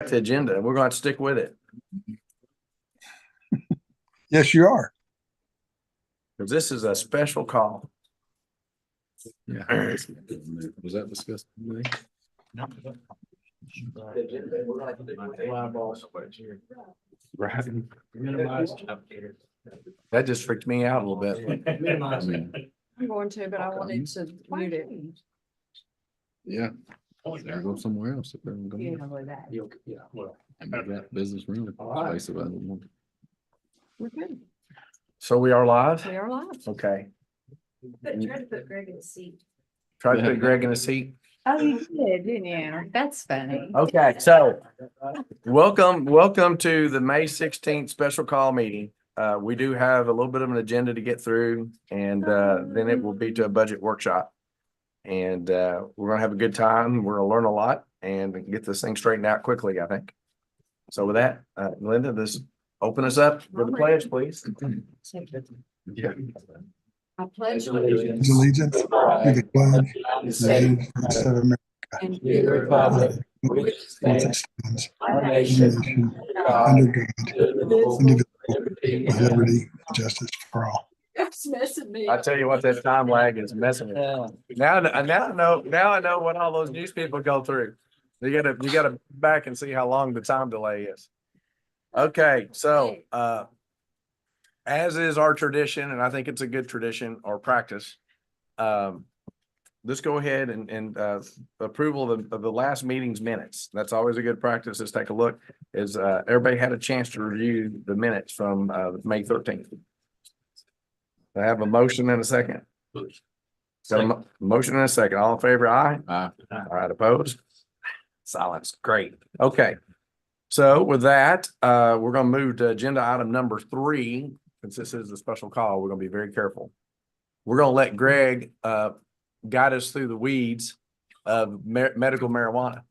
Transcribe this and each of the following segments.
like the agenda. We're going to stick with it Yes, you are. because this is a special call. Yeah. Was that discussed today? Right. That just freaked me out a little bit. I'm going to, but I wanted to mute it. Yeah. There go somewhere else. If they're going You to know that. and make that business room. Space available. We're good. So we are live? We are live. Okay. But try to put Greg in the seat. Try to put Greg in a seat. Oh, you did, didn't you? That's funny. Okay, so welcome to the May 16th special call meeting. We do have a little bit of an agenda to get through, and then it will be to a budget workshop. And we're gonna have a good time. We're gonna learn a lot and get this thing straightened out quickly, I think. So with that, Linda, this open us up with the pledge, please. Yeah. I pledge Allegiance to the flag of the United States of America, and To the republic which stands one nation under God, indivisible, liberty, with liberty and justice for all. It's messing me. I tell you what, that time lag is messing with me. Now I know what all those news people go through. You gotta back and see how long the time delay is. Okay, so as is our tradition, and I think it's a good tradition or practice, let's go ahead and approval of the last meeting's minutes. That's always a good practice. Let's take a look. Everybody had a chance to review the minutes from May 13th? I have a motion and a second. Got a motion and a second. All in favor, aye? Aye. All right, opposed? Silence. Great. Okay. So with that, we're gonna move to agenda item number 3. Since this is a special call, we're gonna be very careful. We're gonna let Greg guide us through the weeds of medical marijuana.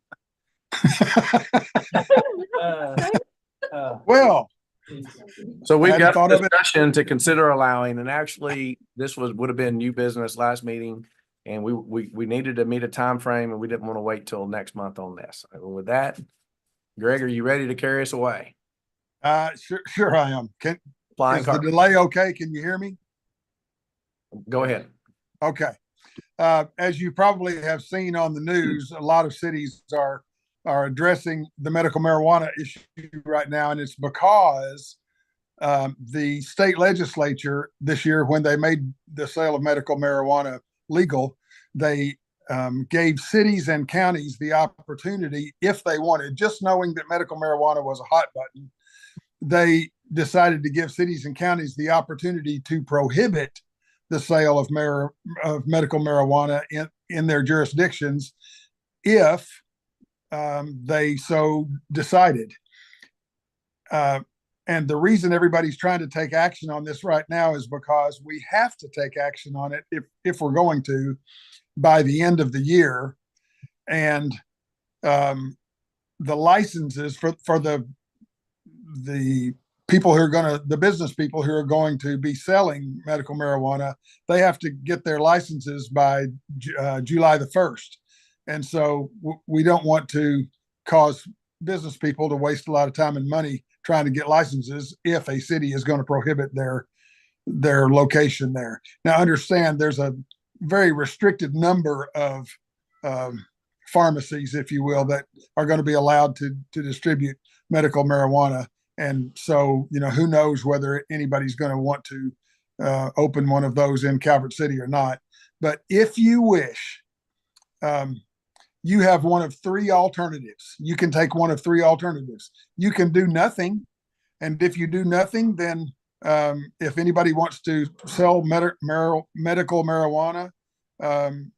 Well, So we've Hadn't got thought a of it. discussion to consider allowing, and actually this would have been new business last meeting. And we needed to meet a time frame, and we didn't want to wait till next month on this. With that, Greg, are you ready to carry us away? sure I am. Flying Is the car, delay okay? Can you hear me? go ahead. Okay. As you probably have seen on the news, a lot of cities are addressing the medical marijuana issue right now, and it's because the state legislature this year, when they made the sale of medical marijuana legal, they gave cities and counties the opportunity, if they wanted, just knowing that medical marijuana was a hot button, they decided to give cities and counties the opportunity to prohibit the sale of medical marijuana in their jurisdictions if they so decided. And the reason everybody's trying to take action on this right now is because we have to take action on it if we're going to by the end of the year. And the licenses for the people who are the business people who are going to be selling medical marijuana, they have to get their licenses by July the 1st. And so we don't want to cause business people to waste a lot of time and money trying to get licenses if a city is going to prohibit their location there. Now, understand there's a very restricted number of pharmacies, if you will, that are going to be allowed to distribute medical marijuana. And so, who knows whether anybody's going to want to open one of those in Calvert City or not. But if you wish, you have one of 3 alternatives. You can take one of 3 alternatives. You can do nothing. And if you do nothing, then if anybody wants to sell medical marijuana,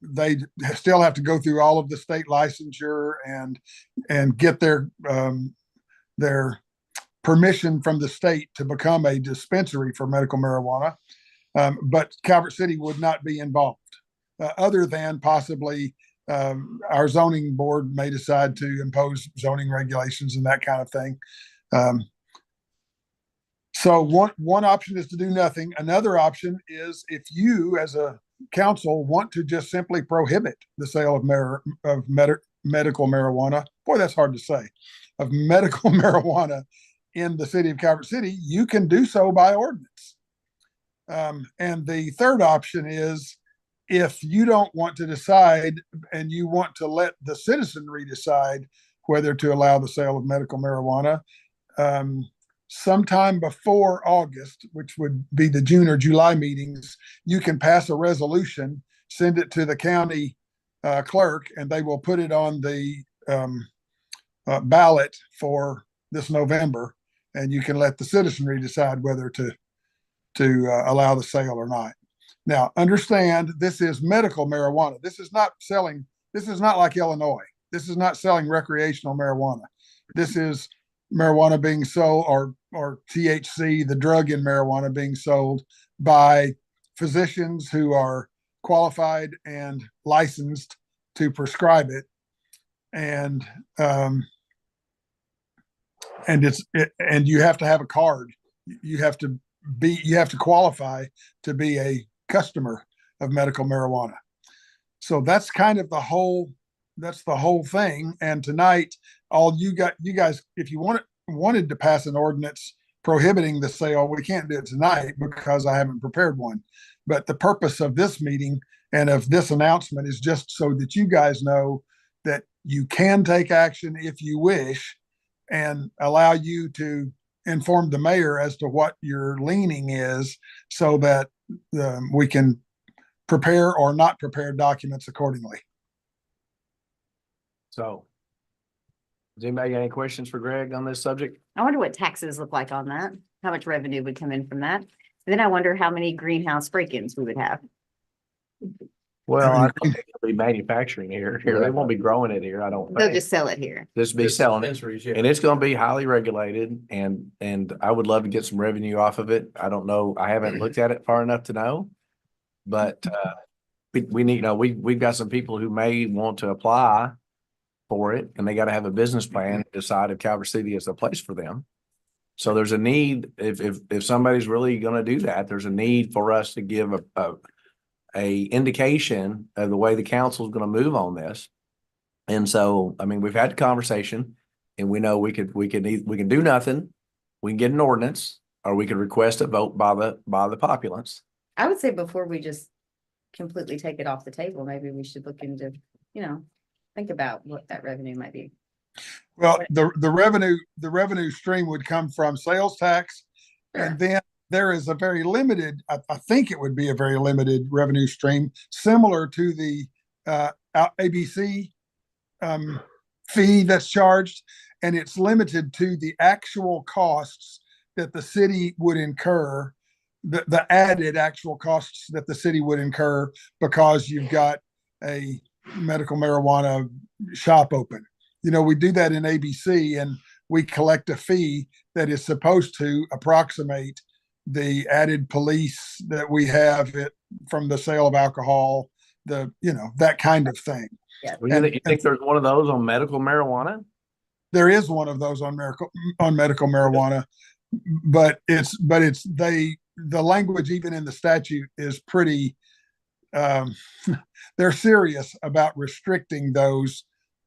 they still have to go through all of the state licensure and get their permission from the state to become a dispensary for medical marijuana. But Calvert City would not be involved, other than possibly our zoning board may decide to impose zoning regulations and that kind of thing. So one option is to do nothing. Another option is if you, as a council, want to just simply prohibit the sale of medical marijuana. Boy, that's hard to say. of medical marijuana in the city of Calvert City, you can do so by ordinance. And the third option is if you don't want to decide and you want to let the citizenry decide whether to allow the sale of medical marijuana, sometime before August, which would be the June or July meetings, you can pass a resolution, send it to the county clerk, and they will put it on the ballot for this November, and you can let the citizenry decide whether to allow the sale or not. Now, understand this is medical marijuana. This is not selling. This is not like Illinois. This is not selling recreational marijuana. This is marijuana being sold, or THC, the drug in marijuana, being sold by physicians who are qualified and licensed to prescribe it, and you have to have a card. You have to qualify to be a customer of medical marijuana. So that's kind of the whole thing. And tonight, all you guys, if you wanted to pass an ordinance prohibiting the sale, we can't do it tonight because I haven't prepared one. But the purpose of this meeting and of this announcement is just so that you guys know that you can take action if you wish, and allow you to inform the mayor as to what your leaning is, so that we can prepare or not prepare documents accordingly. So, does anybody got any questions for Greg on this subject? I wonder what taxes look like on that, how much revenue would come in from that. And then I wonder how many greenhouse break-ins we would have. Well, I think they'll be manufacturing here. They won't be growing it here, I don't They'll think. just sell it here. Just be selling it. And it's gonna be highly regulated, and I would love to get some revenue off of it. I don't know, I haven't looked at it far enough to know. But we need, we've got some people who may want to apply for it, and they gotta have a business plan, decide if Calvert City is the place for them. So there's a need, if somebody's really gonna do that, there's a need for us to give a indication of the way the council is going to move on this. And so, I mean, we've had the conversation, and we know we can do nothing. We can get an ordinance, or we could request a vote by the populace. I would say before we just completely take it off the table, maybe we should look into, think about what that revenue might be. Well, the revenue stream would come from sales tax, and then there is a very limited, I think it would be a very limited revenue stream, similar to the ABC fee that's charged, and it's limited to the actual costs that the city would incur, the added actual costs that the city would incur because you've got a medical marijuana shop open. We do that in ABC, and we collect a fee that is supposed to approximate the added police that we have from the sale of alcohol, that kind of thing. Yeah. Well, you think there's one of those on medical marijuana? There is one of those on medical marijuana, but the language even in the statute is pretty, they're serious about restricting those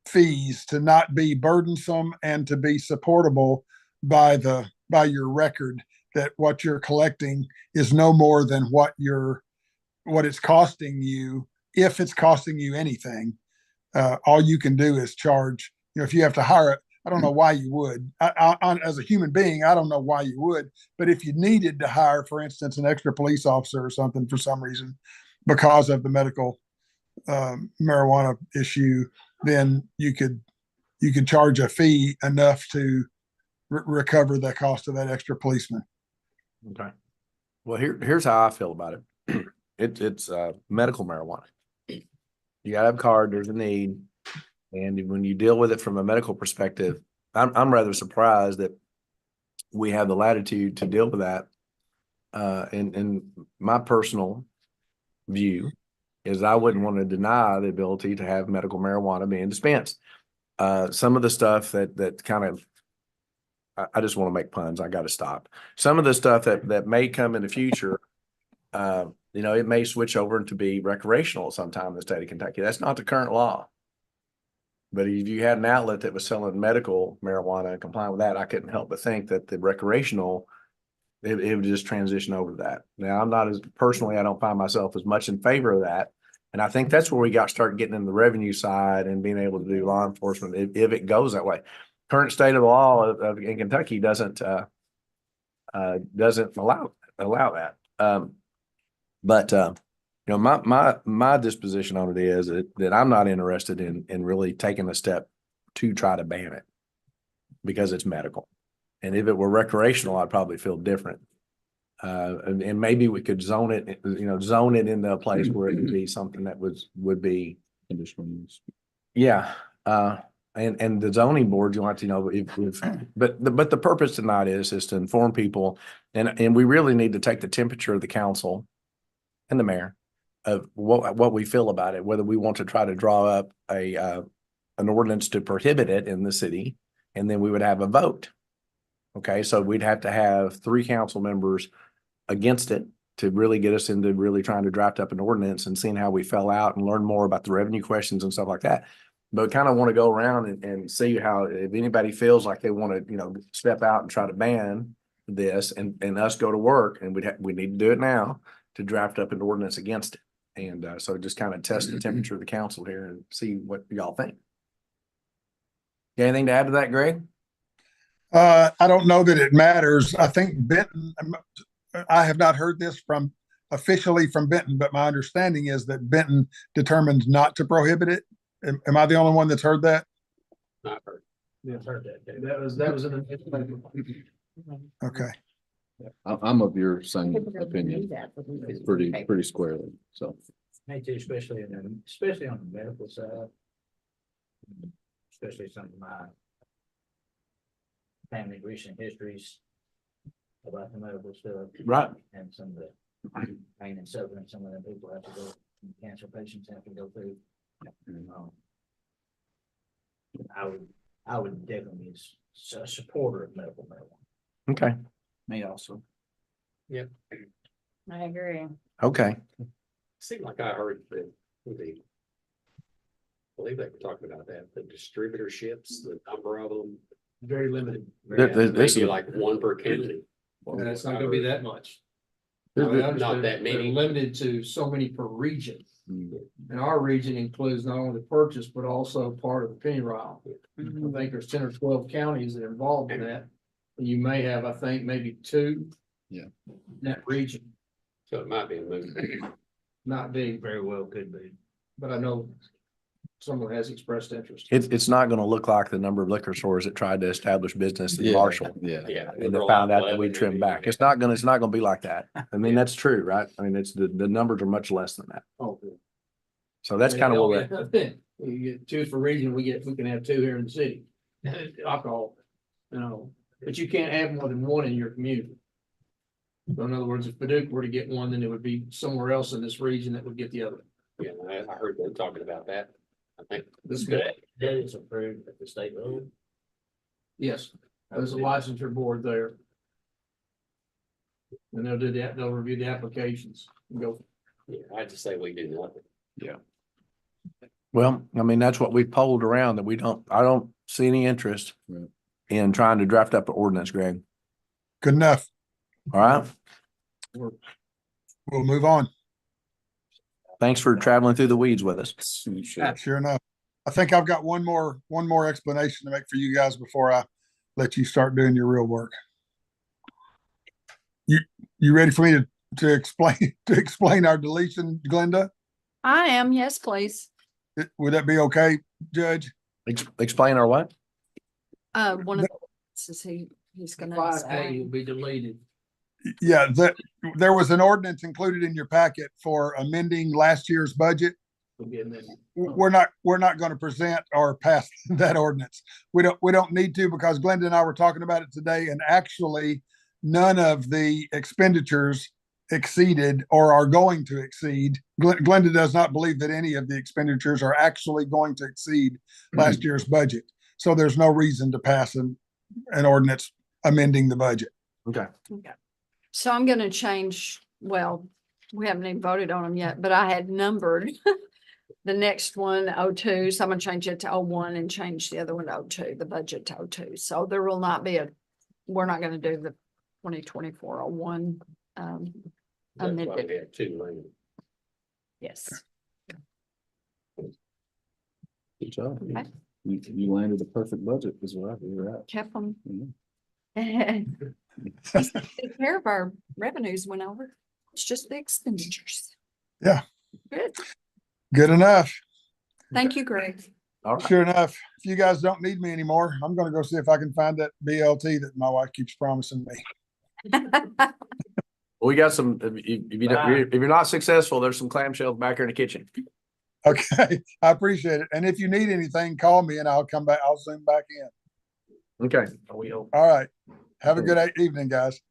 fees to not be burdensome and to be supportable by your record, that what you're collecting is no more than what it's costing you. If it's costing you anything, all you can do is charge. If you have to hire it, I don't know why you would. As a human being, I don't know why you would. But if you needed to hire, for instance, an extra police officer or something for some reason because of the medical marijuana issue, then you could charge a fee enough to recover the cost of that extra policeman. Okay. Well, here's how I feel about it. It's medical marijuana. You gotta have a card, there's a need. And when you deal with it from a medical perspective, I'm rather surprised that we have the latitude to deal with that. And my personal view is I wouldn't want to deny the ability to have medical marijuana being dispensed. Some of the stuff that kind of, I just want to make puns. I got to stop. Some of the stuff that may come in the future, it may switch over to be recreational sometime in the state of Kentucky. That's not the current law. But if you had an outlet that was selling medical marijuana and complying with that, I couldn't help but think that the recreational, it would just transition over to that. Now, I'm not as personally, I don't find myself as much in favor of that. And I think that's where we got to start getting in the revenue side and being able to do law enforcement if it goes that way. Current state of law in Kentucky doesn't allow that. You know, my disposition on it is that I'm not interested in really taking a step to try to ban it because it's medical. And if it were recreational, I'd probably feel different. And maybe we could zone it into a place where it would be something that would be Conditional use. yeah. And the zoning board, you want to know but the purpose tonight is to inform people, and we really need to take the temperature of the council and the mayor of what we feel about it, whether we want to try to draw up an ordinance to prohibit it in the city, and then we would have a vote. Okay, so we'd have to have 3 council members against it to really get us into really trying to draft up an ordinance and seeing how we fell out and learn more about the revenue questions and stuff like that. But kind of want to go around and see how, if anybody feels like they want to, step out and try to ban this and us go to work, and we need to do it now to draft up an ordinance against it. And so just kind of test the temperature of the council here and see what y'all think. Got anything to add to that, Greg? I don't know that it matters. I think Benton, I have not heard this officially from Benton, but my understanding is that Benton determined not to prohibit it. Am I the only one that's heard that? Not heard. Yeah, heard that. That was an. Okay. I'm of your same opinion, pretty squarely, so. Me too, especially especially on the medical side. Especially some of my family recent histories about the medical stuff. Right. And some of the pain and suffering some of the people have to go, cancer patients have to go through. I would definitely be a supporter of medical marijuana. Okay. Me also. I agree. Okay. Seemed like I heard that I believe they were talking about that, the distributorships, the number of them. Very limited. This Maybe is like one per county. And it's not gonna be that much. Not that many. They're limited to so many per region. Mm. And our region includes not only purchase, but also part of the penny royal. I think there's 10 or 12 counties that are involved in that. And you may have, I think, maybe 2. Yeah. In that region, So it might be a move. not big. Very well could be. But I know someone has expressed interest. It's not going to look like the number of liquor stores that tried to establish business in Marshall. Yeah. Yeah. And they found out that we trimmed back. It's not going to be like that. I mean, that's true, right? I mean, it's the numbers are much less than that. Oh, So that's kind of what we're, You get 2 for region, we can have 2 here in the city. Alcohol, but you can't have more than 1 in your community. So in other words, if Paducah were to get 1, then it would be somewhere else in this region that would get the other. Yeah, I heard them talking about that. I think This good. That is approved at the state level. Yes, there's a licensure board there. And they'll do that, they'll review the applications and go. yeah, I'd just say we do nothing. well, I mean, that's what we've polled around that I don't see any interest Right. in trying to draft up an ordinance, Greg. Good enough. All right. We'll move on. Thanks for traveling through the weeds with us. Sure enough. I think I've got one more explanation to make for you guys before I let you start doing your real work. You ready for me to explain our deletion, Glenda? I am, yes, please. Would that be okay, Judge? Explain our what? One of the, says he's gonna 5A explain. will be deleted. Yeah, there was an ordinance included in your packet for amending last year's budget. Will be amended. We're not going to present or pass that ordinance. We don't need to, because Glenda and I were talking about it today, and actually none of the expenditures exceeded or are going to exceed. Glenda does not believe that any of the expenditures are actually going to exceed last year's budget. So there's no reason to pass an ordinance amending the budget. Okay. So I'm gonna change, well, we haven't even voted on them yet, but I had numbered the next one, 02, so I'm gonna change it to 01 and change the other one to 02, the budget to 02. So there will not be we're not gonna do the 2024-01 That's why amended, we had 2 lane. yes. Good job. Okay. You landed the perfect budget is what I figured out. Kept them. Mhm. Take care of our revenues went over. It's just the expenditures. Yeah. Good. Good enough. Thank you, Greg. All right. Sure enough, if you guys don't need me anymore, I'm gonna go see if I can find that BLT that my wife keeps promising me. We got some, if you're not successful, there's some clamshells back here in the kitchen. Okay, I appreciate it. And if you need anything, call me and I'll come back. I'll zoom back in. Okay. All right. Have a good evening, guys.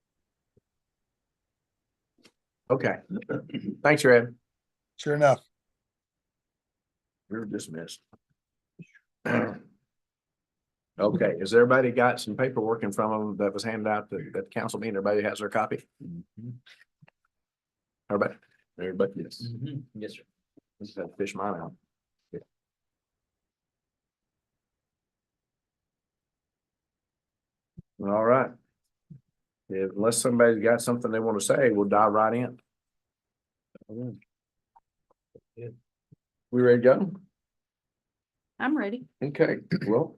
Okay. Thanks, Red. Sure enough. You're dismissed. Okay, has everybody got some paperwork in front of them that was handed out at the council meeting? Everybody has their copy? Everybody? Everybody? Yes. Yes, sir. Just had to fish mine out. All right. Unless somebody's got something they want to say, we'll dive right in. We ready to go? I'm ready. Okay, well.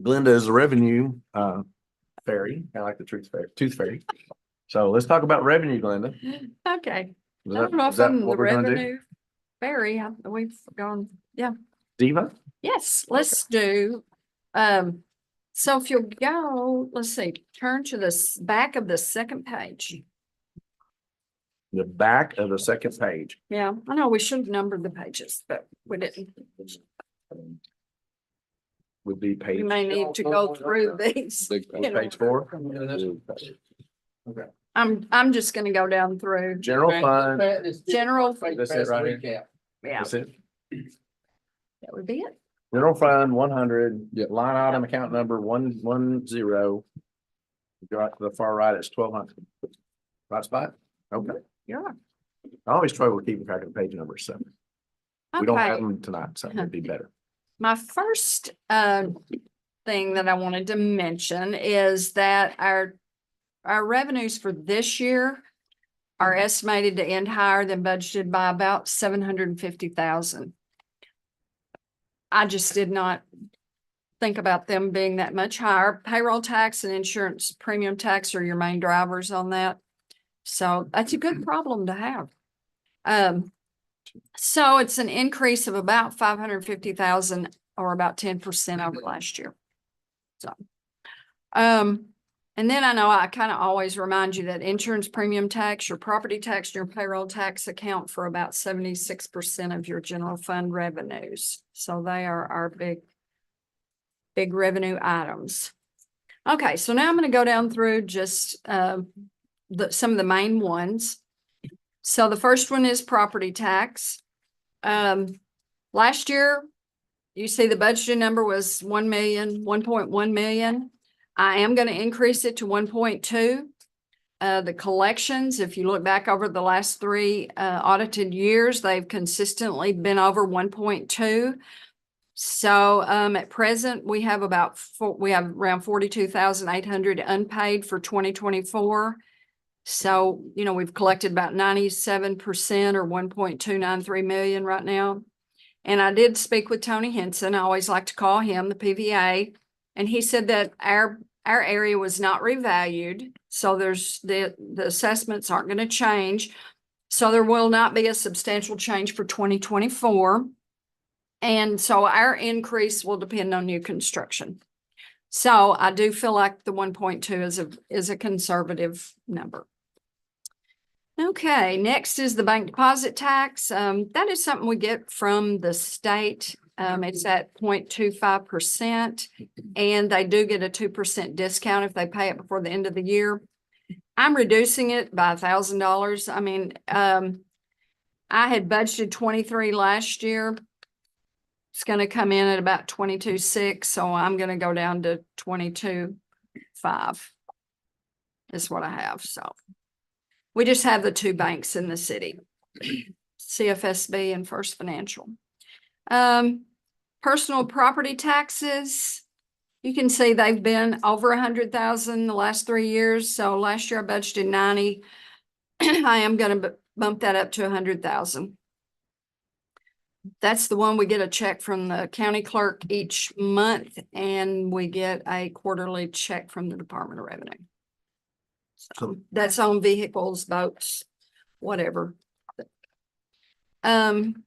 Glenda is a revenue fairy, kind of like the tooth fairy. So let's talk about revenue, Glenda. Okay. Is I don't know that- if is that I'm the what we're gonna do? revenue fairy. We've gone, yeah. Diva? Yes, let's do, so if you'll go, let's see, turn to the back of the second page. The back of the second page. Yeah, I know we should have numbered the pages, but we didn't. Would be We page. may need to go through these. Big you know. Page 4. I'm just gonna go down through, General fund. general, That's it right here. yeah, That's it. that would be it. General fund 100. Yep. Line item account number 110. Go out to the far right, it's 1200. Right spot? Okay. Yeah. I always struggle with keeping track of the page numbers, so we don't have Okay. them tonight, so it'd be better. My first thing that I wanted to mention is that our revenues for this year are estimated to end higher than budgeted by about 750,000. I just did not think about them being that much higher. Payroll tax and insurance premium tax are your main drivers on that. So that's a good problem to have. So it's an increase of about 550,000 or about 10% over last year. So, and then I know I kind of always remind you that insurance premium tax, your property tax, and your payroll tax account for about 76% of your general fund revenues. So they are our big revenue items. Okay, so now I'm going to go down through just some of the main ones. So the first one is property tax. Last year, you see the budgeted number was 1.1 million. I am going to increase it to 1.2. The collections, if you look back over the last 3 audited years, they've consistently been over 1.2. So at present, we have around 42,800 unpaid for 2024. So, we've collected about 97% or 1.293 million right now. And I did speak with Tony Henson. I always like to call him the PVA. And he said that our area was not revalued. So there's the assessments aren't going to change. So there will not be a substantial change for 2024. And so our increase will depend on new construction. So I do feel like the 1.2 is a conservative number. Okay, next is the bank deposit tax. That is something we get from the state. It's at 0.25%, and they do get a 2% discount if they pay it before the end of the year. I'm reducing it by $1,000. I mean, I had budgeted 23 last year. It's going to come in at about 22.6, so I'm going to go down to 22.5 is what I have. So we just have the 2 banks in the city. CFSB and First Financial. Personal property taxes, you can see they've been over 100,000 the last 3 years. So last year I budgeted 90. I am gonna bump that up to 100,000. That's the one we get a check from the county clerk each month, and we get a quarterly check from the Department of Revenue. So that's on vehicles, boats, whatever. Then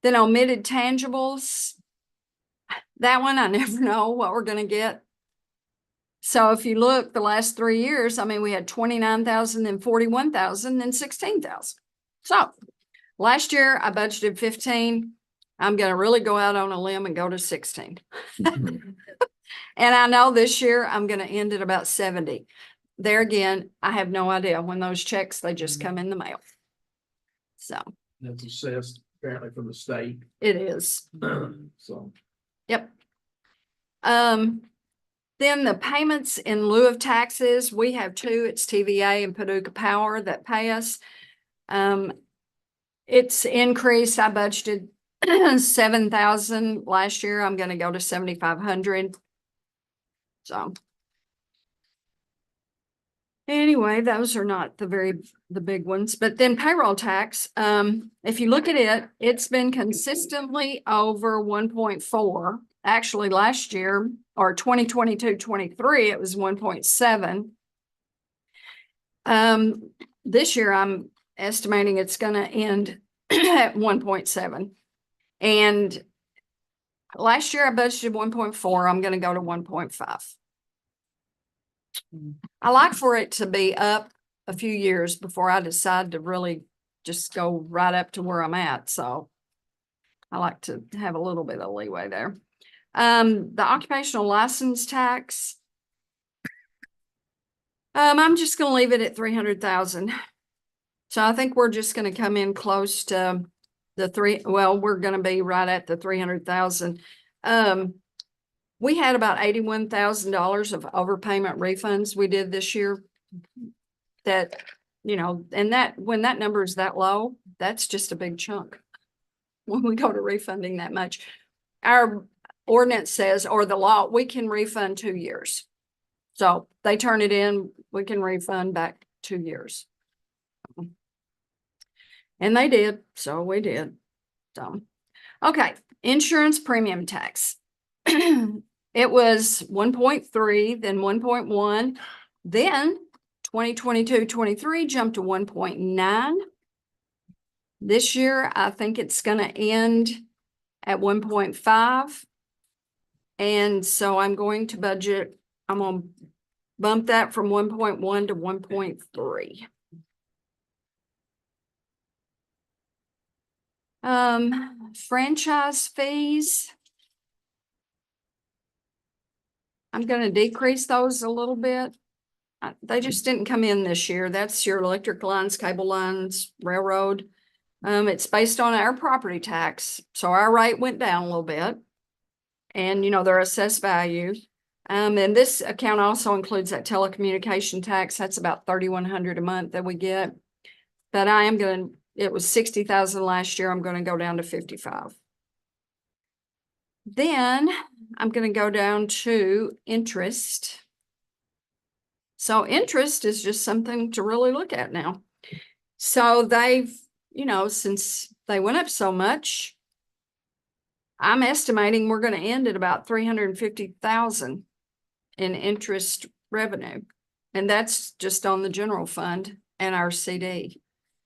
omitted tangibles. That one, I never know what we're gonna get. So if you look the last 3 years, I mean, we had 29,000, then 41,000, then 16,000. So last year I budgeted 15. I'm gonna really go out on a limb and go to 16. And I know this year I'm gonna end at about 70. There again, I have no idea when those checks, they just come in the mail. So That's assessed apparently from the state, it is. so. Yep. Then the payments in lieu of taxes, we have two. It's TVA and Paducah Power that pay us. It's increased. I budgeted 7,000 last year. I'm gonna go to 7,500. So. Anyway, those are not the big ones, but then payroll tax, if you look at it, it's been consistently over 1.4. Actually, last year or 2022-23, it was 1.7. This year I'm estimating it's gonna end at 1.7. And last year I budgeted 1.4. I'm gonna go to 1.5. I like for it to be up a few years before I decide to really just go right up to where I'm at. So I like to have a little bit of leeway there. The occupational license tax. I'm just gonna leave it at 300,000. So I think we're just gonna come in close to we're gonna be right at the 300,000. We had about $81,000 of overpayment refunds we did this year. That, and that when that number is that low, that's just a big chunk. When we go to refunding that much, our ordinance says, or the law, we can refund 2 years. So they turn it in, we can refund back 2 years. And they did, so we did. So, okay, insurance premium tax. It was 1.3, then 1.1, then 2022-23 jumped to 1.9. This year, I think it's going to end at 1.5. And so I'm going to budget, I'm going to bump that from 1.1 to 1.3. Franchise fees. I'm going to decrease those a little bit. They just didn't come in this year. That's your electric lines, cable lines, railroad. It's based on our property tax. So our rate went down a little bit. And, their assessed value. And this account also includes that telecommunication tax. That's about $3,100 a month that we get. But it was 60,000 last year. I'm going to go down to 55. Then I'm going to go down to interest. So interest is just something to really look at now. So they've, since they went up so much, I'm estimating we're going to end at about 350,000 in interest revenue. And that's just on the general fund and our CD.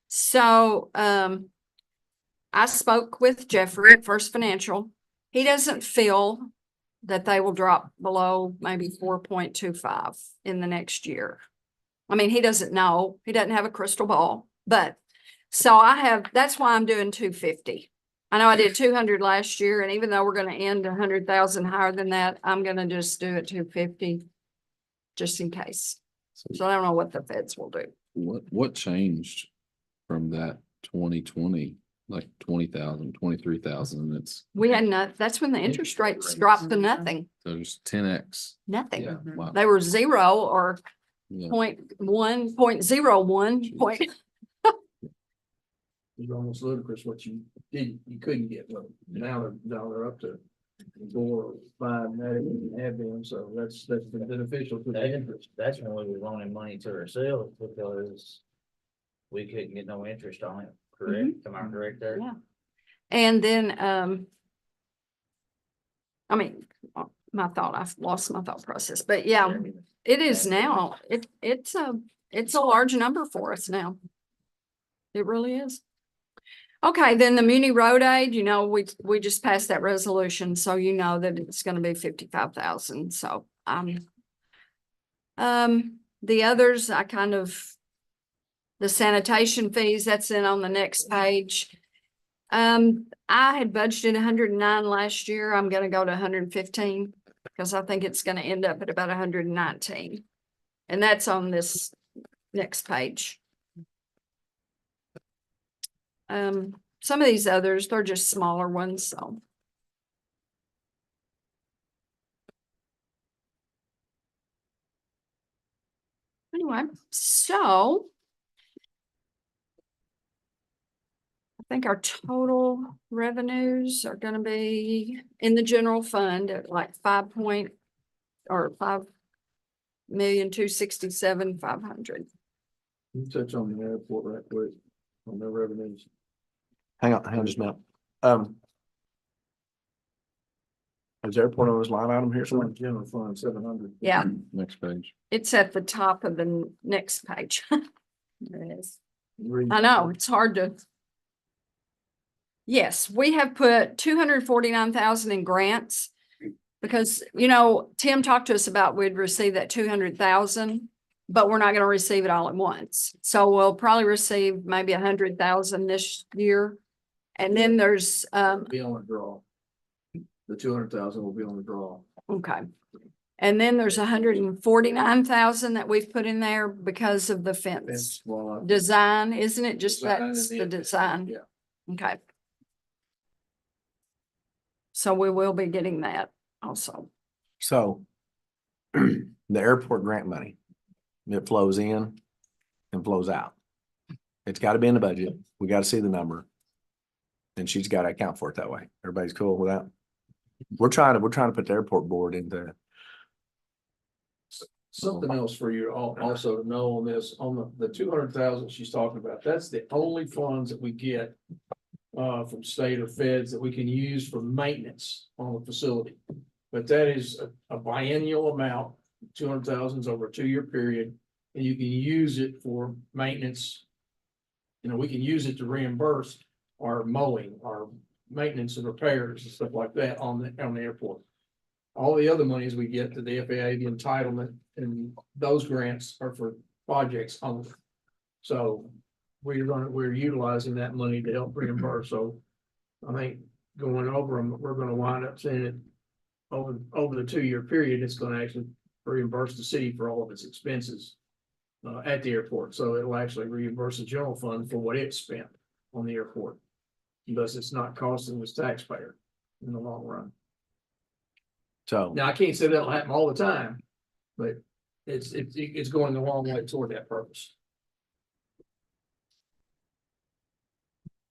So I spoke with Jeffrey at First Financial. He doesn't feel that they will drop below maybe 4.25 in the next year. I mean, he doesn't know. He doesn't have a crystal ball. But so that's why I'm doing 250. I know I did 200 last year, and even though we're going to end 100,000 higher than that, I'm going to just do it 250 just in case. So I don't know what the feds will do. What changed from that 2020, like 20,000, 23,000? We had that's when the interest rates dropped to nothing. So there's 10x. Nothing. Yeah, wow. They were 0 or Yeah. 0.1, 0.01. It's almost ludicrous what you couldn't get, but now they're up to 4 or 5, and that have been, so that's been beneficial to the interest. That's when we were loaning money to ourselves because we couldn't get no interest on it, correct? Am I correct there? Yeah. And then, I mean, I've lost my thought process, but yeah, it is now. It's a large number for us now. It really is. Okay, then the Muni Road Aid, we just passed that resolution, so you know that it's gonna be 55,000, so, the others, the sanitation fees, that's in on the next page. I had budgeted 109 last year. I'm gonna go to 115 because I think it's gonna end up at about 119. And that's on this next page. Some of these others, they're just smaller ones, so. Anyway, so I think our total revenues are gonna be in the general fund at like 5,267,500. You touch on the airport right quick, on their revenues. Hang on just a minute. Is the airport on this line item here somewhere? General fund, 700. Yeah, Next page. it's at the top of the next page. There it is. Read- I know, it's hard to. Yes, we have put 249,000 in grants. Because, Tim talked to us about we'd receive that 200,000, but we're not gonna receive it all at once. So we'll probably receive maybe 100,000 this year. And then there's, Be on the draw. The 200,000 will be on the draw. okay. And then there's 149,000 that we've put in there because of the fence That's why. design, isn't it? Just Design and that's the the- design. Yeah. Okay. So we will be getting that also. So the airport grant money, it flows in and flows out. It's got to be in the budget. We got to see the number. And she's got to account for it that way. Everybody's cool with that? We're trying to put the airport board into, Something else for you also to know on this, on the 200,000 she's talking about, that's the only funds that we get. From state or feds that we can use for maintenance on the facility. But that is a biennial amount, 200,000 over a 2-year period, and you can use it for maintenance. We can use it to reimburse our mowing, our maintenance and repairs and stuff like that on the airport. All the other monies we get to the FAA, the entitlement, and those grants are for projects only. So we're utilizing that money to help reimburse. So I think going over them, we're gonna wind up seeing it over the 2-year period. It's gonna actually reimburse the city for all of its expenses at the airport. So it'll actually reimburse the general fund for what it spent on the airport. Thus, it's not costing us taxpayer in the long run. so. Now, I can't say that'll happen all the time, but it's going a long way toward that purpose.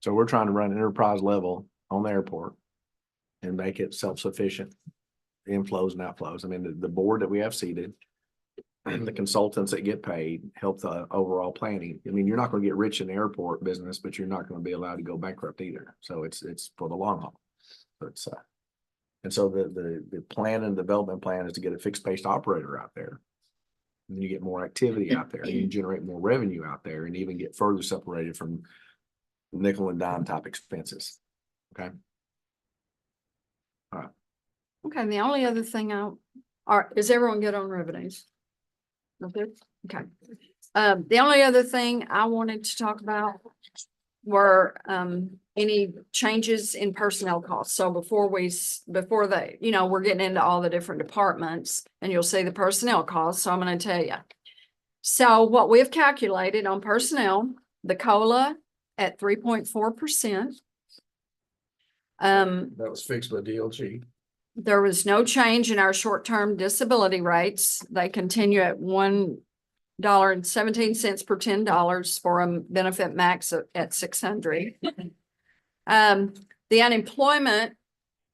So we're trying to run enterprise level on the airport and make it self-sufficient. Inflows and outflows. I mean, the board that we have seated and the consultants that get paid help the overall planning. I mean, you're not going to get rich in the airport business, but you're not going to be allowed to go bankrupt either. So it's for the long haul. So it's and so the plan and development plan is to get a fixed based operator out there. And then you get more activity out there and you generate more revenue out there and even get further separated from nickel and dime type expenses. Okay. Okay, and the only other thing is everyone good on revenues? Okay, okay. The only other thing I wanted to talk about were, any changes in personnel costs. So before we're getting into all the different departments and you'll see the personnel costs. So I'm going to tell you. So what we've calculated on personnel, the COLA at 3.4%. That was fixed by DLG. There was no change in our short-term disability rates. They continue at $1.17 per $10 for a benefit max at 600. The unemployment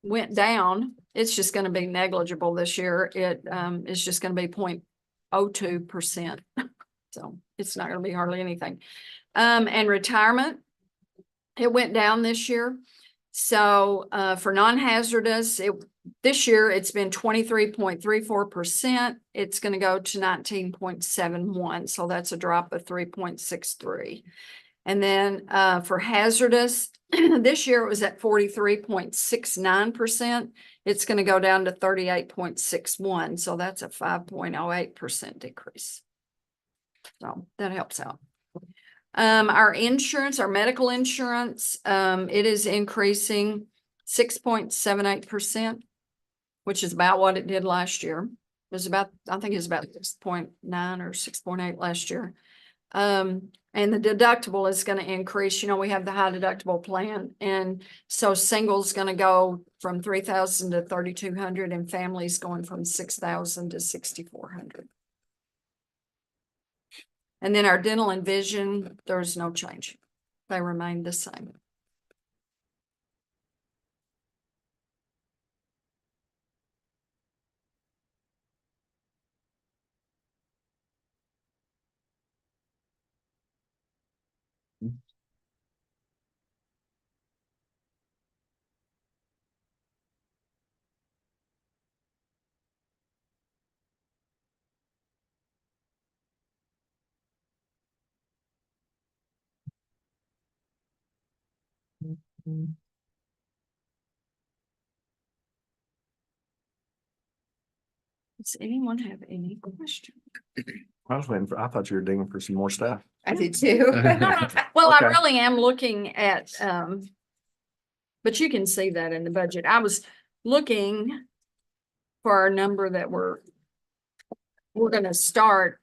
went down. It's just going to be negligible this year. It is just going to be 0.02%. So it's not going to be hardly anything. And retirement, it went down this year. So for non-hazardous, this year it's been 23.34%. It's going to go to 19.71. So that's a drop of 3.63. And then for hazardous, this year it was at 43.69%. It's going to go down to 38.61. So that's a 5.08% decrease. So that helps out. Our insurance, our medical insurance, it is increasing 6.78%, which is about what it did last year. It was about, I think it's about 6.9 or 6.8 last year. And the deductible is going to increase. You know, we have the high deductible plan. And so singles going to go from 3,000 to 3,200 and families going from 6,000 to 6,400. And then our dental and vision, there's no change. They remain the same. Does anyone have any questions? I was waiting for, I thought you were digging for some more stuff. I did too. Well, I Okay. really am looking at, but you can see that in the budget. I was looking for our number that we're going to start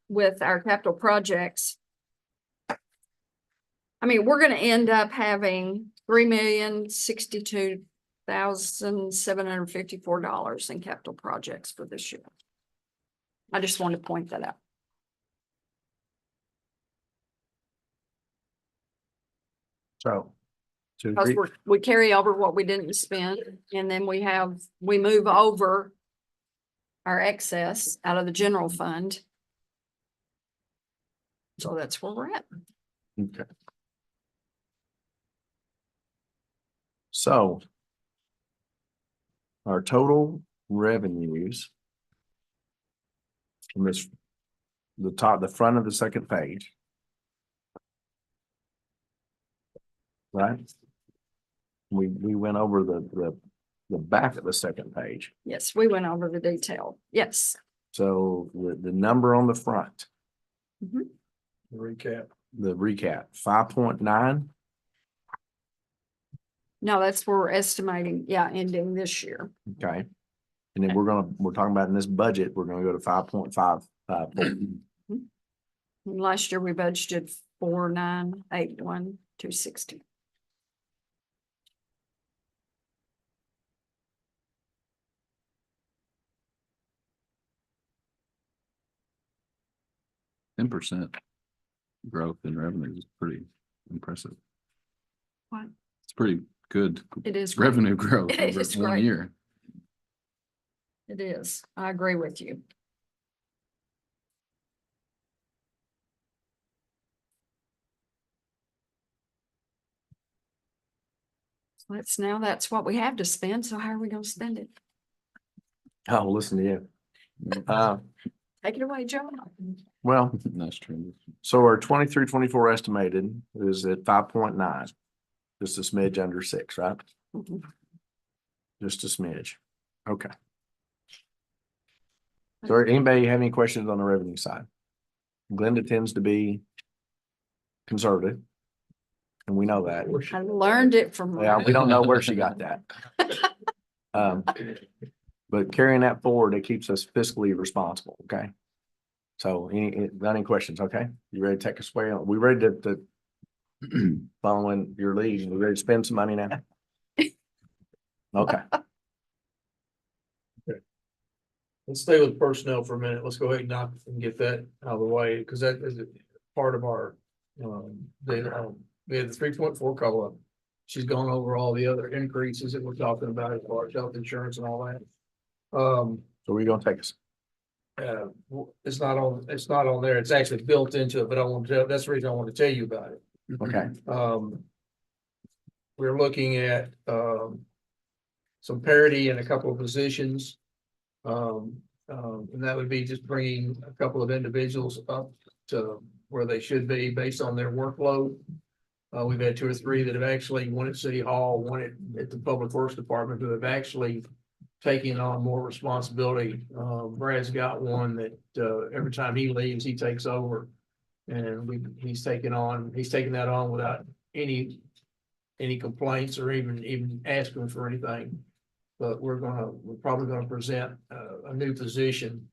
with our capital projects. I mean, we're going to end up having $3,062,754 in capital projects for this year. I just want to point that out. So. to Because re- we carry over what we didn't spend, and then we move over our excess out of the general fund. So that's where we're at. Okay. So. Our total revenues. From this, the front of the second page. Right? We went over the back of the second page. Yes, we went over the detail. Yes. So the number on the front, Recap. the recap, 5.9. No, that's where we're estimating, ending this year. Okay. And then we're talking about in this budget, we're gonna go to 5.5. And last year we budgeted 4,981,260. %10 growth in revenue is pretty impressive. What? It's pretty good It is great. revenue growth It over is 1 great. year. It is. I agree with you. That's what we have to spend. So how are we going to spend it? Oh, listen to you. Take it away, Joe. Well, That's true. so our 23-24 estimated is at 5.9. Just a smidge under 6, right? Mhm. Just a smidge. Okay. So anybody have any questions on the revenue side? Glenda tends to be conservative. And we know that. I learned it from. Yeah, we don't know where she got that. But carrying that forward, it keeps us fiscally responsible, okay? So any questions, okay? You ready to take us away? We ready to following your lead? We ready to spend some money now? Okay. let's stay with personnel for a minute. Let's go ahead and knock and get that out of the way, because that is a part of our, we had the 3.4 COLA. She's gone over all the other increases that we're talking about as far as health insurance and all that. So we're gonna take us. It's not on there. It's actually built into it, but I want to tell, that's the reason I want to tell you about it. Okay. We're looking at, some parity in a couple of positions. And that would be just bringing a couple of individuals up to where they should be based on their workload. We've had 2 or 3 that have actually, one at City Hall, one at the Public Works Department, who have actually taken on more responsibility. Brad's got one that, every time he leaves, he takes over. And he's taken that on without any complaints or even asking for anything. But we're probably gonna present a new position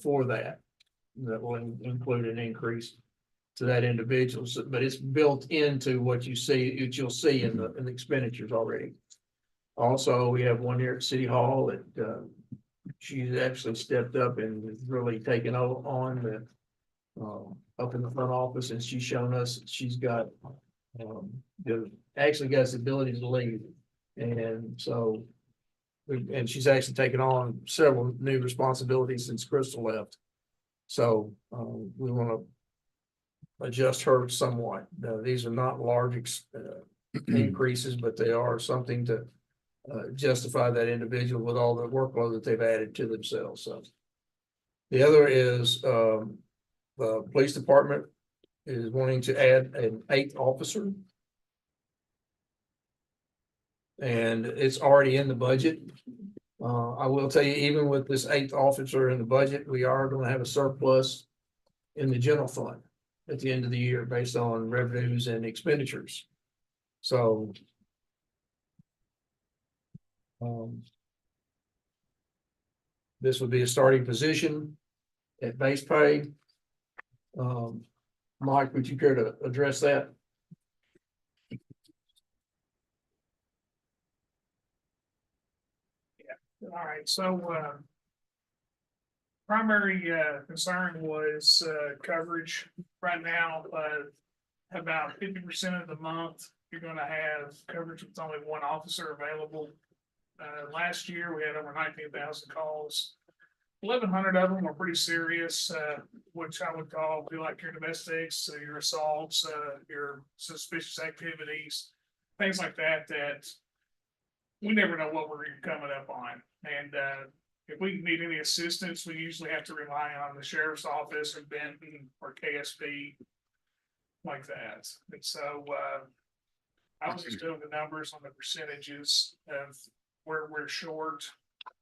for that will include an increase to that individual. But it's built into what you'll see in the expenditures already. Also, we have one here at City Hall that she's actually stepped up and has really taken on the up in the front office, and she's shown us she's got actually got the ability to lead. And so and she's actually taken on several new responsibilities since Crystal left. So we want to adjust her somewhat. These are not large increases, but they are something to justify that individual with all the workload that they've added to themselves. So the other is the police department is wanting to add an 8th officer. And it's already in the budget. I will tell you, even with this 8th officer in the budget, we are going to have a surplus in the general fund at the end of the year based on revenues and expenditures. So this would be a starting position at base pay. Mike, would you care to address that? All right, so primary concern was coverage. Right now, about 50% of the month, you're gonna have coverage with only one officer available. Last year, we had over 19,000 calls. 1,100 of them were pretty serious, which I would call be like your domestics, your assaults, your suspicious activities, things like that, that we never know what we're coming up on. And if we need any assistance, we usually have to rely on the sheriff's office or Benton or KSB, like that. And so I was just doing the numbers on the percentages of where we're short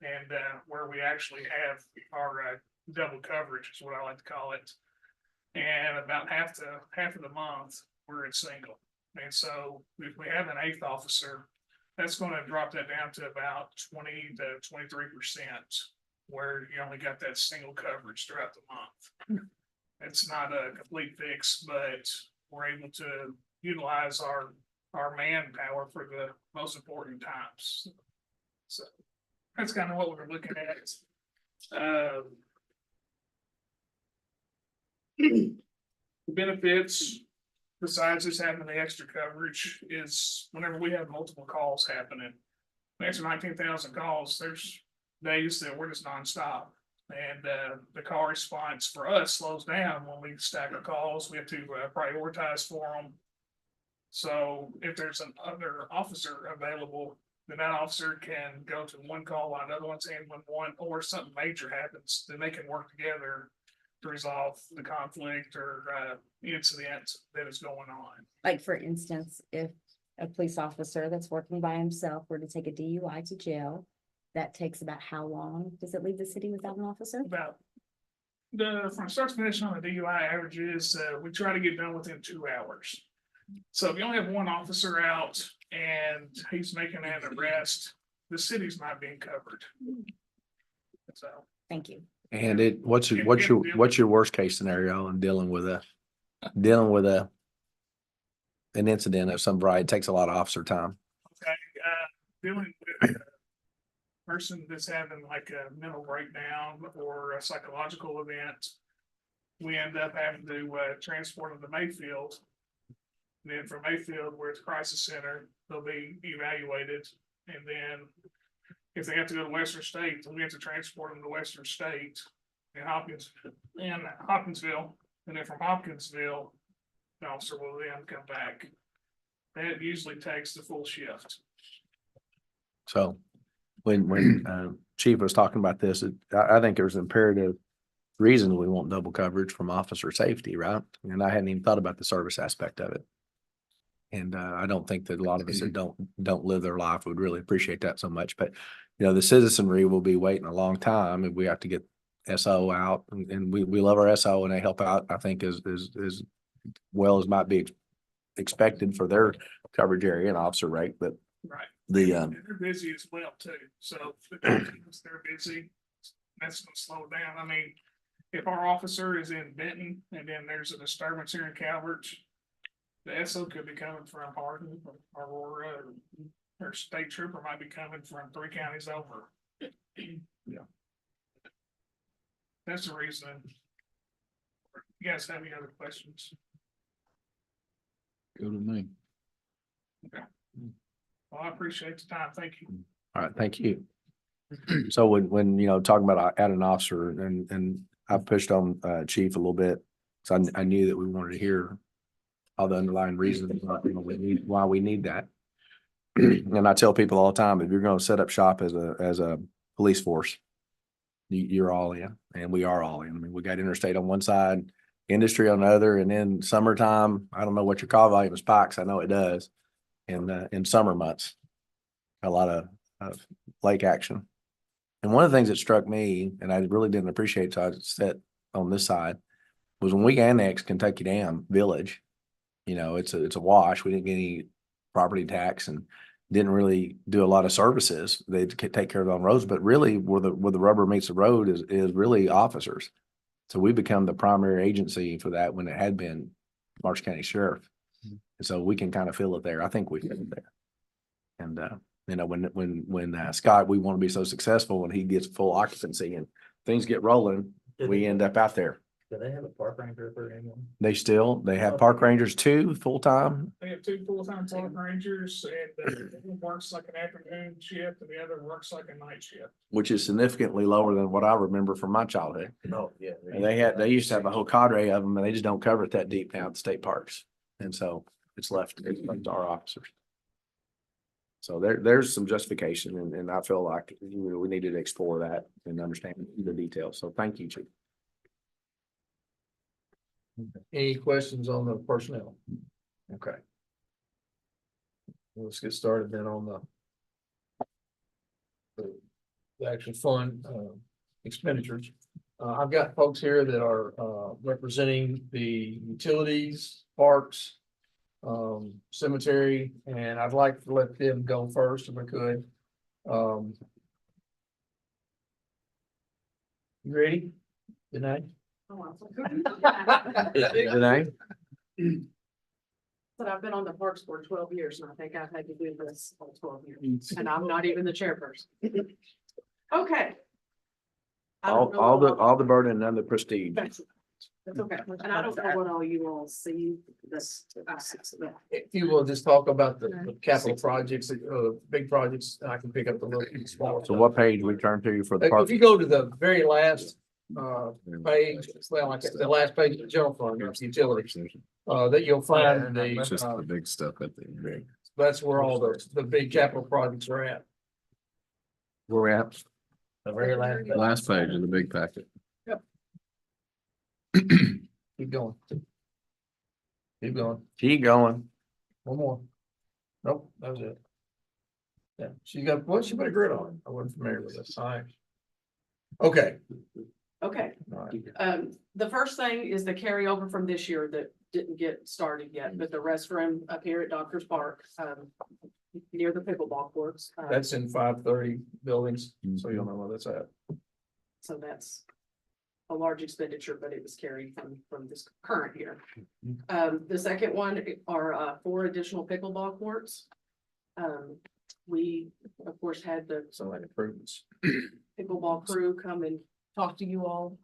and where we actually have our double coverage is what I like to call it. And about half of the month, we're at single. And so if we have an 8th officer, that's going to drop that down to about 20 to 23%, where you only got that single coverage throughout the month. It's not a complete fix, but we're able to utilize our manpower for the most important times. So that's kind of what we're looking at. The benefits, besides just having the extra coverage, is whenever we have multiple calls happening, the extra 19,000 calls, there's days that we're just nonstop. And the call response for us slows down when we stack our calls. We have to prioritize for them. So if there's another officer available, then that officer can go to one call while another one's handling one, or something major happens, then they can work together to resolve the conflict or incident that is going on. Like, for instance, if a police officer that's working by himself were to take a DUI to jail, that takes about how long does it leave the city without an officer? About from start to finish on the DUI averages, we try to get done within 2 hours. So if you only have one officer out and he's making an arrest, the city's not being covered. So. Thank you. And what's your worst case scenario in dealing with an incident of some variety? It takes a lot of officer time. Okay, dealing with person that's having like a mental breakdown or a psychological event, we end up having to transport them to Mayfield. And then from Mayfield, where it's crisis center, they'll be evaluated. And then if they have to go to Western State, we have to transport them to Western State and Hopkinsville. And then from Hopkinsville, the officer will then come back. That usually takes the full shift. So when Chief was talking about this, I think there's imperative reason we want double coverage from officer safety, right? And I hadn't even thought about the service aspect of it. And I don't think that a lot of us that don't live their life would really appreciate that so much. But the citizenry will be waiting a long time, and we have to get SO out, and we love our SO, and they help out, I think, as well as might be expected for their coverage area and officer rate. But Right. the And they're busy as well too. So because they're busy, that's gonna slow it down. I mean, if our officer is in Benton and then there's a disturbance here in Calvert, the SO could be coming from Hardin or Aurora, or state trooper might be coming from 3 counties over. Yeah. That's the reason. You guys have any other questions? Go to me. Well, I appreciate the time. Thank you. all right, thank you. So when talking about add an officer, and I pushed on Chief a little bit, so I knew that we wanted to hear all the underlying reasons why we need that. And I tell people all the time, if you're going to set up shop as a police force, you're all in, and we are all in. I mean, we got interstate on one side, industry on the other, and then summertime, I don't know what your call volume spikes. I know it does. And in summer months, a lot of lake action. And one of the things that struck me, and I really didn't appreciate, so I sat on this side, was when we annexed Kentucky Dam Village. It's a wash. We didn't get any property tax and didn't really do a lot of services. They take care of their own roads, but really where the rubber meets the road is really officers. So we become the primary agency for that when it had been Marshall County Sheriff. And so we can kind of feel it there. I think we feel it there. And when Scott, we want to be so successful when he gets full occupancy and things get rolling, we end up out there. Do they have a park ranger for anyone? They have park rangers too, full-time. They have 2 full-time park rangers, and one works like an afternoon shift and the other works like a night shift. Which is significantly lower than what I remember from my childhood. Oh, yeah. And they used to have a whole cadre of them, and they just don't cover it that deep now at the state parks. And so it's left to our officers. So there's some justification, and I feel like we needed to explore that and understand the details. So thank you, Chief. Any questions on the personnel? Okay. Let's get started then on the actual fund expenditures. I've got folks here that are representing the utilities, parks, cemetery, and I'd like to let them go first if I could. You ready? Good night. Renee? But I've been on the parks board 12 years and I think I've had to do this for 12 years and I'm not even the chairperson. Okay. I don't know what All the burden and none of the prestige. That's okay. And I don't know what all you all see this. If you will just talk about the capital projects, big projects, and I can pick up the little small. So what page we turn to for the If park? you go to the very last page, well, like the last page of the general fund, it's utilities, that you'll find It's just the the, big stuff at the end. that's where all the big capital projects are at. Where we at? The very last. Last page of the big packet. Keep going. Keep going. Keep going. One more. Nope, that was it. Yeah, she got, well, she put a grid on it. I wasn't familiar with this. All right. Okay. Okay. All right. The first thing is the carryover from this year that didn't get started yet, but the restroom up here at Doctor's Park, near the pickleball courts. That's in 530 buildings, so you'll know where that's at. So that's a large expenditure, but it was carried from this current year. The second one are 4 additional pickleball courts. we, of course, had the Some like improvements. pickleball crew come and talk to you all.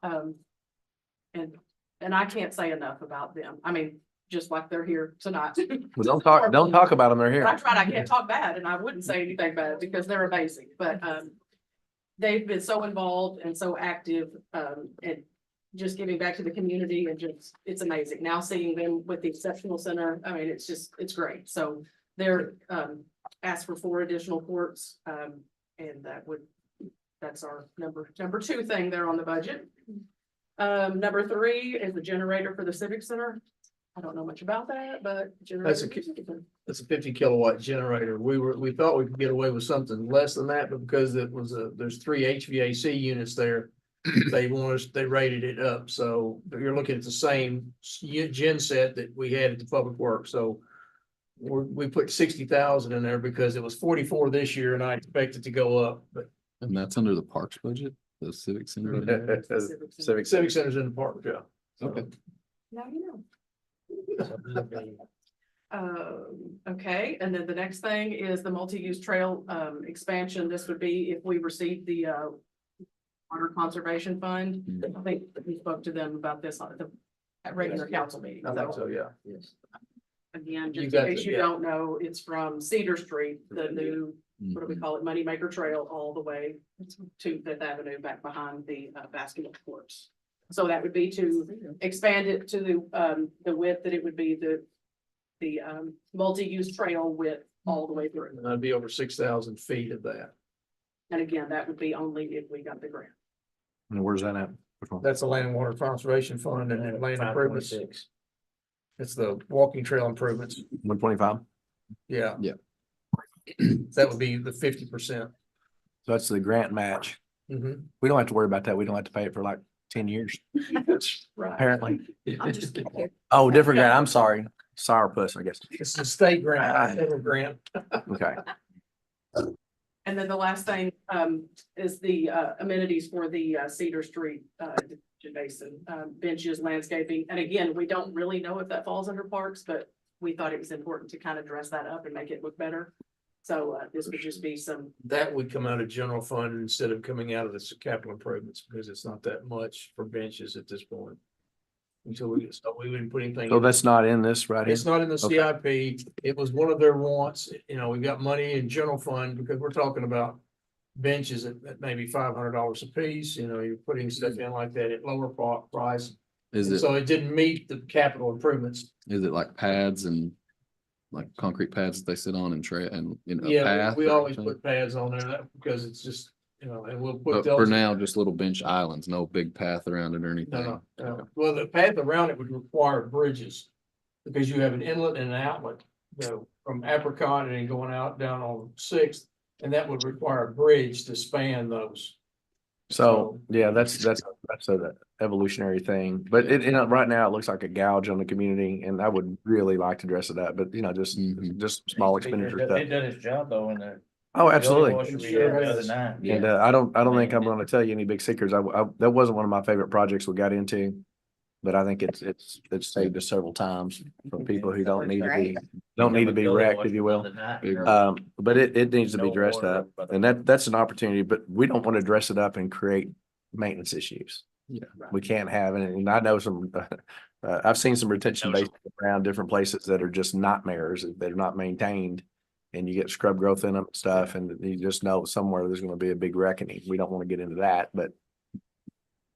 And I can't say enough about them. I mean, just like they're here tonight. Well, don't talk about them. They're But I here. tried, I can't talk bad, and I wouldn't say anything bad because they're amazing, but, they've been so involved and so active, and just giving back to the community and just, it's amazing. Now seeing them with the exceptional center, I mean, it's great. So they're, asked for 4 additional courts, and that's our number 2 thing there on the budget. Number 3 is the generator for the Civic Center. I don't know much about that, but. That's a 50 kilowatt generator. We thought we could get away with something less than that, but because there's 3 HVAC units there. They rated it up, so you're looking at the same gen set that we had at the Public Works, so. We put 60,000 in there because it was 44 this year and I expect it to go up, but And that's under the parks budget, the civic center. budget? Civic. Civic Center's in the park, yeah. Okay. Now you know. Okay, and then the next thing is the multi-use trail, expansion. This would be if we receive the, water conservation fund. I think we spoke to them about this at regular council meeting. I think so, yeah. Yes. Again, You just got in case the- you yeah. don't know, it's from Cedar Street, the new, what do we Mhm. call it, Moneymaker Trail, all the way to Fifth Avenue, back behind the, basketball courts. So that would be to expand it to the width that it would be the multi-use trail width all the way through. And that'd be over 6,000 feet of that. And again, that would be only if we got the grant. And where's that at? Which one? That's the Land and Water Conservation Fund and then land improvements. 526. It's the walking trail improvements. 125. Yeah. Yeah. That would be the 50%. So that's the grant match. Mhm. We don't have to worry about that. We don't have to pay it for like 10 years, Right. apparently. I'll just keep here. Oh, different grant. I'm sorry. Sourpuss, I guess. It's a state grant, not a federal grant. Okay. And then the last thing, is the, amenities for the, Cedar Street, basin, benches, landscaping. And again, we don't really know if that falls under parks, but we thought it was important to kind of dress that up and make it look better. So, this would just be some, That would come out of general fund instead of coming out of the capital improvements because it's not that much for benches at this point. So we wouldn't put anything. So that's not in this right here? It's not in the Okay. CIP. It was one of their wants. You know, we got money in general fund because we're talking about benches at maybe $500 a piece. You know, you're putting stuff in like that at lower price. Is And it, so it didn't meet the capital improvements. is it like pads and like concrete pads that they sit on and a Yeah, path? we or always something? put pads on there because it's just, you know, and we'll put But those. for now, just little bench islands, no big path around it or anything. No. Well, the path around it would require bridges. Because you have an inlet and an outlet, from Apricot and then going out down on Sixth. And that would require a bridge to span those. So, yeah, that's a evolutionary thing, but right now it looks like a gouge on the community and I would really like to dress it up, but just small expenditure It stuff. did its job though in there. Oh, absolutely. Sure The other has. night. And I don't think I'm going to tell you any big secrets. That wasn't one of my favorite projects we got into. But I think it's saved us several times from people who don't need to be wrecked, if you will. But it needs to be No dressed water up by the- and that's an opportunity, but we don't want to dress it up and create maintenance issues. Yeah. We can't have it. And I know some, I've seen some retention basins around different places that are just nightmares, that are not maintained. And you get scrub growth in them and stuff, and you just know somewhere there's gonna be a big reckoning. We don't want to get into that, but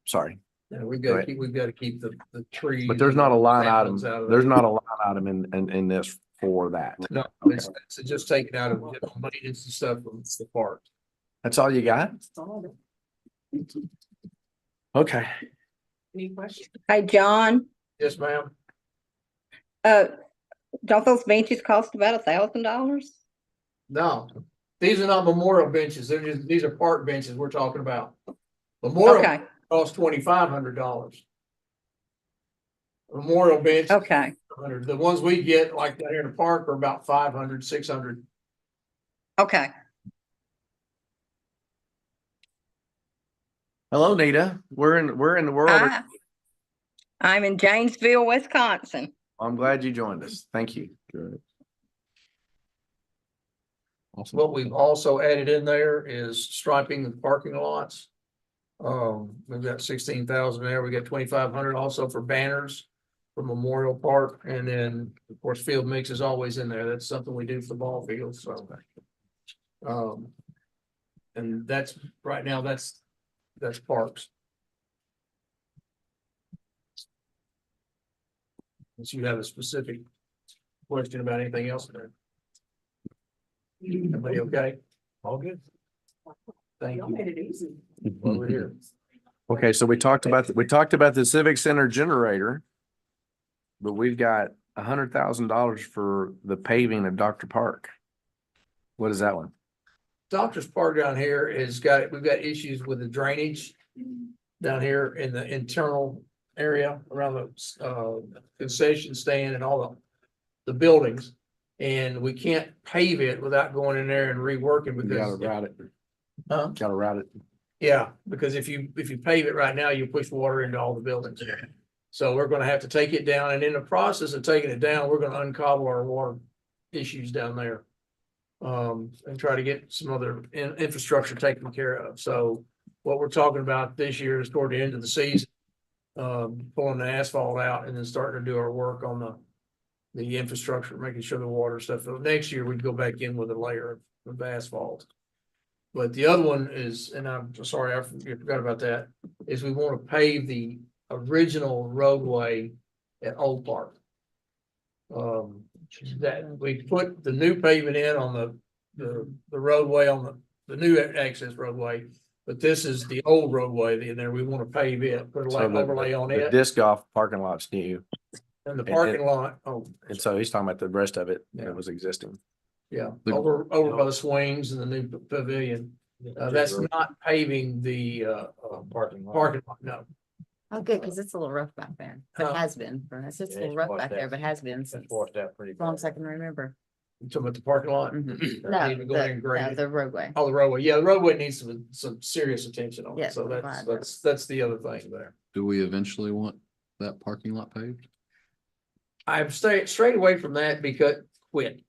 sorry. Yeah, we've Go got to ahead. keep, we've got to keep the trees. But there's not a line item, saplings out of there's there. not a line item in this for that. No, Okay. it's just taken out of maintenance and stuff from the park. That's all you got? that's all of it. Okay. Any questions? Hey, John, Yes, ma'am. don't those benches cost about $1,000? No, these are not memorial benches. These are park benches we're talking about. Memorial Okay, costs $2,500. Memorial bench, okay, the ones we get like down here in the park are about 500, 600. okay. Hello, Nita. We're in the world. Hi. I'm in Janesville, Wisconsin. I'm glad you joined us. Thank you. Good. Awesome. What we've also added in there is striping the parking lots. We've got 16,000 there. We got 2,500 also for banners for Memorial Park. And then, of course, field mix is always in there. That's something we do for the ball fields, so. And that's, right now, that's parks. Unless you have a specific question about anything else there. Everybody okay? All good? Thank Y'all you. made it easy. Well, we're here. Okay, so we talked about the Civic Center generator. But we've got $100,000 for the paving of Dr. Park. What is that one? Doctor's Park down here we've got issues with the drainage down here in the internal area around the concession stand and all the buildings. And we can't pave it without going in there and reworking You gotta because, route it. huh? Gotta route it. Yeah, because if you pave it right now, you push water into all the buildings. So we're gonna have to take it down, and in the process of taking it down, we're gonna uncobble our water issues down there. And try to get some other infrastructure taken care of. So what we're talking about this year is toward the end of the season. Pulling the asphalt out and then starting to do our work on the infrastructure, making sure the water stuff. Next year, we'd go back in with a layer of asphalt. But the other one is, and I'm sorry, I forgot about that, is we want to pave the original roadway at Old Park. That we put the new pavement in on the roadway on the new access roadway, but this is the old roadway in there. We want to pave it, put a So overlay on the it, disc golf parking lot's new. and the parking lot. Oh, And so he's talking about the rest of it Yeah. that was existing. yeah, The- over by the swings and the new pavilion. That's not paving the Parking lot. parking lot. No, Oh, good, because it's a little rough back there. Oh. It has been for us. It's a Yeah, little it's rough washed back there, out. but has been It's since as washed out pretty long bad. as I can remember. you talking about the parking lot? Mhm. That No, need to go in and grade no, it. the roadway. Oh, the roadway. Yeah, the roadway needs some serious attention on it. Yes, So I'm glad. that's the other thing there. Do we eventually want that parking lot paved? I've strayed away from that because quit.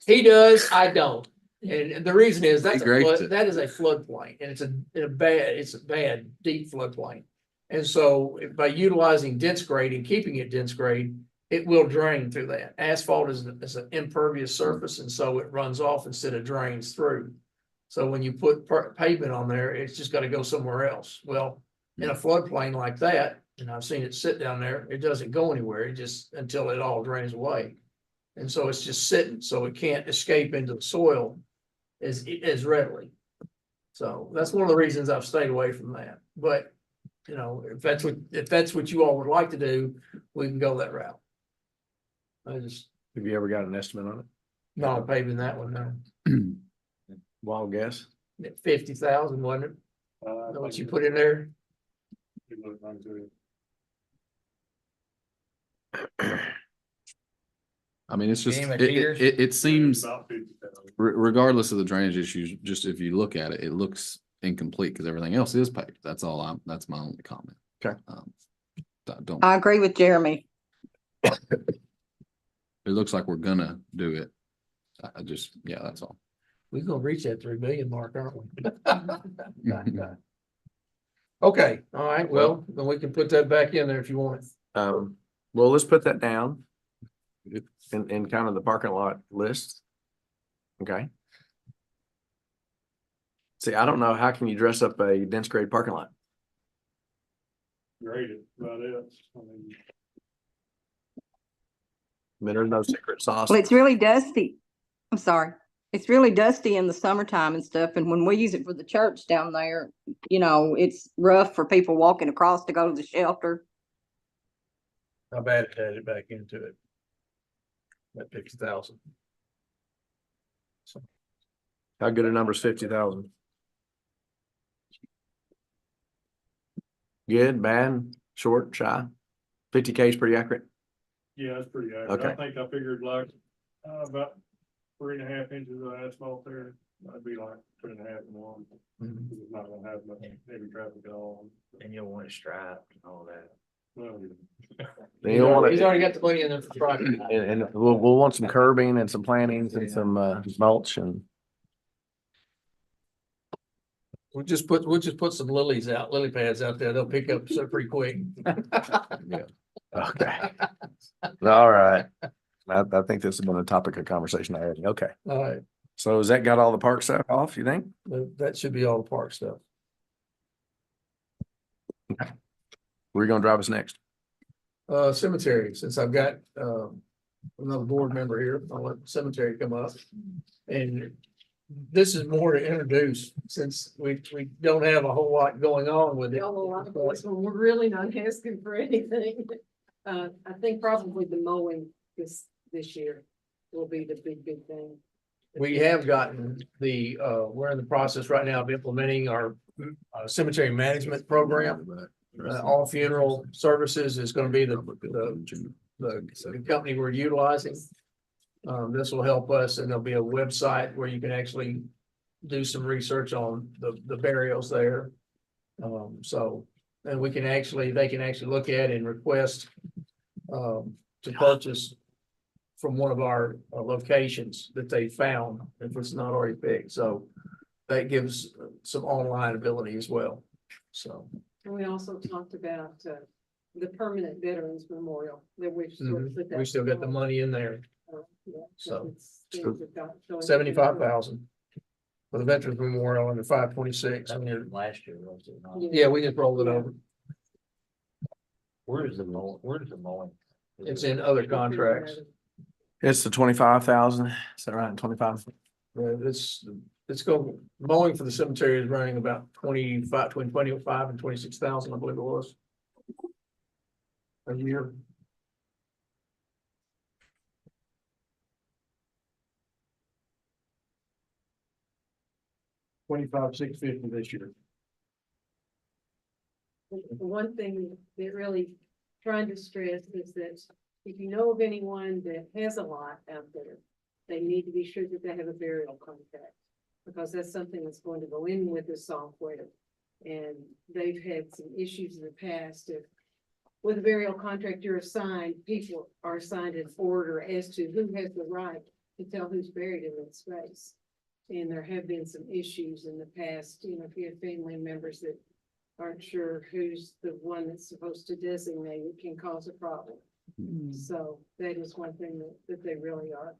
He does, I don't. And the reason is He graded it. that is a floodplain and it's a bad, deep floodplain. And so by utilizing dense grade and keeping it dense grade, it will drain through that. Asphalt is an impervious surface, and so it runs off instead of drains through. So when you put pavement on there, it's just gotta go somewhere else. Well, in a floodplain like that, and I've seen it sit down there, it doesn't go anywhere. It just, until it all drains away. And so it's just sitting, so it can't escape into the soil as readily. So that's one of the reasons I've stayed away from that. But, you know, if that's what you all would like to do, we can go that route. Have you ever got an estimate on Not paving that one now. it? Wild guess. 50,000, wasn't it? Know what you put in there? I mean, it's just, Game of it cheaters? seems, regardless of the drainage issues, just if you look at it, it looks incomplete because everything else is paved. That's my only comment. Okay. Don't, I agree with Jeremy. it looks like we're gonna do it. I just, yeah, that's all. We're gonna reach that 3 million mark, aren't we? Okay, all right, well, then we can put that back in there if you want it. Well, let's put that down. In kind of the parking lot list. Okay. See, I don't know, how can you dress up a dense grade parking lot? Graded, about it. I mean, there's no secret sauce. Well, it's really dusty. I'm sorry. It's really dusty in the summertime and stuff. And when we use it for the church down there, you know, it's rough for people walking across to go to the shelter. How bad it had it back into it. That 50,000. How good a number is 50,000? Good, bad, short, shy? 50K is pretty accurate. Yeah, it's pretty accurate. Okay. I think I figured like, about 3.5 inches of asphalt there. That'd be like 2.5 and 1. Mhm. It's not gonna have much heavy traffic at all. And you'll want it striped and all that. You don't want He's to, already got the money in there for Friday. and we'll want some curbing and some plantings and some, mulch and. We'll just put some lily pads out there. They'll pick up so pretty quick. Okay. All right. I think this has been a topic of conversation already. Okay. All right, So has that got all the park stuff off, you think? that should be all the park stuff. Where are you gonna drive us next? Cemetery, since I've got, another board member here, I'll let cemetery come up. And this is more to introduce, since we don't have a whole lot going on with it. We're really not asking for anything. I think probably the mowing this year will be the big thing. We have gotten we're in the process right now of implementing our cemetery management program. All funeral services is gonna be the company we're utilizing. This will help us, and there'll be a website where you can actually do some research on the burials there. So, and they can actually look at and request to purchase from one of our locations that they found, if it's not already picked. So that gives some online ability as well. So. And we also talked about the permanent veterans memorial that we We still got the money in there, So. so 75,000 for the Veterans Memorial and the 526. Last year, was it not? Yeah, we just rolled it over. Where's the mowing? It's in other contracts. It's the 25,000. Is that right? 25? It's going, mowing for the cemetery is running about 25, between 25 and 26,000, I believe it was. A year. $25,650 this year. The one thing that really trying to stress is that if you know of anyone that has a lot out there, they need to be sure that they have a burial contract. Because that's something that's going to go in with the software. And they've had some issues in the past of, with a burial contract you're assigned, people are assigned an order as to who has the right to tell who's buried in that space. And there have been some issues in the past, you know, if you have family members that aren't sure who's the one that's supposed to designate, it can cause a problem. So that is one thing that they really are.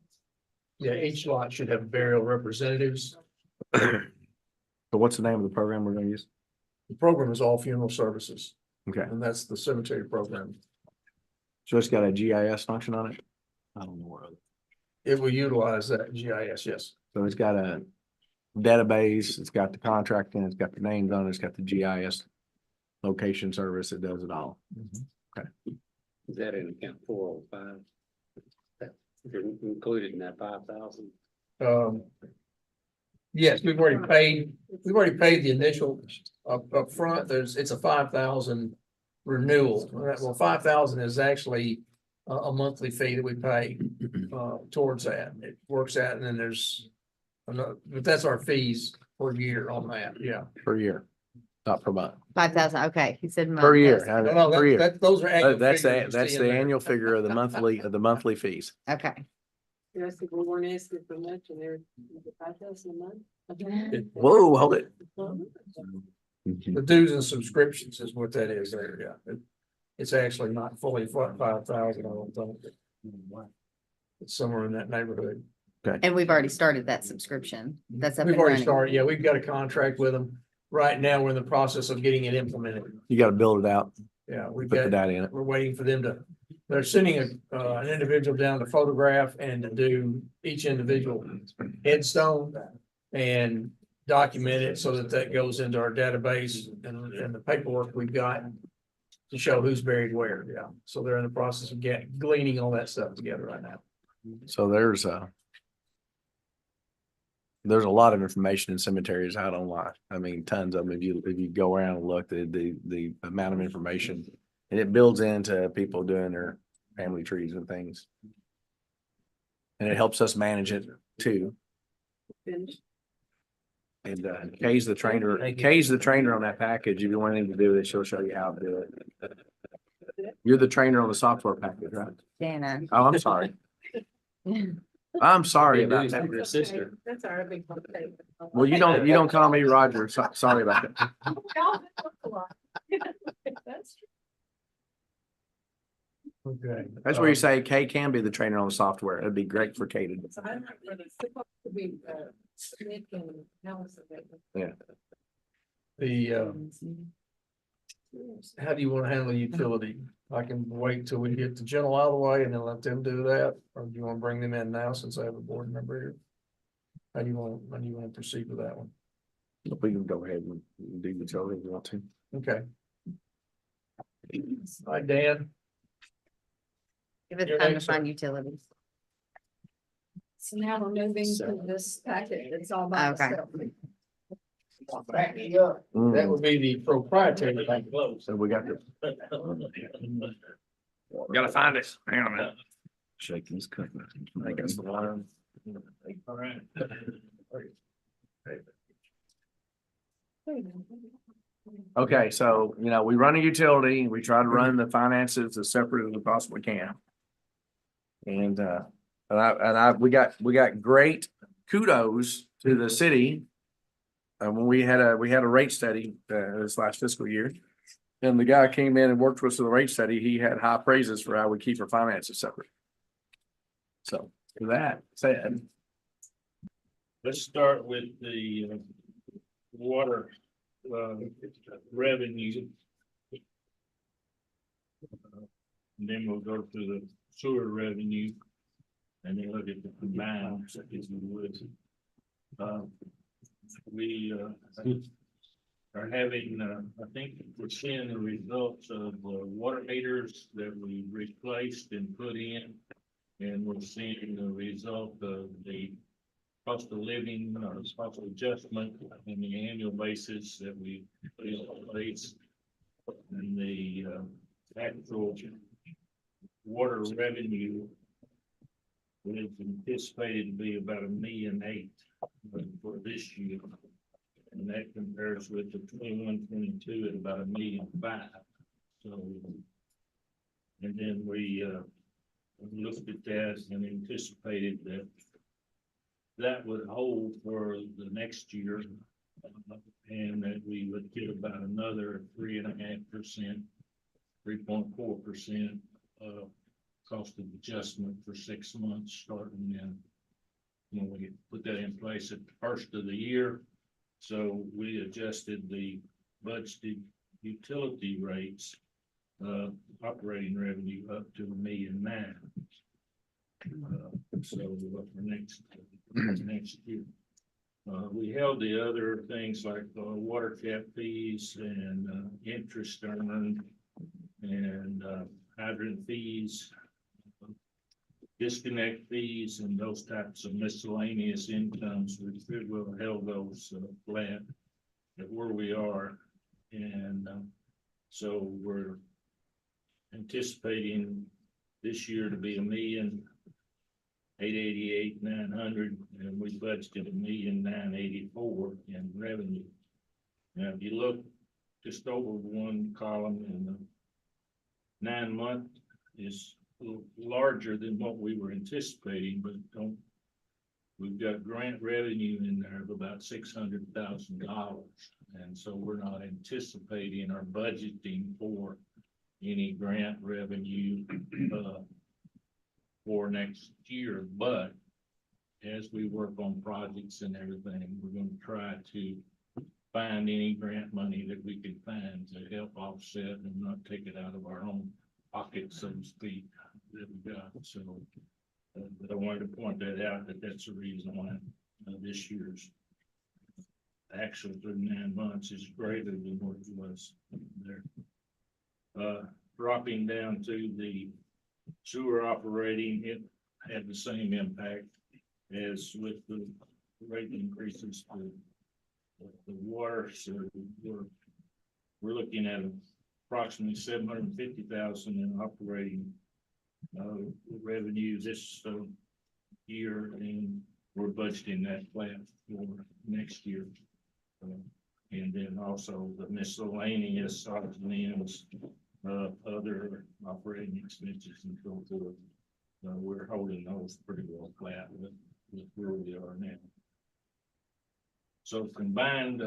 Yeah, each lot should have burial representatives. So what's the name of the program we're gonna use? The program is all funeral services, Okay. and that's the cemetery program. So it's got a GIS function on it? I don't know where. It will utilize that GIS, yes. So it's got a database, it's got the contract in, it's got the names on it, it's got the GIS location service, it does it all. Is that in account 405? That's included in that 5,000? Yes, we've already paid the initial up front. It's a 5,000 renewal. Well, 5,000 is actually a monthly fee that we pay towards that. It works out, and then there's another, but that's our fees per year on that. Yeah. Per year, not per month. 5,000, okay, he said. Per year. No, Per year. those are annual That's figures you that's see the in there. annual figure of the monthly fees. Okay. Yes, if we weren't asking for much and they're 5,000 a month. Whoa, hold it. The dues and subscriptions is what that is there, yeah. It's actually not fully 5,000, I don't think. It's somewhere in that neighborhood. And we've already started that subscription. That's up We've and already running. started, yeah, we've got a contract with them. Right now, we're in the process of getting it implemented. You gotta build it out, Yeah, we've put the got, data in it. we're waiting for them to, they're sending an individual down to photograph and to do each individual headstone and document it so that that goes into our database and the paperwork we've got to show who's buried where, yeah. So they're in the process of gleaning all that stuff together right now. So there's a lot of information in cemeteries out online. I mean, tons of them. If you go around and look, the amount of information, and it builds into people doing their family trees and things. And it helps us manage it too. Finish. And Kay's the trainer on that package. If you want him to do this, she'll show you how to do it. You're the trainer on the software package, right? Dana. Oh, I'm sorry. I'm sorry about that. Your sister. That's our big one. Well, you don't call me Roger. Sorry about that. That's true. Okay. That's where you say Kay can be the trainer on the software. It'd be great for Kay to do. So I don't know whether it's supposed to be, Nick and Allison. How do you want to handle utility? I can wait till we get the general out of the way and then let them do that, or do you want to bring them in now since I have a board member here? How do you want to proceed with that one? We can go ahead and do utility if you want to. Okay. Hi, Dan. Give it Your time to next find utilities. So now we're moving to this packet. It's all about Okay. itself. Back me up. That Mm. would be the proprietary thing. So we got to. Gotta find it. Hang on a minute. Shaking his cup. I think that's the one. All right. Okay, so, we run a utility, we try to run the finances as separate as we possibly can. And we got great kudos to the city. When we had a rate study, this last fiscal year. And the guy came in and worked with us with the rate study, he had high praises for how we keep our finances separate. So, with that said. Let's start with the water revenue. And then we'll go to the sewer revenue. And then look at the combined, if you would. We are having, I think we're seeing the results of water meters that we replaced and put in. And we're seeing the result of the cost of living, cost of adjustment on the annual basis that we put in place. And the actual water revenue is anticipated to be about $1.8 million for this year. And that compares with the 21-22 at about $1.5 million. So, and then we looked at that and anticipated that that would hold for the next year, and that we would get about another 3.5%, 3.4% cost of adjustment for 6 months, starting in when we put that in place at the first of the year. So we adjusted the budgeted utility rates, operating revenue up to $1.9 million. So for next year. We held the other things like water cap fees and interest earned and hydrant fees, disconnect fees, and those types of miscellaneous incomes. We will held those flat at where we are, and so we're anticipating this year to be $1,888,900, and we budgeted $1,984,000 in revenue. Now, if you look just over one column, in the 9 month is a little larger than what we were anticipating, but we've got grant revenue in there of about $600,000, and so we're not anticipating or budgeting for any grant revenue for next year. But as we work on projects and everything, we're going to try to find any grant money that we can find to help offset and not take it out of our own pocket, so to speak, that we got. So, but I wanted to point that out, that that's the reason why this year's actual through 9 months is greater than what it was there. Dropping down to the sewer operating, it had the same impact as with the rate increases to the water. So we're looking at approximately $750,000 in operating revenue this year, and we're budgeting that flat for next year. And then also the miscellaneous odds and ends, other operating expenses and so forth. We're holding those pretty well flat with where we are now. So combined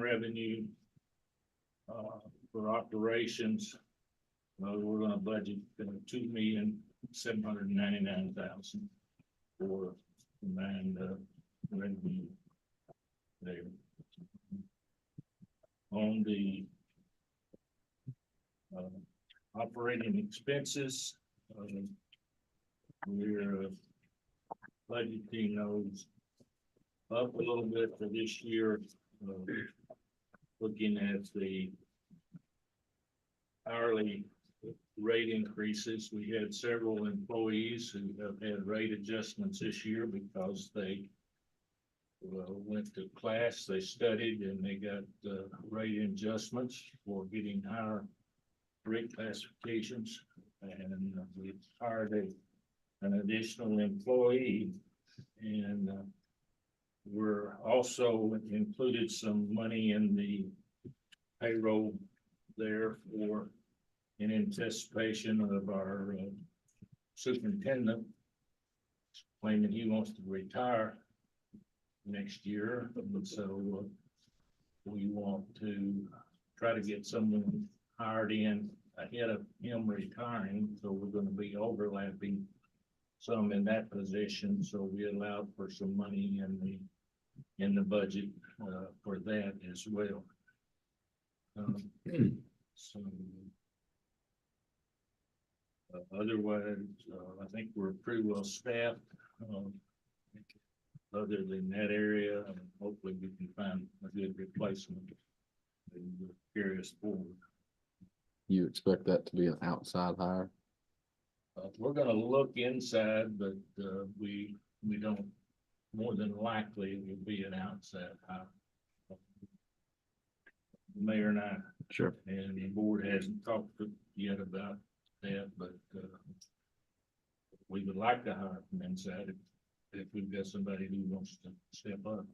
revenue for operations, we're gonna budget $2,799,000 for combined revenue there. On the operating expenses, we're budgeting those up a little bit for this year. Looking at the hourly rate increases, we had several employees who have had rate adjustments this year because they went to class, they studied, and they got rate adjustments for getting higher rate classifications. And we hired an additional employee, and we're also included some money in the payroll there for in anticipation of our superintendent claiming he wants to retire next year. And so we want to try to get someone hired in ahead of him retiring. So we're going to be overlapping some in that position. So we allowed for some money in the budget for that as well. So otherwise, I think we're pretty well staffed. Other than that area, hopefully we can find a good replacement and carry us forward. You expect that to be an outside hire? We're gonna look inside, but we don't, more than likely it will be an outside hire. The mayor and I. Sure. And the board hasn't talked yet about that, but we would like to hire from inside if we've got somebody who wants to step up.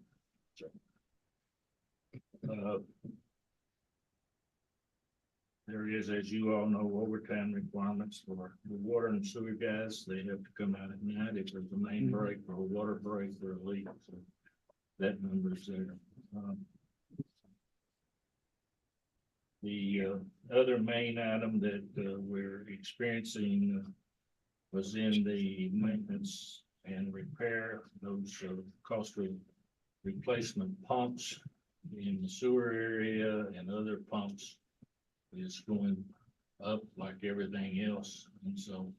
There is, as you all know, overtime requirements for the water and sewer guys. They have to come out at night if there's a main break or a water break or a leak. So that number's there. The other main item that we're experiencing was in the maintenance and repair, those costly replacement pumps in the sewer area and other pumps is going up like everything else. And so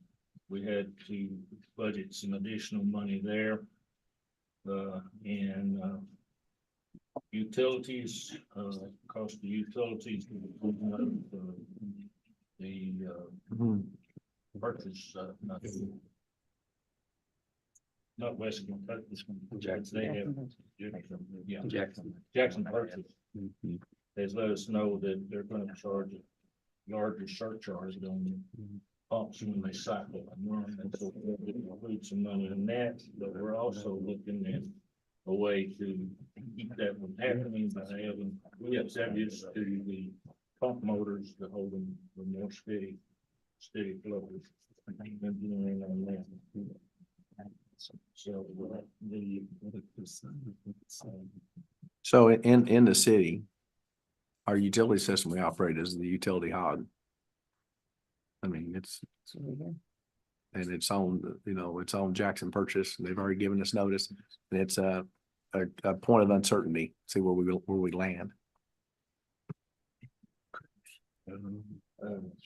we had to budget some additional money there. And utilities, cost of utilities, the purchase, not Western, but this one. They have, yeah, Jackson Purchase has let us know that they're going to charge a larger surcharge on the pumps when they cycle and run. And so we'll include some money in that, but we're also looking at a way to keep that from happening by having VFWs to the pump motors to hold them with more steady flow. Engineering on that. So in the city, our utility system we operate is the utility hog. I mean, it's on, it's on Jackson Purchase, and they've already given us notice, and it's a point of uncertainty, see where we land. As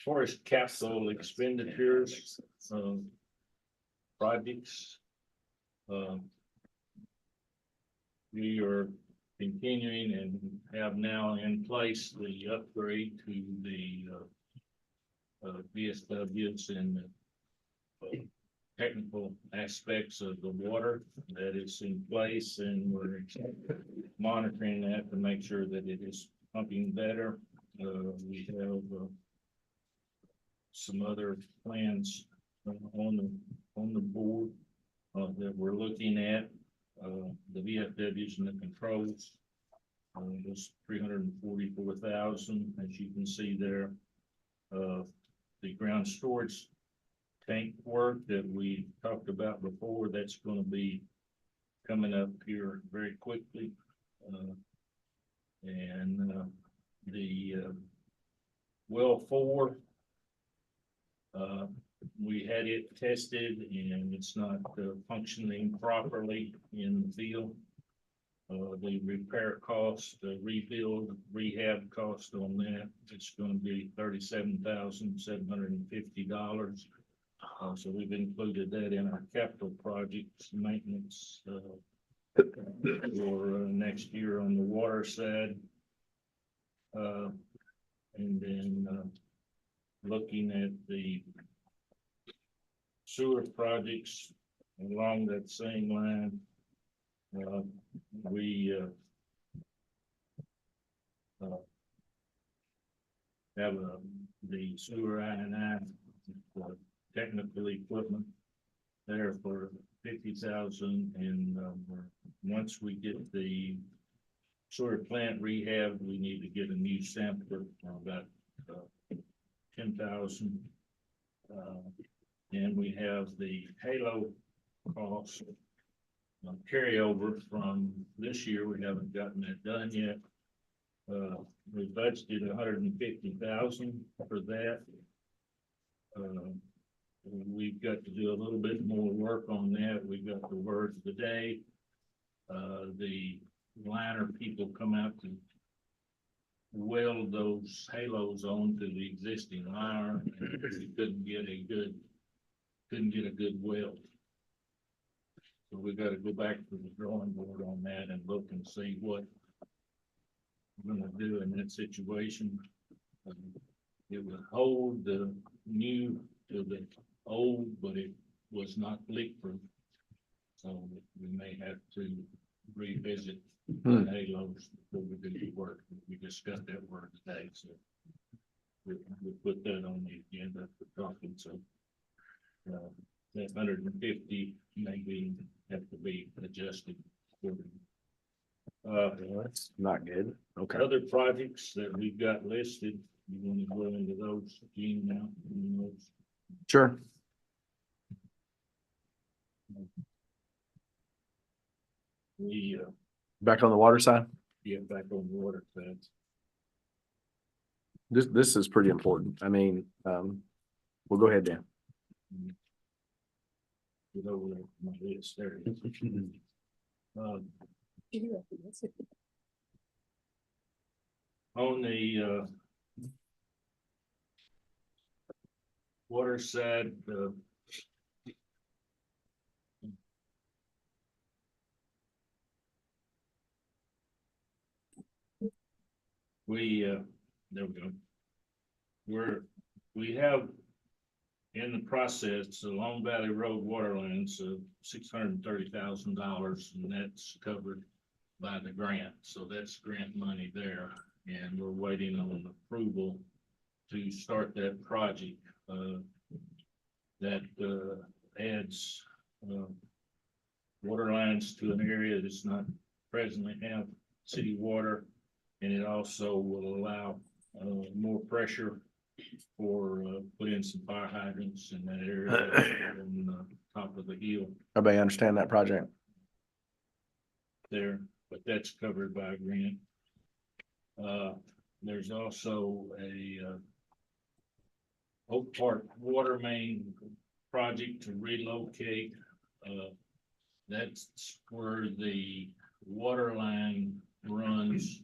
far as capital expenditures, projects, we are continuing and have now in place the upgrade to the VSWs and the technical aspects of the water that is in place, and we're monitoring that to make sure that it is pumping better. We have some other plans on the board that we're looking at. The VFWs and the controls was $344,000, as you can see there. the ground storage tank work that we talked about before, that's gonna be coming up here very quickly. The well 4, we had it tested and it's not functioning properly in the field. The repair cost, the rebuild, rehab cost on that, it's gonna be $37,750. So we've included that in our capital projects maintenance, for next year on the water side. And then, looking at the sewer projects along that same line, we have the sewer I technical equipment there for 50,000, and once we get the sewer plant rehab, we need to get a new sampler for about 10,000. And we have the Halo cost carryover from this year. We haven't gotten that done yet. We budgeted 150,000 for that. We've got to do a little bit more work on that. We've got the words of the day. The liner people come out to weld those halos onto the existing liner, and we couldn't get a good weld. So we got to go back to the drawing board on that and look and see what we're going to do in that situation. It would hold the new to the old, but it was not leak proof. So we may have to revisit the halos before we do the work. We discussed that word today, so we'll put that on the agenda for talking. So that 150 maybe have to be adjusted. That's not good. Okay. Other projects that we've got listed, you want to go into those, Gene, now? Sure. We Back on the water side. get back on the water side. This is pretty important. I mean, we'll go ahead, Dan. Get over my list there. On the water side, there we go. We have in the process, the Long Valley Road water lines of $630,000, and that's covered by the grant. So that's grant money there, and we're waiting on approval to start that project. That adds water lines to an area that's not presently have city water, and it also will allow more pressure for put in some fire hydrants in that area on the top of the hill Everybody understand that project? there, but that's covered by a grant. There's also a Oak Park water main project to relocate. That's where the water line runs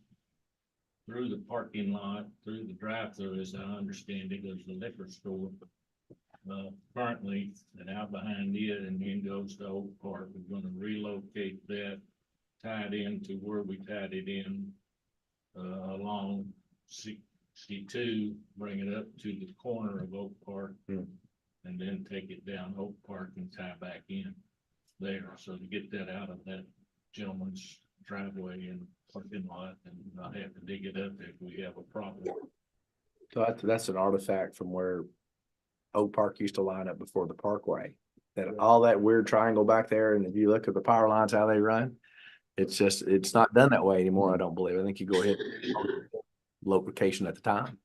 through the parking lot, through the drive-through, as I understand it, goes to the liquor store. Currently, and out behind it, and then goes to Oak Park. We're gonna relocate that, tie it into where we tied it in, along 62, bring it up to the corner of Oak Park, and then take it down Oak Park and tie back in there. So to get that out of that gentleman's driveway and parking lot, and not have to dig it up if we have a problem. So that's an artifact from where Oak Park used to line up before the parkway. That all that weird triangle back there, and if you look at the power lines, how they run, it's not done that way anymore, I don't believe. I think you go ahead location at the time.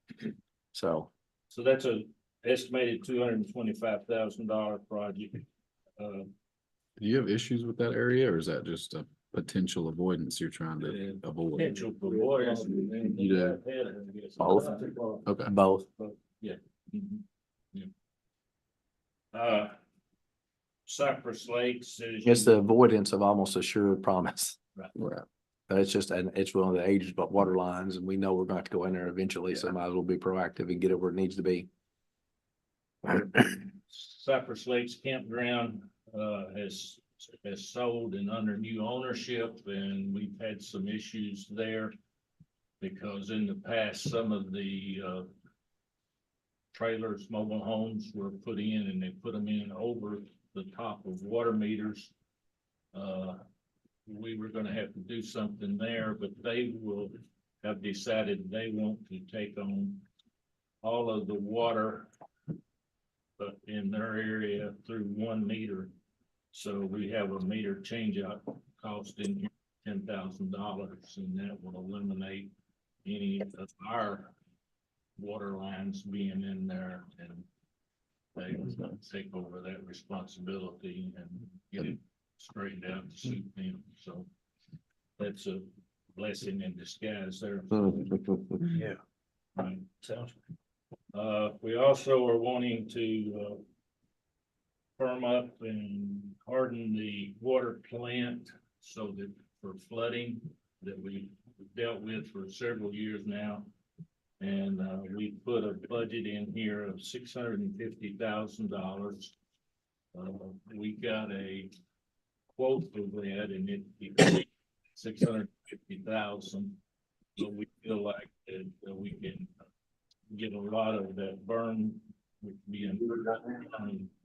So that's a estimated $225,000 project. Do you have issues with that area or is that just a potential avoidance you're trying to avoid? Potential for lawyers. You do. Both. Okay. Both. Yeah. Mhm. Yeah. Cypress Lakes. It's the avoidance of almost assured promise. Right. But it's just, and it's one of the aged water lines and we know we're going to have to go in there eventually. So might as well be proactive and get it where it needs to be. Cypress Lakes Campground has sold and under new ownership, and we've had some issues there. Because in the past, some of the trailers, mobile homes were put in and they put them in over the top of water meters. We were gonna have to do something there, but they will have decided they want to take on all of the water in their area through 1 meter. So we have a meter change out cost in here, $10,000, and that will eliminate any of our water lines being in there, and they will take over that responsibility and get it straightened out to suit them. So that's a blessing in disguise there. Yeah. Right. We also are wanting to firm up and harden the water plant so that for flooding that we've dealt with for several years now. And we put a budget in here of $650,000. We got a quote for that and it $650,000. So we feel like that we can get a lot of that burn being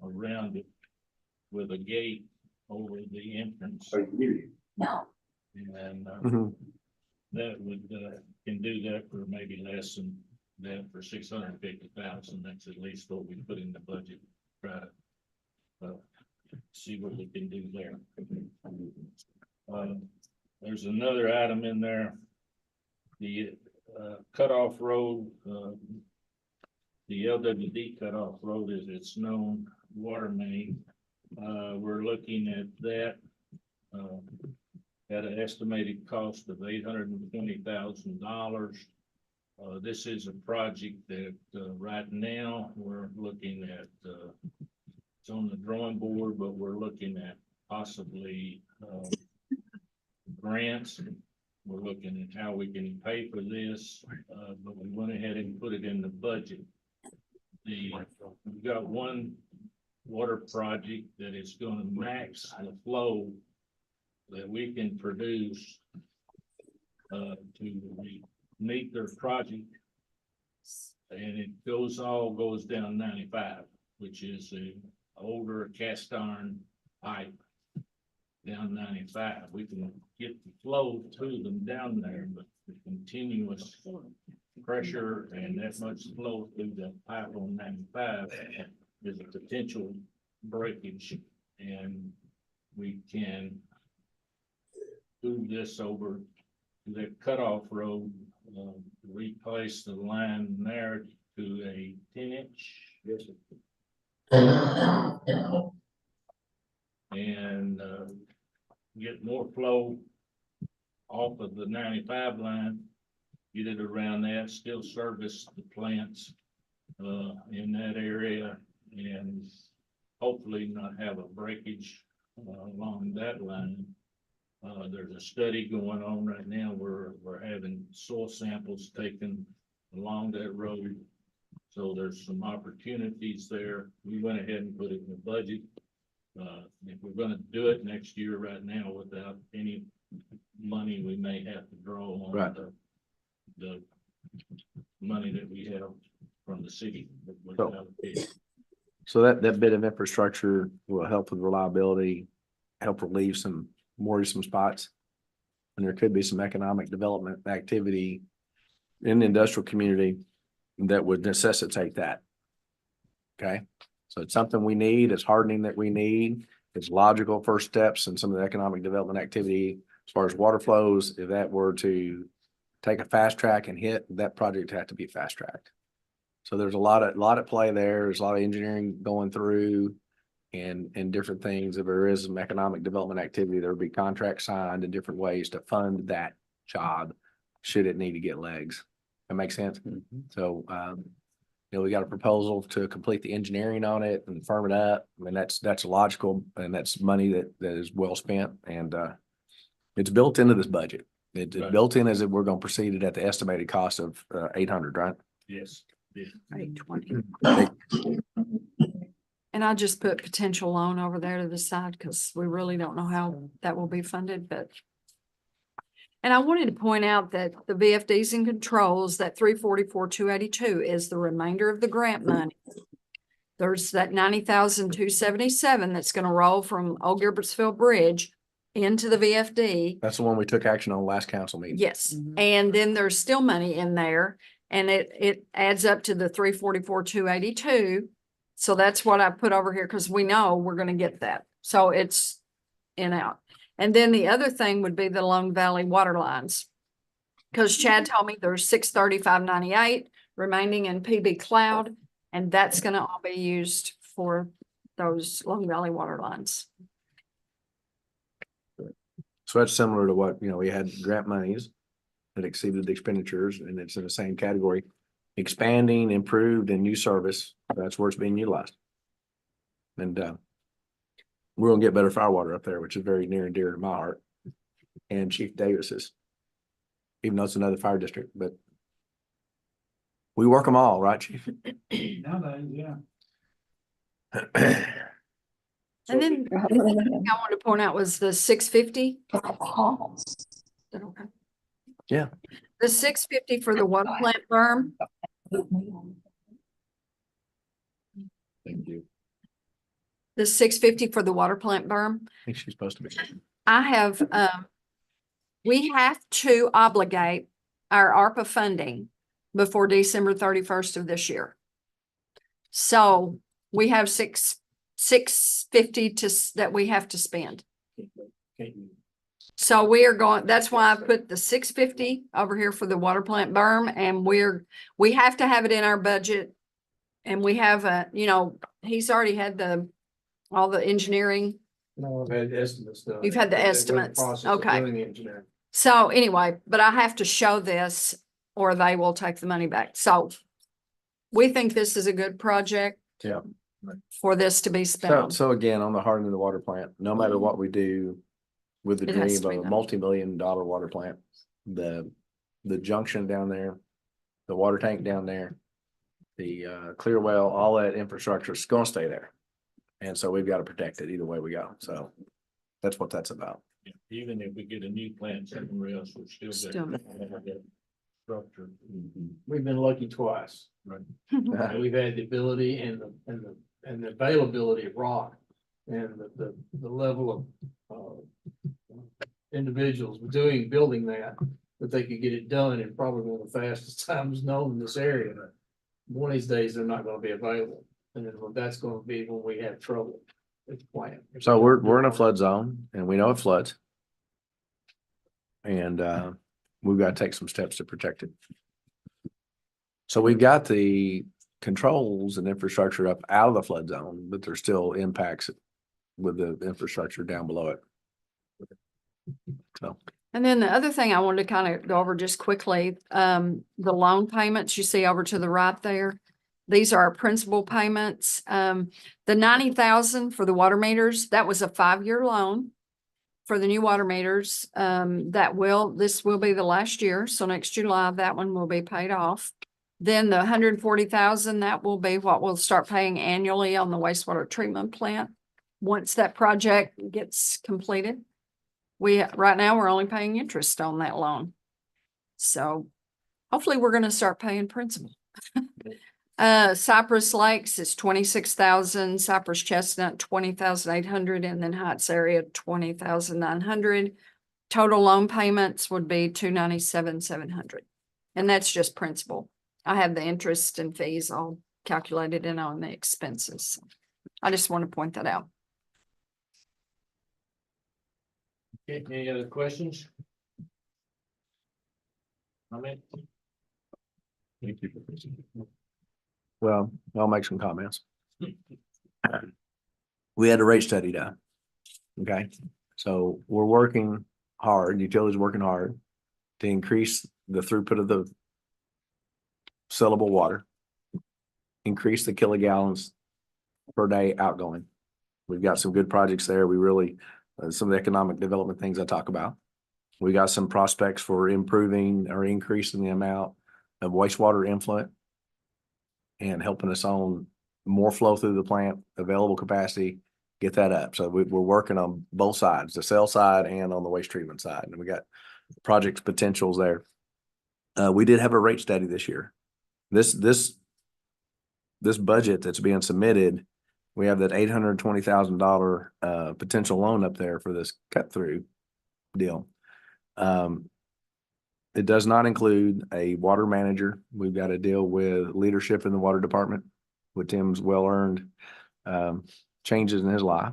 around it with a gate over the entrance. No. And Mhm. that would can do that for maybe less than that for $650,000. That's at least what we put in the budget. Try to see what we can do there. There's another item in there. The cutoff road, the LWD cutoff road is its known water main. We're looking at that at an estimated cost of $820,000. This is a project that right now we're looking at. It's on the drawing board, but we're looking at possibly grants. We're looking at how we can pay for this, but we went ahead and put it in the budget. We've got one water project that is going to max the flow that we can produce to meet their project. And it all goes down 95, which is a older cast iron pipe down 95. We can get the flow to them down there, but the continuous pressure and that much flow through the pipe on 95 is a potential breakage, and we can move this over to the cutoff road, replace the line there to a 10-inch. Yes, and get more flow off of the 95 line, get it around that, still service the plants in that area, and hopefully not have a breakage along that line. There's a study going on right now where we're having soil samples taken along that road. So there's some opportunities there. We went ahead and put it in the budget. If we're going to do it next year right now without any money, we may have to draw on the money that we have from the city. So that bit of infrastructure will help with reliability, help relieve some worrisome spots. And there could be some economic development activity in the industrial community that would necessitate that. Okay, so it's something we need, it's hardening that we need, it's logical first steps in some of the economic development activity. As far as water flows, if that were to take a fast track and hit, that project had to be fast tracked. So there's a lot at play there. There's a lot of engineering going through and different things. If there is some economic development activity, there'll be contracts signed in different ways to fund that job, should it need to get legs. That makes sense? So, we got a proposal to complete the engineering on it and firm it up. I mean, that's logical, and that's money that is well spent, and it's built into this budget. It's Right. built in as if we're gonna proceed it at the estimated cost of 800, right? Yes. 820. And I just put potential loan over there to the side because we really don't know how that will be funded, but. And I wanted to point out that the VFDs and controls, that 344,282 is the remainder of the grant money. There's that 90,277 that's gonna roll from Old Gilbertsville Bridge into the VFD. That's the one we took action on last council meeting. Yes, and then there's still money in there, and it adds up to the 344,282. So that's what I put over here, because we know we're gonna get that. So it's in out. And then the other thing would be the Long Valley water lines. Because Chad told me there's 635.98 remaining in PB Cloud, and that's gonna all be used for those Long Valley water lines. So that's similar to what, we had grant monies that exceeded the expenditures, and it's in the same category. Expanding, improved, and new service, that's where it's being utilized. And we're gonna get better fire water up there, which is very near and dear to my heart. And Chief Davis's. Even though it's another fire district, but we work them all, right, Chief? Nowadays, yeah. And then the other thing I wanted to point out was the 650. Yeah. The 650 for the water plant berm. Thank you. The 650 for the water plant berm. I think she's supposed to be. I have, we have to obligate our ARPA funding before December 31st of this year. So we have 650 that we have to spend. So we are going, that's why I put the 650 over here for the water plant berm, and we have to have it in our budget. And we have he's already had all the engineering. No, I've had estimates done. You've had the They're in estimates. process of Okay. doing the engineering. So anyway, but I have to show this or they will take the money back. So we think this is a good project. Yeah. For this to be spent So, on. so again, on the hardening of the water plant, no matter what we do with the It has dream to of be a done. multi-million-dollar water plant, the junction down there, the water tank down there, the clear well, all that infrastructure is gonna stay there. And so we've got to protect it either way we go. So that's what that's about. Even if we get a new plant somewhere else, we're still. Still. gonna have that Structure. We've been lucky twice. Right. We've had the ability and the availability of rock and the level of individuals building that they could get it done in probably one of the fastest times known in this area. One of these days, they're not gonna be available, and then that's gonna be when we have trouble with the plant. So we're in a flood zone and we know it floods. And we've got to take some steps to protect it. So we've got the controls and infrastructure up out of the flood zone, but there's still impacts with the infrastructure down below it. So. And then the other thing I wanted to kind of go over just quickly, the loan payments you see over to the right there. These are our principal payments. The 90,000 for the water meters, that was a 5-year loan for the new water meters. This will be the last year. So next July, that one will be paid off. Then the 140,000, that will be what we'll start paying annually on the wastewater treatment plant. Once that project gets completed. Right now, we're only paying interest on that loan. So hopefully we're going to start paying principal. Cypress Lakes is 26,000, Cypress Chestnut 20,800, and then Heights area 20,900. Total loan payments would be 297,700, and that's just principal. I have the interest and fees all calculated in on the expenses. I just want to point that out. Okay, any other questions? Comment? Thank you. Well, I'll make some comments. We had a rate study done. Okay, so we're working hard, utilities working hard to increase the throughput of the sellable water, increase the kilogallons per day outgoing. We've got some good projects there. We really, some of the economic development things I talk about. We got some prospects for improving or increasing the amount of wastewater influent and helping us on more flow through the plant, available capacity, get that up. So we're working on both sides, the cell side and on the waste treatment side. And we got project potentials there. We did have a rate study this year. This budget that's being submitted, we have that $820,000 potential loan up there for this cut through deal. It does not include a water manager. We've got to deal with leadership in the water department with Tim's well-earned changes in his life.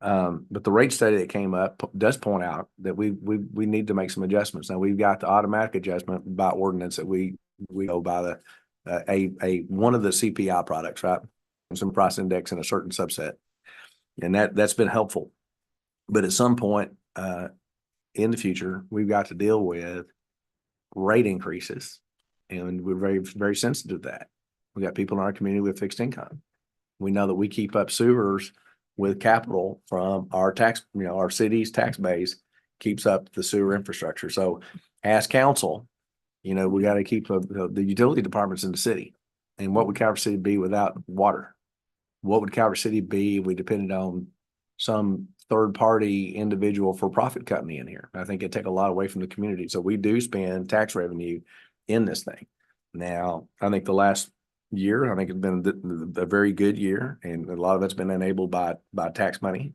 But the rate study that came up does point out that we need to make some adjustments. Now we've got the automatic adjustment by ordinance that we go by the one of the CPI products, right? Some price index in a certain subset, and that's been helpful. But at some point in the future, we've got to deal with rate increases, and we're very, very sensitive to that. We got people in our community with fixed income. We know that we keep up sewers with capital from our tax, our city's tax base keeps up the sewer infrastructure. So as council, we got to keep the utility departments in the city. And what would Calvert City be without water? What would Calvert City be if we depended on some third party individual for profit company in here? I think it'd take a lot away from the community. So we do spend tax revenue in this thing. Now, I think the last year, I think it's been a very good year, and a lot of it's been enabled by tax money.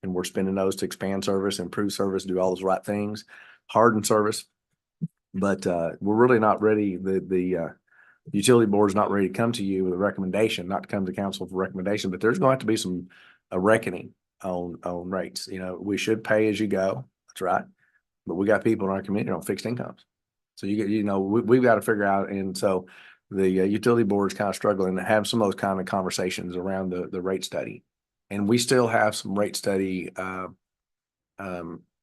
And we're spending those to expand service, improve service, do all those right things, harden service. But we're really not ready. The utility board's not ready to come to you with a recommendation, not to come to council for recommendation, but there's going to have to be a reckoning on rates. We should pay as you go. That's right. But we got people in our community on fixed incomes. So we've got to figure out. And so the utility board is kind of struggling to have some of those kind of conversations around the rate study. And we still have some rate study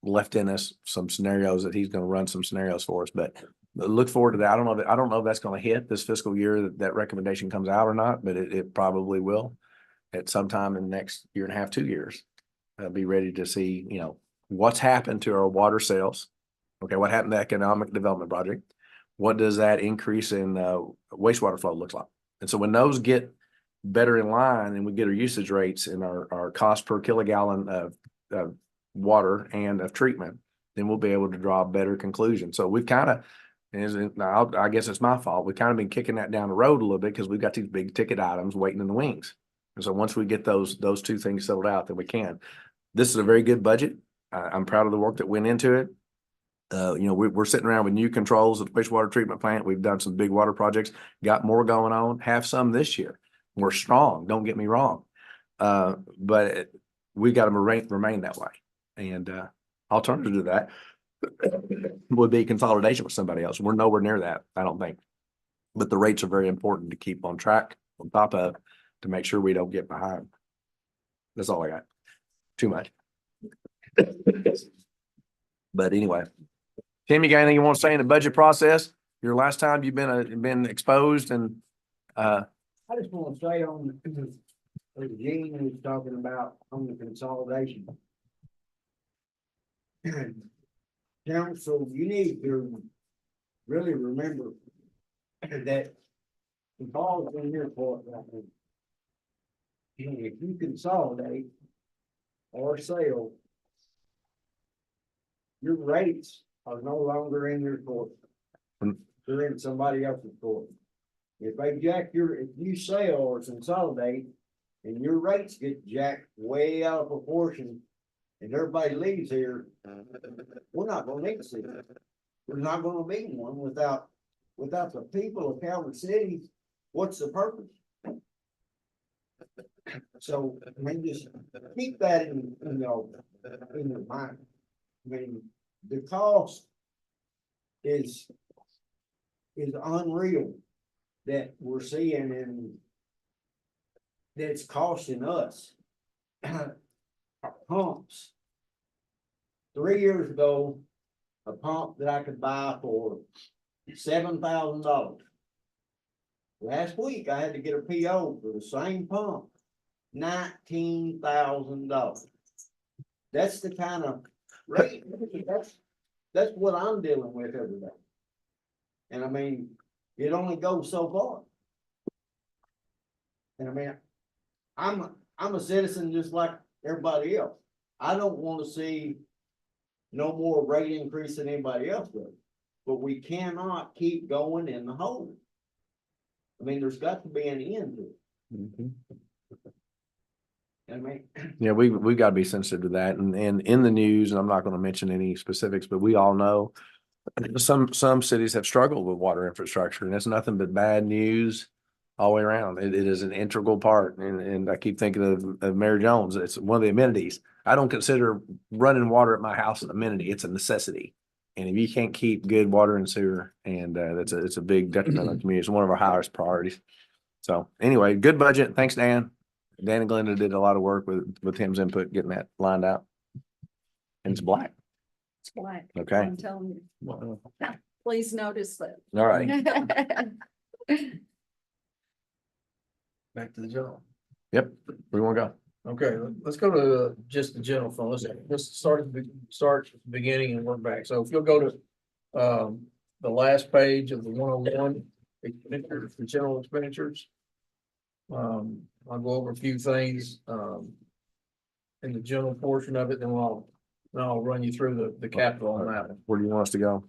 left in us, some scenarios that he's going to run some scenarios for us, but look forward to that. I don't know if that's going to hit this fiscal year that recommendation comes out or not, but it probably will at some time in the next year and a half, 2 years. I'll be ready to see, what's happened to our water sales. Okay. What happened to the economic development project? What does that increase in wastewater flow looks like? And so when those get better in line and we get our usage rates and our cost per kilogallon of water and of treatment, then we'll be able to draw a better conclusion. So we've kind of, I guess it's my fault, we've kind of been kicking that down the road a little bit because we've got these big ticket items waiting in the wings. And so once we get those two things settled out, then we can. This is a very good budget. I'm proud of the work that went into it. We're sitting around with new controls at the wastewater treatment plant. We've done some big water projects, got more going on, have some this year. We're strong, don't get me wrong. But we got to remain that way. And alternative to that would be consolidation with somebody else. We're nowhere near that, I don't think. But the rates are very important to keep on track, on top of, to make sure we don't get behind. That's all I got. Too much. But anyway, Tim, you got anything you want to say in the budget process? Your last time you've been exposed, and I just want to say on what Gene was talking about on the consolidation. Council, you need to really remember that the ball's in your court right now. And if you consolidate or sell, your rates are no longer in your court. They're in somebody else's court. If you sell or consolidate and your rates get jacked way out of proportion and everybody leaves here, we're not gonna need to see it. We're not gonna be one without the people of Calvert City. What's the purpose? So just keep that in your mind. I mean, the cost is unreal that we're seeing and that's costing us. Pumps. 3 years ago, a pump that I could buy for $7,000. Last week, I had to get a PO for the same pump, $19,000. That's the kind of rate, that's what I'm dealing with every day. And I mean, it only goes so far. And I mean, I'm a citizen just like everybody else. I don't want to see no more rate increase than anybody else does. But we cannot keep going in the hole. I mean, there's got to be an end to it. I mean, Yeah, we've got to be sensitive to that. And in the news, and I'm not going to mention any specifics, but we all know some cities have struggled with water infrastructure, and it's nothing but bad news all the way around. It is an integral part. And I keep thinking of Mayor Jones. It's one of the amenities. I don't consider running water at my house an amenity. It's a necessity. And if you can't keep good water and sewer, and it's a big detriment on the community. It's one of our highest priorities. So anyway, good budget. Thanks, Dan. Dan and Glenda did a lot of work with Tim's input, getting that lined out. And it's black. It's black. Okay. I'm telling you. Please notice that. All right. Back to the general. Yep. We want to go. Okay, let's go to just the general fund. Let's start at the beginning and work back. So if you'll go to the last page of the 101 expenditures, the general expenditures. I'll go over a few things in the general portion of it, then I'll run you through the capital on that. Where do you want us to go?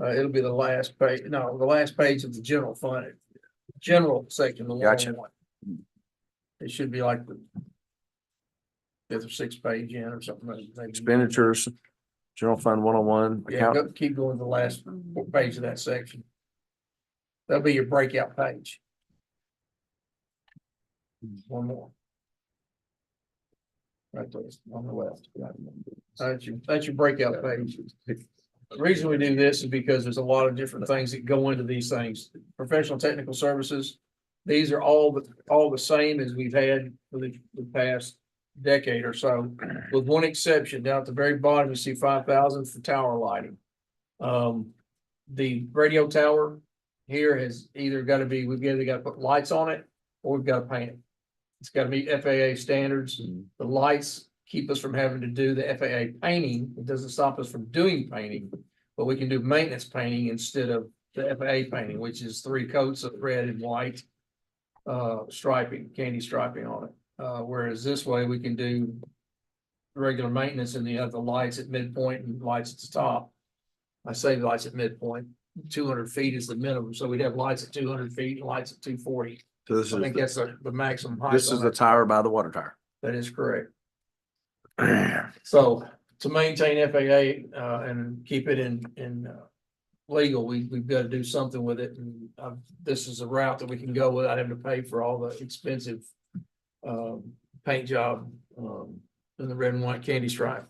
It'll be the last page, no, the last page of the general fund, general section. The Gotcha. 101. It should be like the 5th or 6th page in or something. Maybe. Expenditures, general fund 101. Yeah, Account. keep going to the last page of that section. That'll be your breakout page. One more. Right there on the left. That's your breakout page. The reason we do this is because there's a lot of different things that go into these things. Professional technical services. These are all the same as we've had for the past decade or so, with one exception. Down at the very bottom, you see 5,000 for tower lighting. The radio tower here has either got to be, we've either got to put lights on it or we've got to paint it. It's got to meet FAA standards. The lights keep us from having to do the FAA painting. It doesn't stop us from doing painting, but we can do maintenance painting instead of the FAA painting, which is 3 coats of red and white striping, candy striping on it. Whereas this way we can do regular maintenance and you have the lights at midpoint and lights at the top. I say the lights at midpoint, 200 feet is the minimum. So we'd have lights at 200 feet and lights at 240. So this I is think that's the maximum height. this is the tower by the water tower. That is correct. So to maintain FAA and keep it in legal, we've got to do something with it. And this is a route that we can go without having to pay for all the expensive paint job and the red and white candy stripe.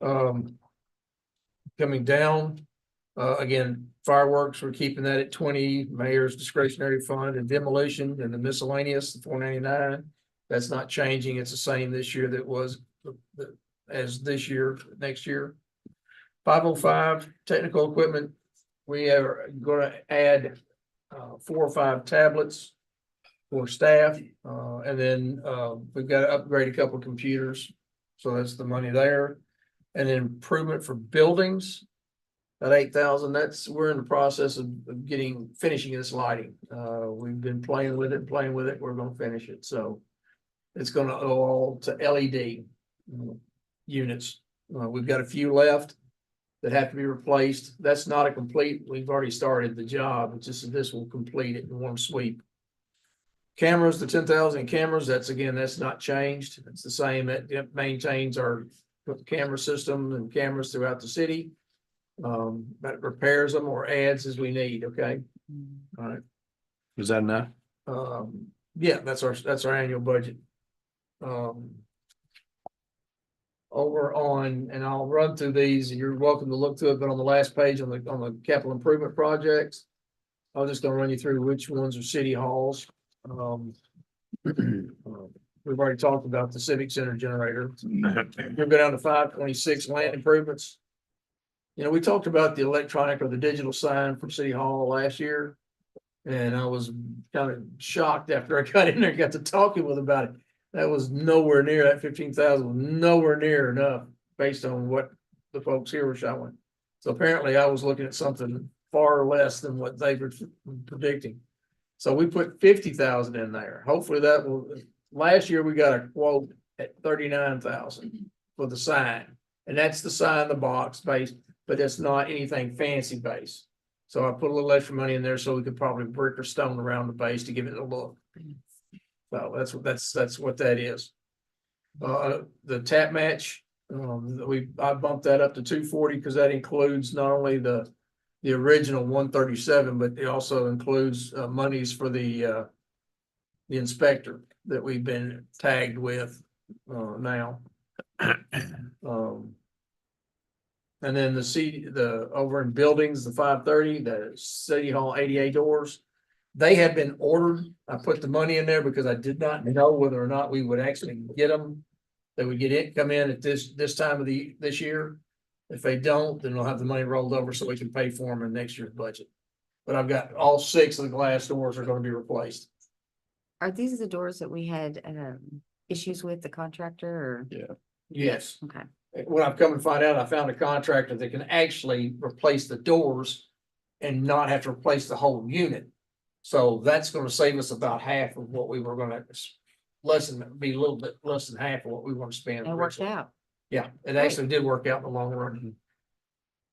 Coming down, again, fireworks, we're keeping that at 20, mayor's discretionary fund, and demolition and the miscellaneous, 499. That's not changing. It's the same this year that was as this year, next year. 505 technical equipment. We are going to add 4 or 5 tablets for staff. And then we've got to upgrade a couple of computers. So that's the money there. And then improvement for buildings. At 8,000, we're in the process of finishing this lighting. We've been playing with it. We're going to finish it. So it's going to go all to LED units. We've got a few left that have to be replaced. That's not a complete. We've already started the job. It's just this will complete it in one sweep. Cameras, the 10,000 cameras. That's not changed. It's the same. It maintains our camera system and cameras throughout the city. That repairs them or adds as we need. Okay. All right. Is that enough? Yeah, that's our annual budget. Over on, and I'll run through these, and you're welcome to look through it, but on the last page on the capital improvement projects, I'm just gonna run you through which ones are city halls. We've already talked about the Civic Center generator. We'll go down to 526 land improvements. You know, we talked about the electronic or the digital sign from City Hall last year. And I was kind of shocked after I got in there, and got to talking with about it. That was nowhere near, that 15,000 was nowhere near enough based on what the folks here were showing. So apparently I was looking at something far less than what they were predicting. So we put 50,000 in there. Hopefully that will, last year we got a quote at 39,000 for the sign. And that's the sign, the box base, but it's not anything fancy base. So I put a little extra money in there so we could probably brick or stone around the base to give it a look. So that's what that is. The tap match, I bumped that up to 240 because that includes not only the original 137, but it also includes monies for the inspector that we've been tagged with now. And then the over in buildings, the 530, the City Hall ADA doors, they had been ordered. I put the money in there because I did not know whether or not we would actually get them. They would come in at this time of this year. If they don't, then we'll have the money rolled over so we can pay for them in next year's budget. But I've got all 6 of the glass doors are going to be replaced. Are these the doors that we had issues with the contractor or? Yeah. Yes. Okay. When I've come and find out, I found a contractor that can actually replace the doors and not have to replace the whole unit. So that's gonna save us about half of what we were gonna be a little bit less than half of what we want to spend. It worked out. Yeah, it actually did work out in the long run.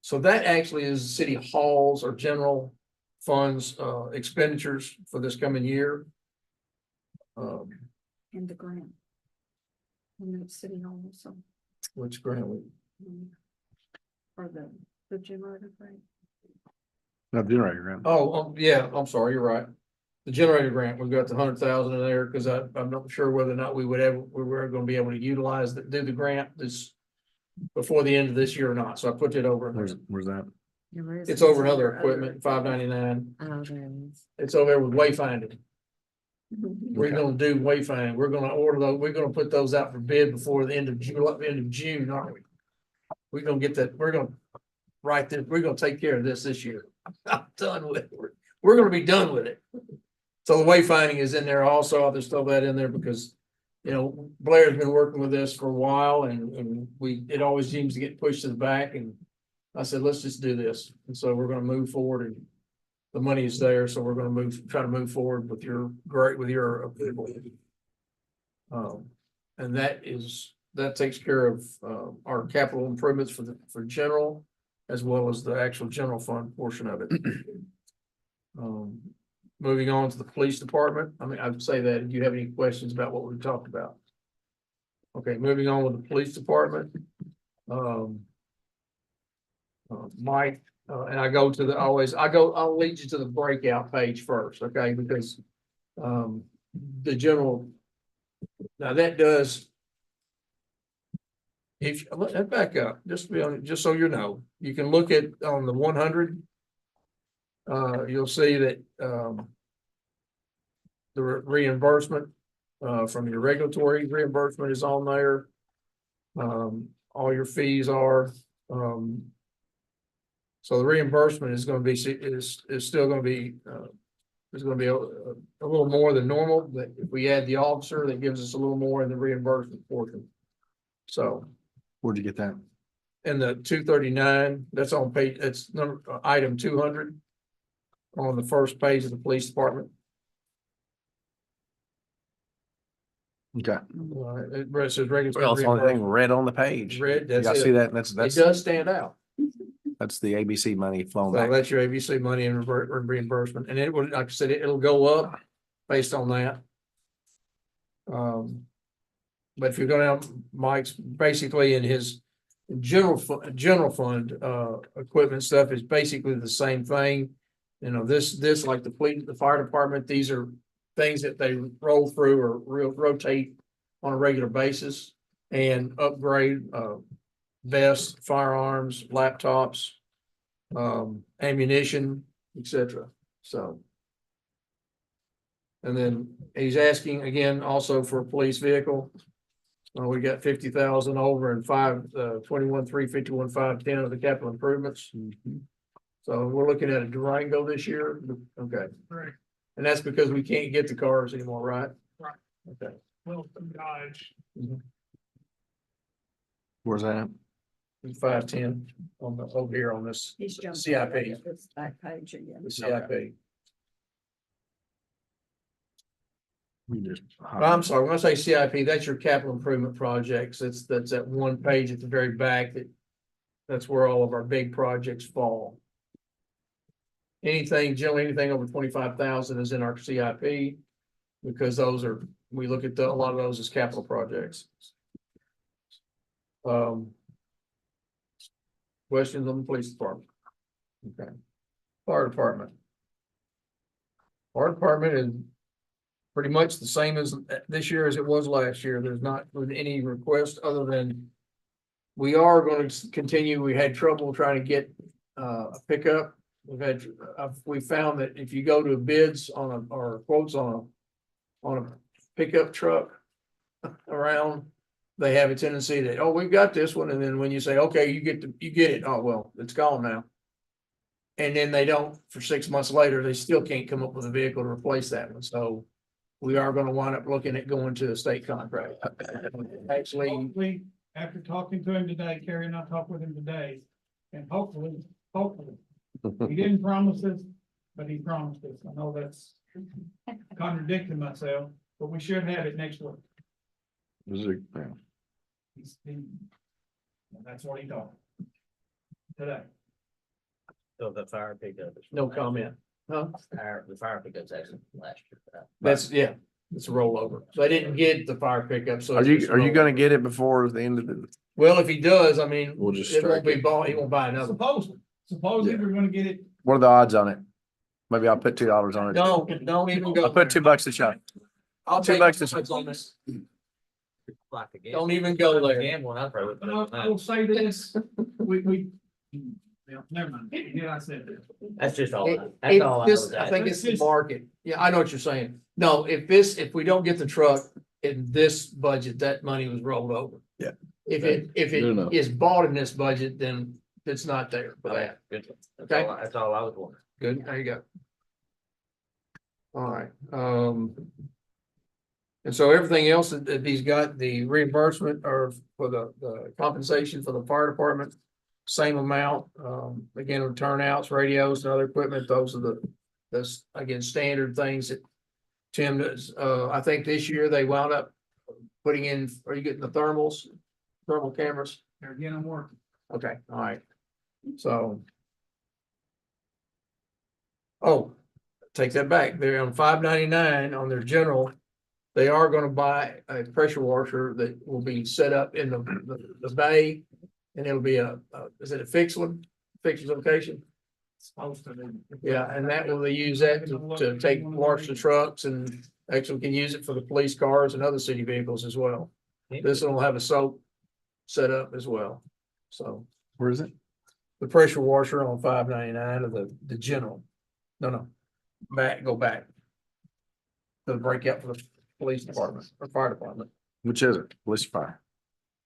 So that actually is city halls or general funds expenditures for this coming year. And the grant. And the city hall, so, Which grant? or the generator grant. No, generator grant. Oh, yeah, I'm sorry, you're right. The generator grant, we've got the 100,000 in there because I'm not sure whether or not we were going to be able to utilize do the grant this before the end of this year or not. So I put it over. Where's that? Yeah, where is It's it? over in other equipment, 599. Oh, there it is. It's over there with wayfinding. We're gonna do wayfinding. We're gonna order those. We're gonna put those out for bid before the end of June, aren't we? We're gonna get that. We're gonna write this. We're gonna take care of this year. I'm done with it. We're gonna be done with it. So the wayfinding is in there also. I'll just throw that in there because, you know, Blair's been working with this for a while and it always seems to get pushed to the back. And I said, let's just do this. And so we're gonna move forward and the money is there, so we're gonna try to move forward with your approval. And that takes care of our capital improvements for general as well as the actual general fund portion of it. Moving on to the police department. I mean, I'd say that. Do you have any questions about what we've talked about? Okay, moving on with the police department. Mike, and I'll lead you to the breakout page first, okay? Because the general, now that does, let's back up, just so you know, you can look at on the 100. You'll see that the reimbursement from your regulatory reimbursement is on there. All your fees are. So the reimbursement is going to be is still going to be is going to be a little more than normal. But if we add the officer, that gives us a little more in the reimbursement portion. So Where'd you get that? in the 239, that's on page. It's item 200 on the first page of the police department. Okay. It says regulatory. Well, it's the only thing reimbursement. red on the page. Red, You that's gotta it. see that. It does stand out. That's the ABC money flowing So back. that's your ABC money and reimbursement, and it will, like I said, it'll go up based on that. But if you go down, Mike's basically in his general fund, equipment stuff is basically the same thing. You know, this like the police, the fire department, these are things that they roll through or rotate on a regular basis and upgrade, vests, firearms, laptops, ammunition, etc. So. And then he's asking again also for a police vehicle. We got 50,000 over and 510 of the capital improvements. So we're looking at a Durango this year. Okay. Right. And that's because we can't get the cars anymore, right? Right. Okay. Well, Dodge. Where's that? 510 on the, over here on this He's jumping. CIP, It's back page again. the CIP. You just- I'm sorry, when I say CIP, that's your capital improvement projects. That's that one page at the very back that's where all of our big projects fall. Generally anything over 25,000 is in our CIP. Because we look at a lot of those as capital projects. Questions on the police department? Okay. Fire department. Fire department is pretty much the same as this year as it was last year. There's not been any request other than we are going to continue. We had trouble trying to get a pickup. We found that if you go to bids or quotes on a pickup truck around, they have a tendency that, oh, we've got this one. And then when you say, okay, you get it. Oh, well, it's gone now. And then they don't, for 6 months later, they still can't come up with a vehicle to replace that one. So we are going to wind up looking at going to a state contract. Actually, Hopefully, after talking to him today, Kerry and I talked with him today, and hopefully, he didn't promise us, but he promised us. I know that's contradicting myself, but we should have it next week. And that's what he told me today. So the fire pickup. is- no comment. Huh? The fire pickup's actually last year. It's a rollover. So I didn't get the fire pickup. So Are it's you, just a are you gonna rollover. get it before the end of the? Well, if he does, I mean, We'll just it won't strike be it. bought, he won't buy another. Supposedly we're gonna get it. What are the odds on it? Maybe I'll put $2 on it. Don't even go. I'll put $2 a shot. I'll $2 take bucks the is- odds on this. Like a gamble. Don't even go there. Gambling, I'd probably. But I will say this, yeah, never mind. Yeah, I said that. That's just all. It- That's it all I just- was I think asking. it's the market. Yeah, I know what you're saying. No, if we don't get the truck in this budget, that money was rolled over. Yeah. If it Good enough. is bought in this budget, then it's not there for that. Good. That's Okay. that's all I was wondering. Good, there you go. All right, and so everything else that he's got, the reimbursement or for the compensation for the fire department, same amount, again, with turnouts, radios and other equipment, those are that's again, standard things that Tim does. I think this year they wound up putting in, are you getting the thermal cameras? There again, I'm working. Okay, all right. So. Oh, take that back. They're on $5.99 on their general. They are gonna buy a pressure washer that will be set up in the bay. And it'll be is it a fixed one? Fixed location? Supposed to be. Yeah, and that will, they use that to take, wash the trucks and actually can use it for the police cars and other city vehicles as well. This one will have a soap set up as well. So Where is it? the pressure washer on $5.99 of the general. No, go back. The breakout for the police department or fire department, Which is it? Police or fire?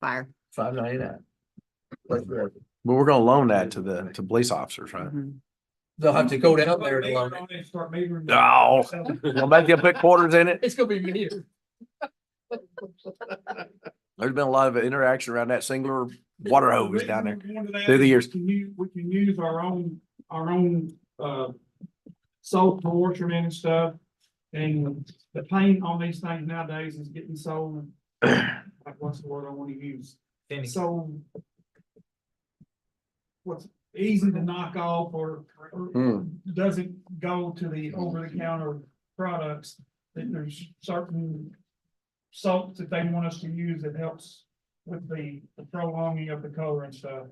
Fire. $5.99. But we're gonna loan that to police officers, right? They'll have to go down there to loan it. Start metering. No. Well, maybe they'll put quarters in it. It's gonna be metered. There's been a lot of interaction around that singular water hose down there through the years. We can use our own, soap for washing and stuff. And the paint on these things nowadays is getting so, like, what's the word I want to use? So. What's easy to knock off or doesn't go to the over the counter products, that there's certain soaps that they want us to use that helps with the prolonging of the color and stuff.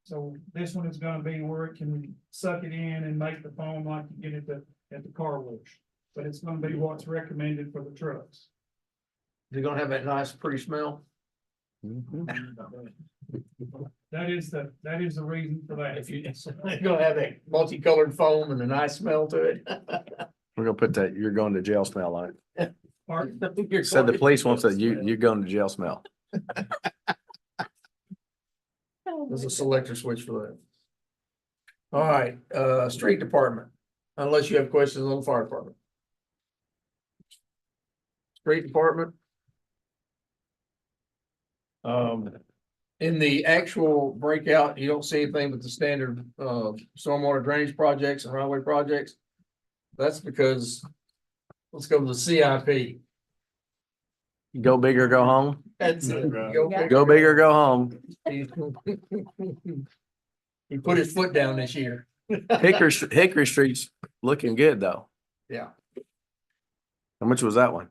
So this one is gonna be where it can suck it in and make the foam like you get at the car wash. But it's gonna be what's recommended for the trucks. They're gonna have that nice, pretty smell. That is the reason for that. If you, you're gonna have that multicolored foam and a nice smell to it. We're gonna put that, you're going to jail smell on it. Pardon? Said the police wants that you're going to jail smell. There's a selector switch for that. All right, street department, unless you have questions on the fire department. Street department. In the actual breakout, you don't see anything but the standard, stormwater drainage projects and highway projects. That's because, let's go to the CIP. Go big or go home. That's it. Go big or go home. He put his foot down this year. Hickory Street's looking good though. Yeah. How much was that one?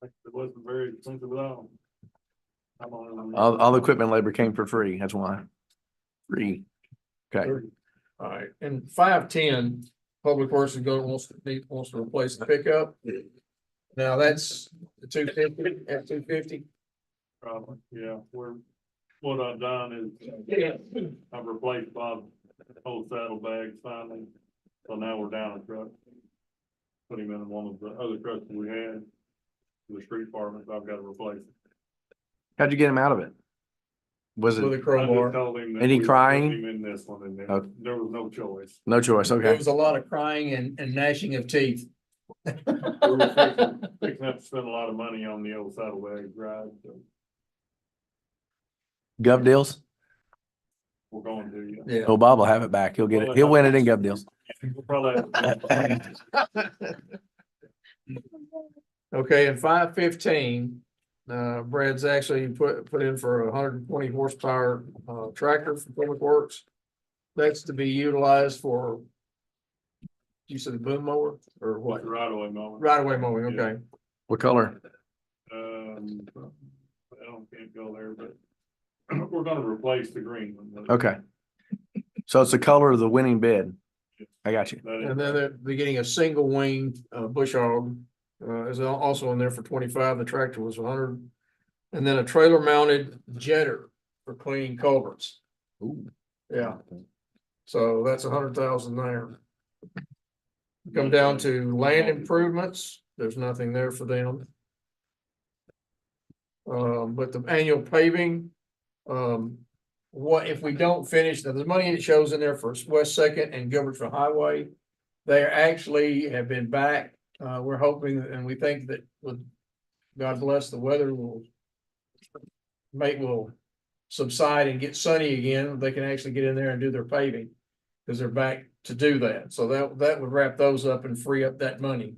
It wasn't very expensive at all. All the equipment labor came for free. That's why. Free. Okay. All right, and 510, Public Works is going, wants to replace the pickup. Now that's the 250, F-250. Probably, yeah, what I've done is, I've replaced Bob's old saddlebags finally, so now we're down a truck. Put him in one of the other trucks that we had, the street department, I've got to replace it. How'd you get him out of it? Was With a it I crowbar. just told him that Any we would put crying? him in this one, and Okay. there was no choice. no choice? There Okay. was a lot of crying and gnashing of teeth. We were fixing up to spend a lot of money on the old saddlebag ride, so Gov deals? we're going to, yeah. Yeah. Oh, Bob will have it back. He'll get it. He'll win it in Gov deals. We'll probably have to- Okay, and 515, Brad's actually put in for 120 horsepower, tractor for Public Works. That's to be utilized for, you said the boom mower or what? right away moment. Right away mowing, okay. What color? Can't go there, but we're gonna replace the green one. Okay. So it's the color of the winning bid. I got you. That is- And then they're getting a single wing, bush hog, is also in there for 25. The tractor was 100. And then a trailer mounted jetter for cleaning culverts. Ooh. Yeah. So that's 100,000 there. Come down to land improvements, there's nothing there for them. But the annual paving, what if we don't finish, now the money that shows in there for West Second and Gilbertsville Highway, they actually have been back. We're hoping and we think that with, God bless, the weather will subside and get sunny again, they can actually get in there and do their paving. Because they're back to do that. So that would wrap those up and free up that money.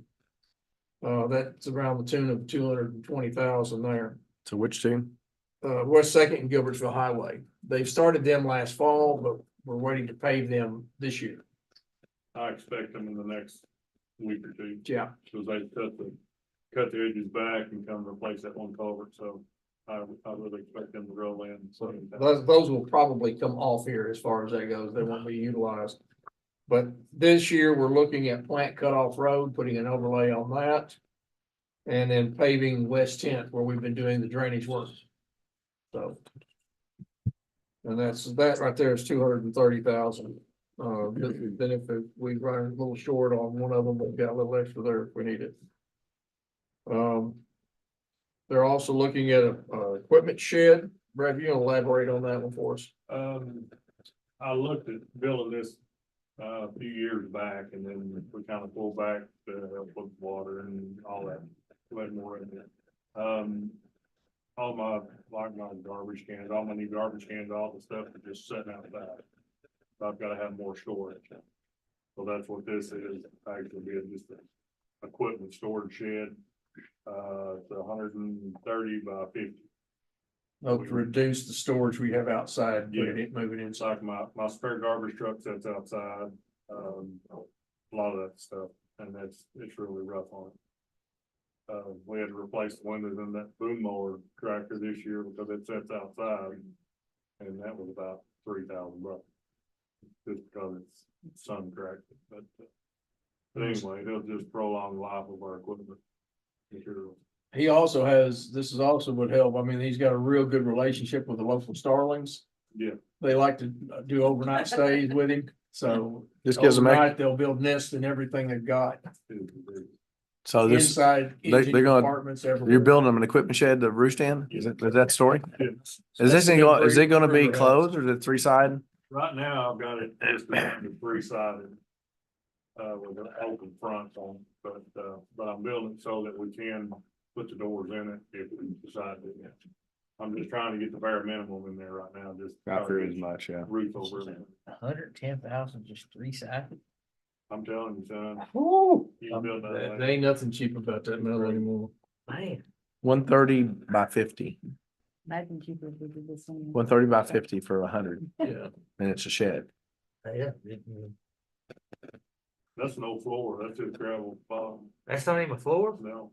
That's around the tune of 220,000 there. So which team? West Second and Gilbertsville Highway. They've started them last fall, but we're waiting to pave them this year. I expect them in the next week or two. Yeah. Cause they cut the edges back and come replace that one culvert, so I really expect them to roll in. So Those will probably come off here as far as that goes. They won't be utilized. But this year, we're looking at Plant Cutoff Road, putting an overlay on that. And then paving West 10th where we've been doing the drainage work. So. And that right there is 230,000. Then if we run a little short on one of them, we've got a little extra there if we need it. They're also looking at a equipment shed. Brad, you gonna elaborate on that one for us? I looked at building this a few years back, and then we kind of pulled back to help with water and all that, let more in it. All my garbage cans, all my new garbage cans, all the stuff is just sitting outside. So I've got to have more storage. So that's what this is, actually being just an equipment storage shed. It's 130 by 50. To reduce the storage we have outside, Yeah. move it Like inside. my spare garbage truck sits outside, a lot of that stuff, and it's really rough on it. We had to replace the windows in that boom mower tractor this year because it sits outside, and that was about $3,000. Just because it's sun tractor, but anyway, it'll just prolong the life of our equipment. Material. he also has, this is also would help. I mean, he's got a real good relationship with the local starlings. Yeah. They like to do overnight stays with him, so. Just gives them, Overnight, they'll build nests and everything they've got so this, inside they're engine gonna- compartments everywhere. you're building them an equipment shed to roost in? Is that the story? Yeah. Is this, thing go- is it gonna be River House. closed or is it 3-sided? Right now, I've got it listed under 3-sided. With an open front on, but I'm building it so that we can put the doors in it if we decide to. I'm just trying to get the bare minimum in there right now, just. I figured as much, yeah. Roof over it. 110,000, just 3-sided. I'm telling you, son. Woo! You can build that. There ain't nothing cheap about that metal anymore. Man, 130 by 50, Imagine cheaper if we did this one. 130 by 50 for 100, Yeah. and it's a shed. yeah. That's no floor, that's just gravel bottom, That's not even a floor? no,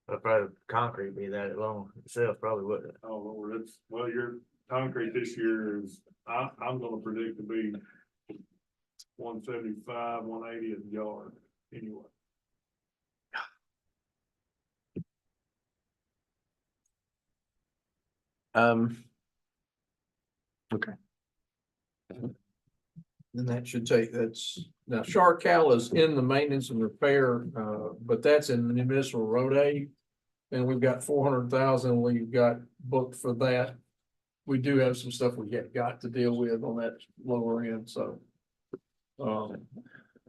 But probably concrete be that long itself, probably wouldn't. oh Lord, it's, well, your concrete this year is, I'm gonna predict to be 175, 180 a yard, anyway. Okay. And that should take, that's, now Shark Cal is in the maintenance and repair, but that's in the municipal road aid. And we've got 400,000 we've got booked for that. We do have some stuff we got to deal with on that lower end, so.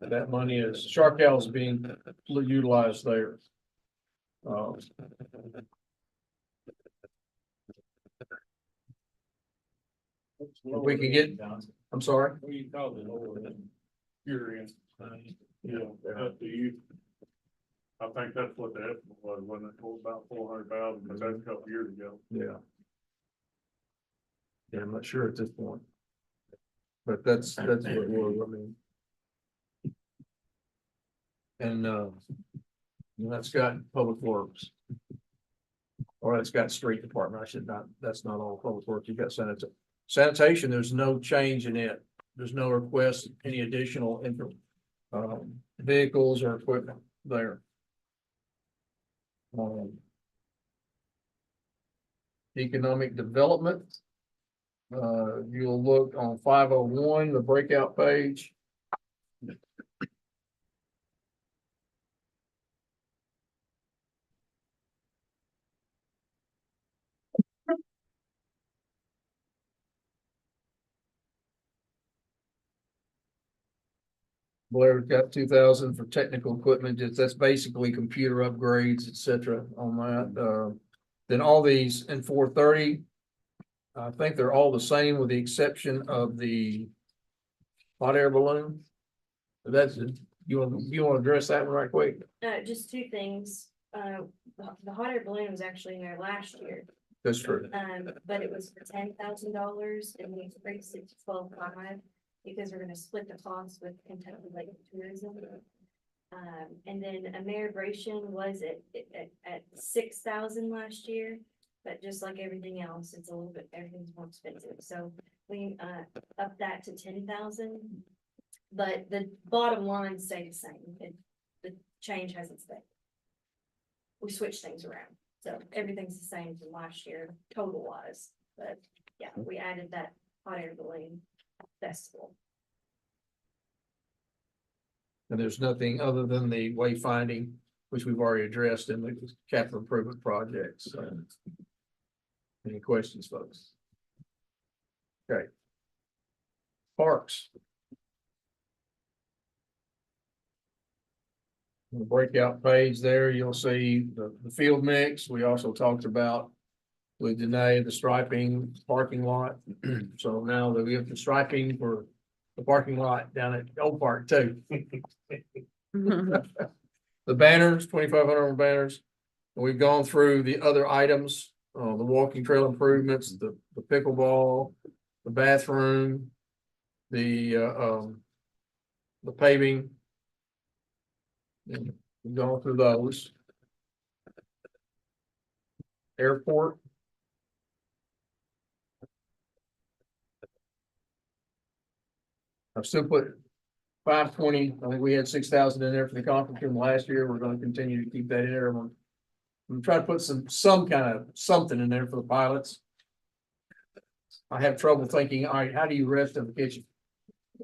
That money is, Shark Cal is being utilized there. If we can get, I'm sorry. What do you call it, lower than your end? Yeah, up to you. I think that's what the estimate was, wasn't it, about 400,000, but that's a couple years ago. Yeah. Yeah, I'm not sure at this point. But that's what it was, I mean. And that's got public works. Or it's got street department, I should not, that's not all public works, you've got sanitation, there's no change in it. There's no request, any additional vehicles or equipment there. Economic development. You'll look on 501, the breakout page. Blair's got 2,000 for technical equipment. That's basically computer upgrades, et cetera, on that. Then all these in 430. I think they're all the same with the exception of the hot air balloon. That's it. You want to address that one right quick? Just two things. The hot air balloon was actually in there last year. That's true. But it was for $10,000 and we increased it to 12,500 because we're gonna split the cost with Kentucky Lake Tourism. And then Ameribration was at 6,000 last year, but just like everything else, it's a little bit, everything's more expensive. So we upped that to 10,000. But the bottom line stayed the same. The change hasn't stayed. We switched things around, so everything's the same from last year, total wise. But yeah, we added that hot air balloon festival. And there's nothing other than the wayfinding, which we've already addressed in the capital improvement projects. So, any questions, folks? Okay. Parks. On the breakout page there, you'll see the field mix. We also talked about with Danae, the striping parking lot. So now that we have the striping for the parking lot down at Old Park too. The banners, 2,500 banners. We've gone through the other items, the walking trail improvements, the pickleball, the bathroom, the paving. We've gone through those. Airport. I've still put 520. I think we had 6,000 in there for the conference room last year. We're going to continue to keep that in there. I'm gonna I'm trying to put some kind of something in there for the pilots. I have trouble thinking, all right, how do you rest in the kitchen?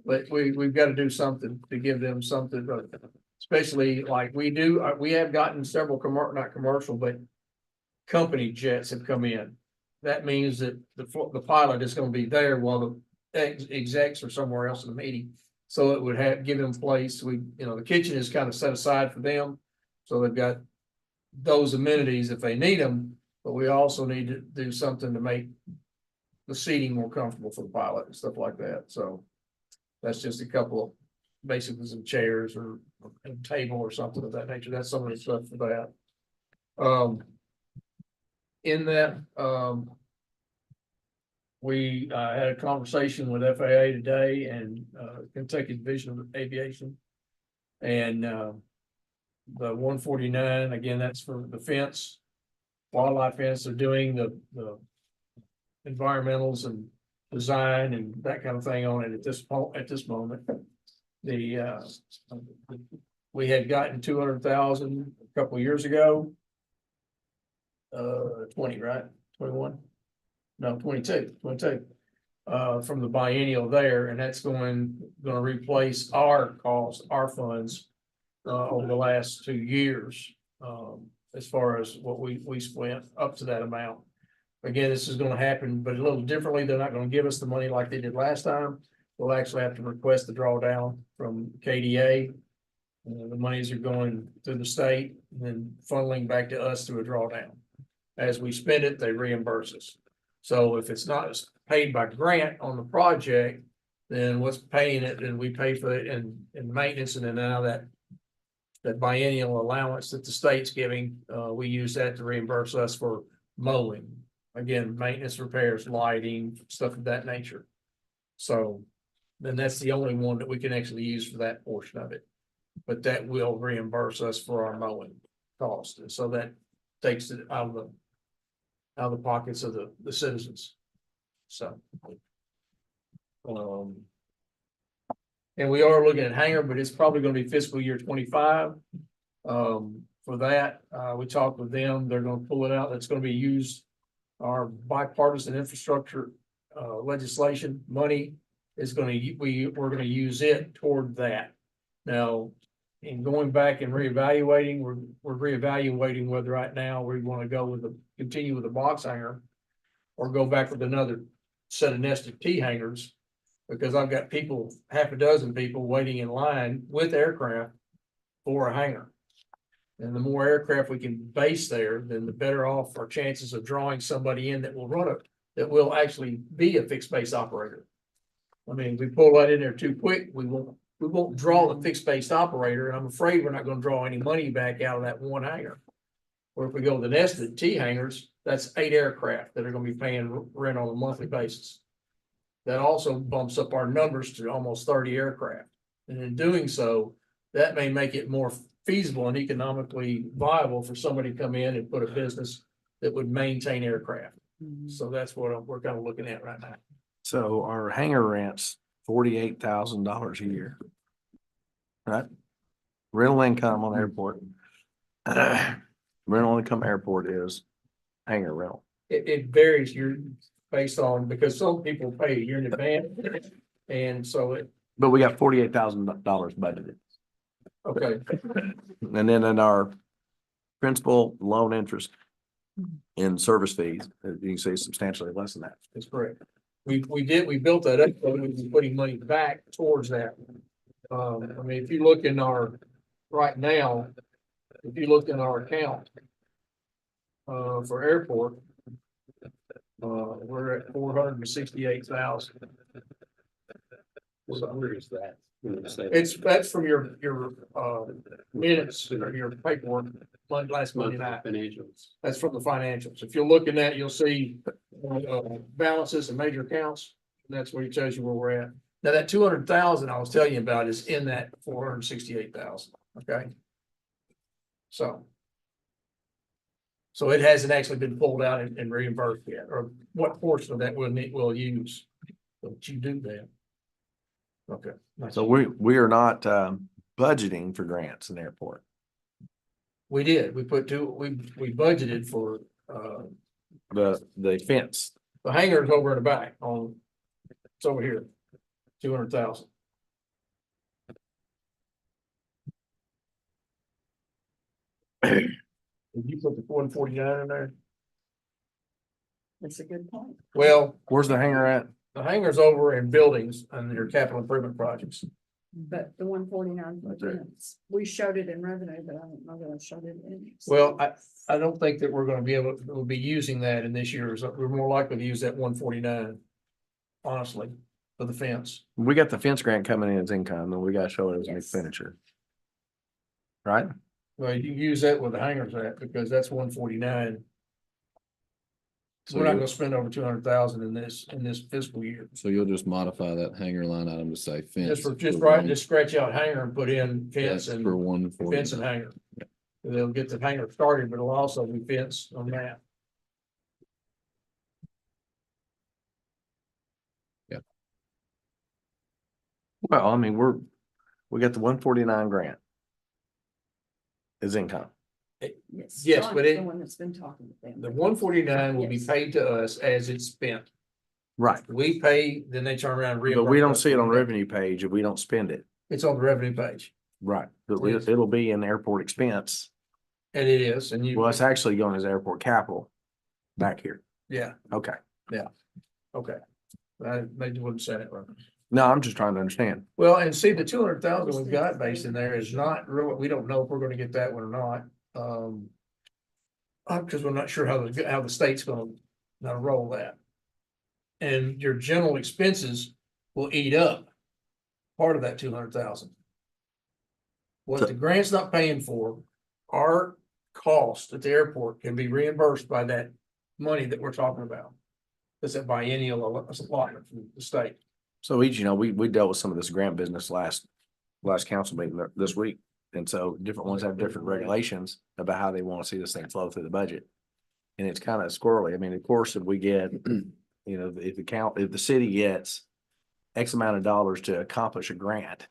But we've got to do something to give them something, especially like we do, we have gotten several not commercial, but company jets have come in. That means that the pilot is going to be there while the execs are somewhere else in the meeting. So it would give them place. The kitchen is kind of set aside for them. So they've got those amenities if they need them, but we also need to do something to make the seating more comfortable for the pilot and stuff like that. So that's just a couple of basically some chairs or a table or something of that nature. That's some of the stuff for that. In that, we had a conversation with FAA today and Kentucky Division of Aviation. And the 149, again, that's for the fence, wildlife fence. They're doing the environmentals and design and that kind of thing on it at this moment. We had gotten 200,000 a couple of years ago. 20, right? 21? No, 22 from the biennial there, and that's going to replace our cost, our funds over the last 2 years, as far as what we spent up to that amount. Again, this is going to happen, but a little differently. They're not going to give us the money like they did last time. We'll actually have to request the drawdown from KDA. The monies are going through the state and then funneling back to us through a drawdown. As we spend it, they reimburse us. So if it's not paid by grant on the project, then what's paying it, then we pay for it in maintenance, and then now that biennial allowance that the state's giving, we use that to reimburse us for mowing. Again, maintenance, repairs, lighting, stuff of that nature. So then that's the only one that we can actually use for that portion of it. But that will reimburse us for our mowing cost. And so that takes it out of the pockets of the citizens. So. And we are looking at hangar, but it's probably going to be fiscal year 25. For that, we talked with them. They're going to pull it out. That's going to be used. Our bipartisan infrastructure legislation money is going to, we're going to use it toward that. Now, in going back and reevaluating, we're reevaluating whether right now we want to go continue with the box hangar or go back with another set of nested T hangars, because I've got half a dozen people waiting in line with aircraft for a hangar. And the more aircraft we can base there, then the better off our chances of drawing somebody in that will run it, that will actually be a fixed base operator. I mean, we pull that in there too quick, we won't draw the fixed base operator, and I'm afraid we're not going to draw any money back out of that one hangar. Or if we go to the nested T hangars, that's 8 aircraft that are going to be paying rent on a monthly basis. That also bumps up our numbers to almost 30 aircraft. And in doing so, that may make it more feasible and economically viable for somebody to come in and put a business that would maintain aircraft. So that's what we're kind of looking at right now. So our hangar rent's $48,000 a year. Right? Rental income on airport. Rental income airport is hangar rental. It varies based on, because some people pay a year in advance. And so But we got $48,000 budgeted. okay. And then in our principal, loan interest and service fees, you can see substantially less than that. That's correct. We built that up, so we've been putting money back towards that. I mean, if you look in right now, if you look in our account for airport, we're at 468,000. Where is that? That's from your minutes or your paperwork last Monday night. Financials. That's from the financials. If you look in that, you'll see balances and major accounts. And that's where it tells you where we're at. Now that 200,000 I was telling you about is in that 468,000. Okay. So it hasn't actually been pulled out and reimbursed yet, or what portion of that we'll use. But you do that. Okay. So we are not budgeting for grants in the airport. We did, we we budgeted for, The fence. the hangars over in the back on, it's over here, 200,000. Did you put the 149 in there? That's a good point. Well, Where's the hanger at? the hangars over in buildings and your capital improvement projects. But the 149, we showed it in revenue, but I don't know that I showed it in. Well, I don't think that we're gonna be able, we'll be using that in this year's, we're more likely to use that 149. Honestly, for the fence. We got the fence grant coming in as income and we gotta show it as an Yes. expenditure. Right? Well, you can use that with the hangars at, because that's 149. So We're not you'll, gonna spend over 200,000 in this fiscal year. so you'll just modify that hanger line item to say fence. Just scratch out hanger and put in fence That's and for 140. fence and hanger. They'll get the hanger started, but it'll also be fence on that. Well, I mean, we got the 149 grant. Is income. Yes. Yes, John's but the it- one that's been talking to them. The 149 will be Yes. paid to us as it's spent. Right. We pay, then they turn around and But we reimburse don't us. see it on the revenue page if we don't spend it. It's on the revenue page, Right. But Yes. it'll be in airport expense. and it is, and you. Well, it's actually going as airport capital back here. Yeah, Okay. okay. I maybe wouldn't say it right. No, I'm just trying to understand. Well, and see, the 200,000 we've got based in there is not really, we don't know if we're gonna get that one or not. Because we're not sure how the state's gonna roll that. And your general expenses will eat up part of that 200,000. What the grant's not paying for, our cost at the airport can be reimbursed by that money that we're talking about. That's a biennial allotment from the state. So each, we dealt with some of this grant business last council meeting this week. And so different ones have different regulations about how they want to see this thing flow through the budget. And it's kind of squirrely. I mean, of course, if we get, if the city gets X amount of dollars to accomplish a grant,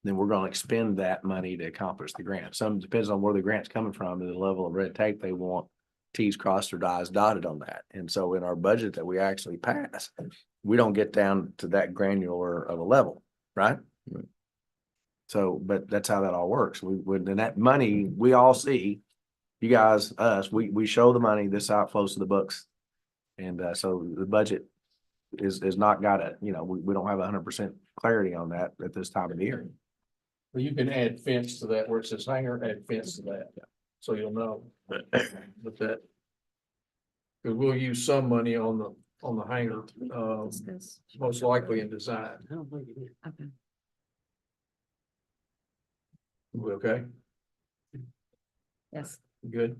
then we're going to expend that money to accomplish the grant. Some depends on where the grant's coming from and the level of red tape they want T's crossed or I's dotted on that. And so in our budget that we actually pass, we don't get down to that granular of a level, right? Right. So, but that's how that all works. And that money, we all see, you guys, us, we show the money, this is how it flows to the books. And so the budget is not got it, we don't have 100% clarity on that at this time of the year. Well, you can add fence to that where it says hanger, add fence to that, so you'll know. But that. Cause we'll use some money on the hanger, most likely in design. Okay. We okay? Yes. Good.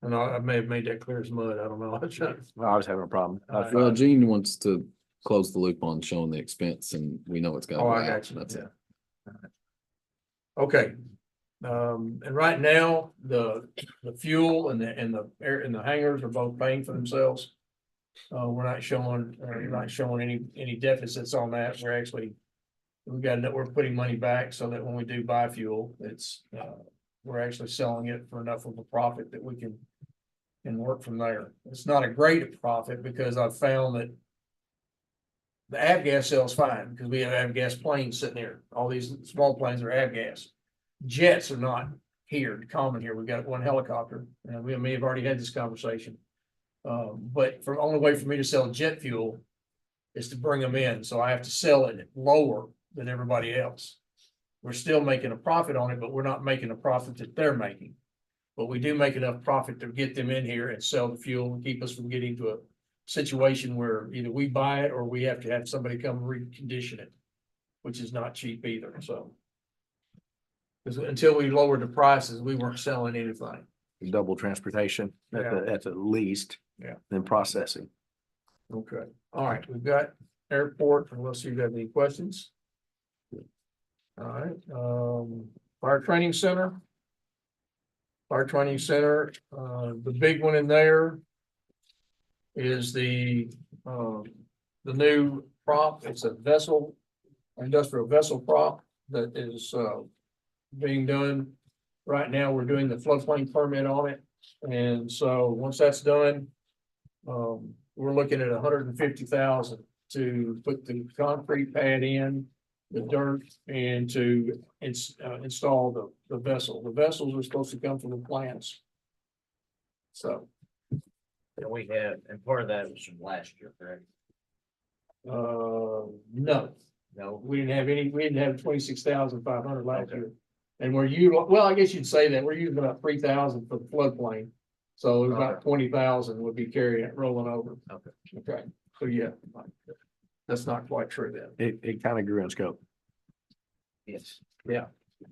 And I may have made that clear as mud, I don't know. I was having a problem. Well, Gene wants to close the loop on showing the expense and we know it's got. Oh, I got you. That's it. Okay. And right now, the fuel and the air and the hangars are both paying for themselves. We're not showing any deficits on that. We're putting money back so that when we do buy fuel, we're actually selling it for enough of a profit that we can work from there. It's not a great profit because I've found that the avgas sells fine because we have avgas planes sitting there. All these small planes are avgas. Jets are not common here. We've got one helicopter and we may have already had this conversation. But the only way for me to sell jet fuel is to bring them in. So I have to sell it lower than everybody else. We're still making a profit on it, but we're not making a profit that they're making. But we do make enough profit to get them in here and sell the fuel and keep us from getting to a situation where either we buy it or we have to have somebody come recondition it, which is not cheap either, so. Because until we lowered the prices, we weren't selling anything. Double transportation at the least. Yeah. Then processing. Okay, all right, we've got airport, unless you have any questions. All right, fire training center. Fire training center, the big one in there is the new prop. It's a industrial vessel prop that is being done Right now, we're doing the floodplain permit on it. And so once that's done, we're looking at 150,000 to put the concrete pad in, the dirt, and to install the vessel. The vessels are supposed to come from the plants. So, And we have, and part of that was from last year, correct? no, No, we didn't have 26,500 last Okay. year. And well, I guess you'd say that we're using about 3,000 for the floodplain. So about 20,000 would be rolling over. Okay. Okay, so yeah, that's not quite true then. It kind of grew in scope. yes. Yeah,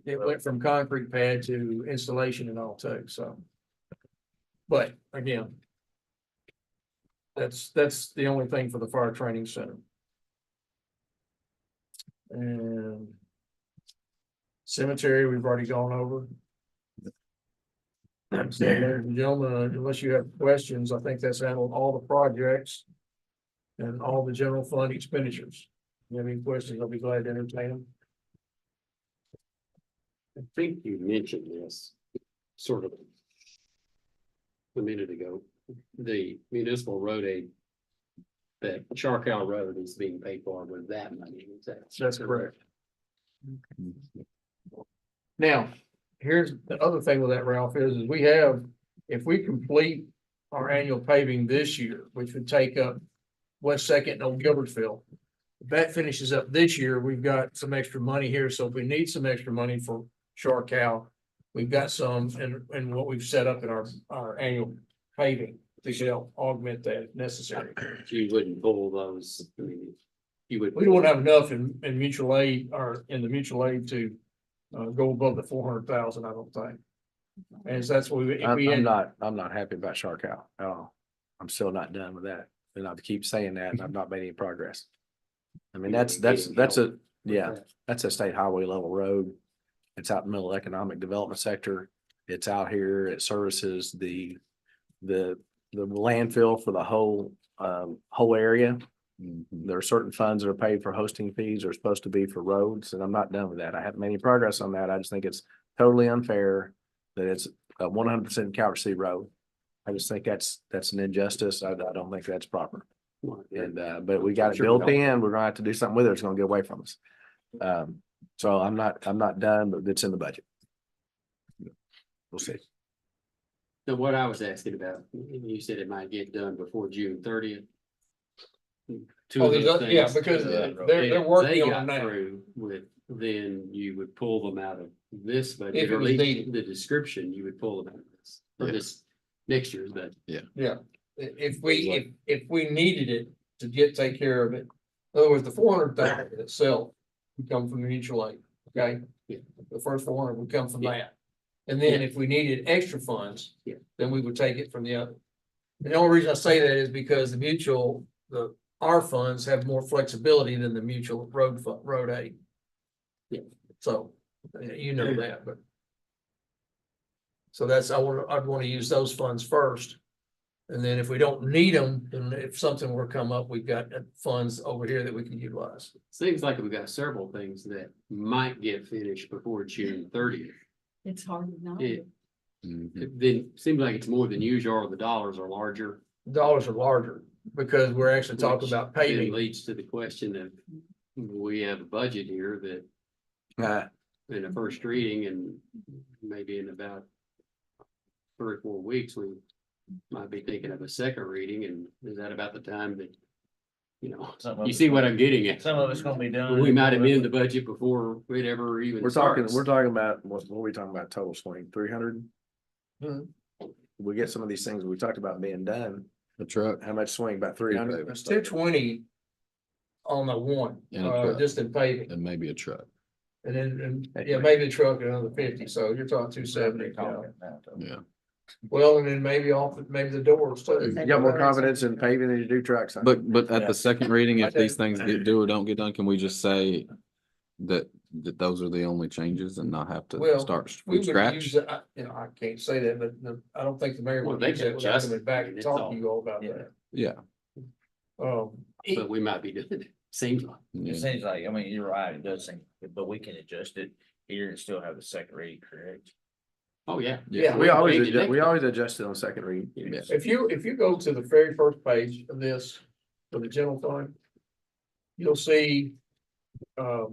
it went from concrete pad to installation and all too, so. But again. That's the only thing for the fire training center. And. Cemetery, we've already gone over. So, ladies and gentlemen, unless you have questions, I think that's handled all the projects. And all the general fund expenditures. You have any questions, I'll be glad to entertain them. I think you mentioned this sort of a minute ago, the municipal road aid. That Charcoal Road is being paid for with that money. Is that? That's correct. Now, here's the other thing with that, Ralph, is we have, if we complete our annual paving this year, which would take up West Second and Old Gilbertsville. If that finishes up this year, we've got some extra money here, so if we need some extra money for Charcoal, we've got some and what we've set up in our annual paving to help augment that if necessary. You wouldn't pull those, I mean, you would. We don't have enough in mutual aid or in the mutual aid to go above the 400,000, I don't think. And so that's what we, if we I'm had, not happy about Charcoal at all. I'm still not done with that. And I keep saying that and I've not made any progress. I mean, that's a, yeah, that's a state highway level road. It's out in the middle of the economic development sector. It's out here. It services the landfill for the whole area. There are certain funds that are paid for hosting fees are supposed to be for roads, and I'm not done with that. I haven't made any progress on that. I just think it's totally unfair that it's a 100% Calvert City road. I just think that's an injustice. I don't think that's proper. And but we got it built in. We're gonna have to do something with it. It's gonna get away from us. So I'm not done, but it's in the budget. We'll see. So what I was asking about, you said it might get done before June 30th. Two of those yeah, things, because if they're working they on got that. through with, then you would pull them out of this budget, If it or at was least needed. the description, you would pull them out of this, or Yeah. this next year's budget. Yeah, if we needed it to take care of it, in other words, the 400,000 itself would come from the mutual aid, okay? Yeah. The first 400 would come from Yeah. that. And then if we needed extra funds, Yeah. then we would take it from the other. And the only reason I say that is because our funds have more flexibility than the mutual road aid. Yeah. So, you know that, but. So that's, I'd want to use those funds first. And then if we don't need them, then if something were to come up, we've got funds over here that we can utilize. Seems like we've got several things that might get finished before June 30th. It's hard to know. It then seems like it's more than usual, or the dollars are larger. Dollars are larger because we're actually talking which about then paving. leads to the question of, we have a budget here that in a first reading, and maybe in about 3 or 4 weeks, we might be thinking of a second reading, and is that about the time that, Some of you it's see what gonna- I'm getting at? Some of it's gonna be done. We might amend the budget before it ever even We're starts. talking about, what are we talking about total swing, 300? Mhm. We get some of these things we talked about being done. The truck. How much swing? About 300? It's 220 on the one, And a truck. just in paving. And maybe a truck. And then, yeah, maybe the truck another 50, so you're talking 270. Yeah. Well, and then maybe the doors too. You got more confidence in paving than you do trucks. huh? But at the second reading, I if these do. things do or don't get done, can we just say that those are the only changes and not have to Well, start We from would scratch? use, I can't say that, but I don't think the mayor Well, would they use can that without adjust coming it. back I mean, and it's talk all- to you all about Yeah. that. Yeah, But we might be doing it, seems like. yeah. It seems like, I mean, you're right, it does seem, but we can adjust it here and still have the second reading, correct? Oh, yeah. Yeah, We always, change it next we time. always adjust it on second read. Yeah. If you go to the very first page of this, for the general fund, you'll see, the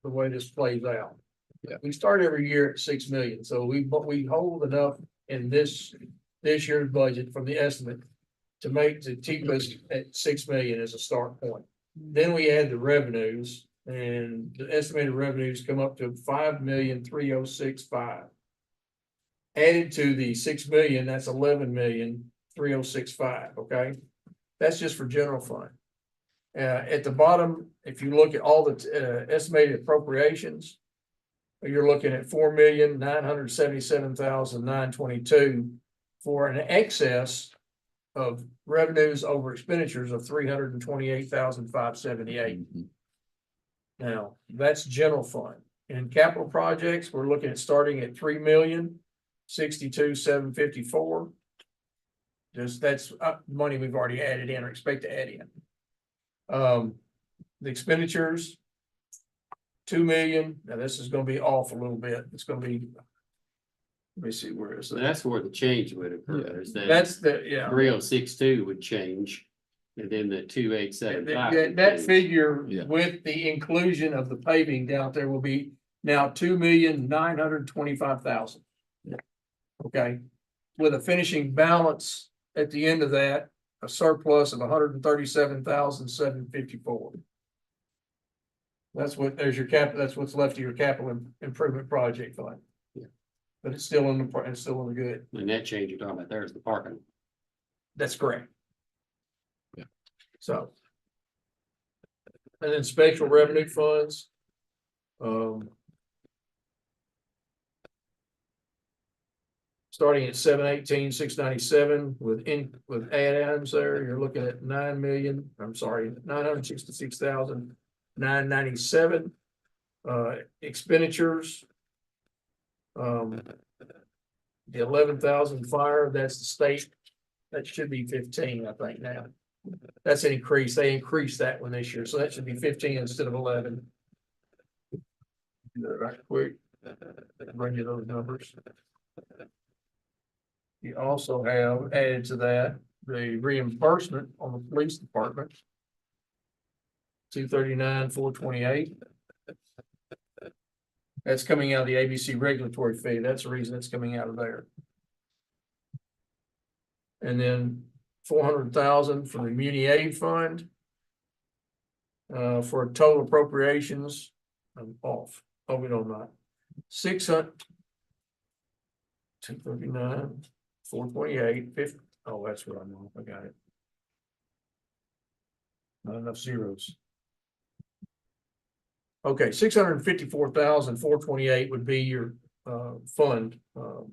way this plays out. Yeah. We start every year at 6 million, so we hold enough in this year's budget from the estimate to keep us at 6 million as a start point. Then we add the revenues, and the estimated revenues come up to 5,306,500. Added to the 6 million, that's 11,306,500, okay? That's just for general fund. At the bottom, if you look at all the estimated appropriations, you're looking at 4,977,922 for an excess of revenues over expenditures of 328,578. Mhm. Now, that's general fund. In capital projects, we're looking at starting at 3,062,754. That's money we've already added in or expect to add in. The expenditures, 2 million. Now this is gonna be off a little bit. It's gonna be. Let me see, where is So that? that's where the change would occur, is that That's the, yeah. 3,062 would change, and then the 2,875. That figure Yeah. with the inclusion of the paving down there will be now 2,925,000. Okay, with a finishing balance at the end of that, a surplus of 137,754. That's there's your that's what's left of your capital improvement project fund. Yeah. But it's still in the good. And that change you're talking about there is the parking. That's correct. Yeah. So. And then special revenue funds. Starting at 718,697 with add-ons there, you're looking at 966,997. Expenditures. The 11,000 fire, that's the state. That should be 15, I think now. That's an increase. They increased that one this year, so that should be 15 instead of 11. Do that right quick. Bring you those numbers. You also have added to that the reimbursement on the police department. 239,428. That's coming out of the ABC regulatory fee. That's the reason it's coming out of there. And then 400,000 from the Muni Aid Fund. For total appropriations, I'm off. Oh, we don't know. 600. 239, 428, 50. Oh, that's what I'm on. I got it. Not enough zeros. Okay, 654,428 would be your fund, a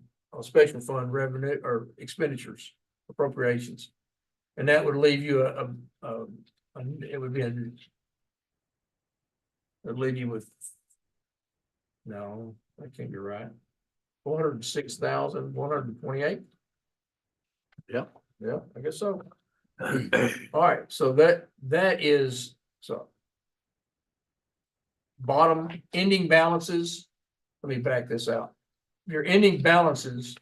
special fund revenue or expenditures, appropriations. And that would leave you it would leave you with, no, that can't be right. 406,128. Yep. Yeah, I guess so. All right, so that is so. Bottom ending balances. Let me back this out. Your ending balances,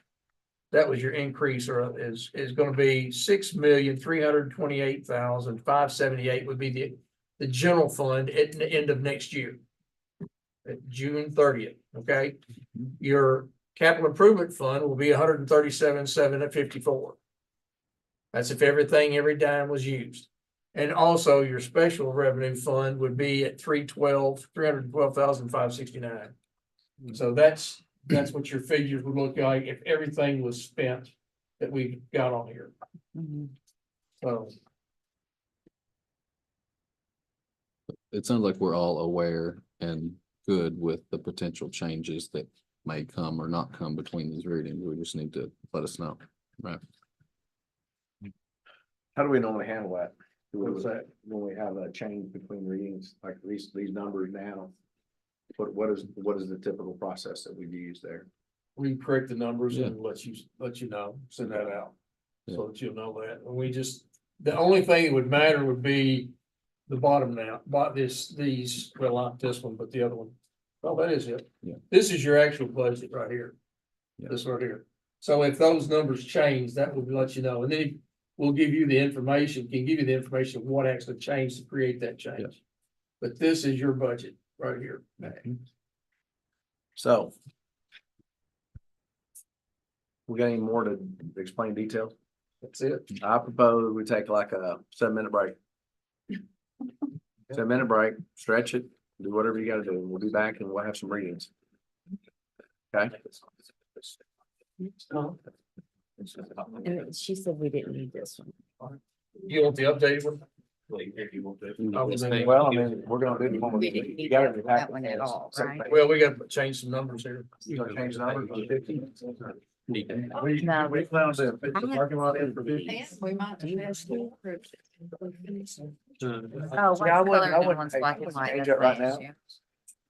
that was your increase, or is going to be 6,328,578 would be the general fund at the end of next year. At June 30th. Okay. Your capital improvement fund will be 137,754. That's if every dime was used. And also your special revenue fund would be at 312,569. So that's what your figures would look like if everything was spent that we got on here. So It sounds like we're all aware and good with the potential changes that may come or not come between these readings. We just need to let us know. Right. How do we normally handle that? What's that? When we have a change between readings, like these numbers now, what is the typical process that we've used there? we correct the numbers and let you know, send that out. Yeah. So that you'll know that. And the only thing that would matter would be the bottom now, not these, well, not this one, but the other one. Oh, that is it. Yeah. This is your actual budget right here. this right here. So if those numbers change, that will let you know, and then we'll give you the information, can give you the information of what actually changed to create that change. But this is your budget right here. So. We got any more to explain details? That's it. I propose we take like a 7-minute break. 7-minute break, stretch it, do whatever you gotta do. We'll be back and we'll have some readings. Okay? And she said we didn't need this one. You want the updated one? Well, I mean, we're gonna do the one. We didn't You need gotta that do that one at all, right? Well, we gotta change some numbers here. You gonna change the number to 50? No. We plan on doing the parking lot in for 50. We might do this. Oh, Yeah, one's I wouldn't- colored I and wouldn't one's take- black and white. change That's it right the now. issue.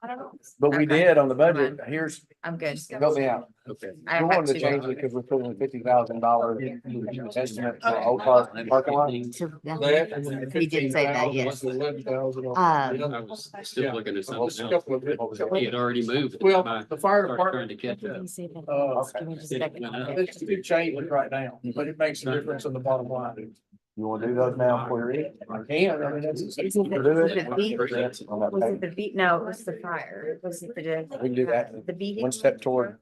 I don't know. But we Okay. did on the budget. Never Here's, I'm good. help me out. Okay. I We have wanted to to- change it because we're putting $50,000 estimate for Old Park parking lot. So, That and then He did say that, 15,000, yes. 11,000 on the Um, I other. was still looking at Well, something a else. couple of it. He had already moved. Well, My- the fire started department, Trying to catch up. uh, Give me just a second. it's two changes right now, but it makes a difference on the bottom line. You wanna do those now before you eat? I can, I mean, that's. Was it the beat? Was it the beat? No, it was the fire. Was it the? We can do that. The beat? One step toward.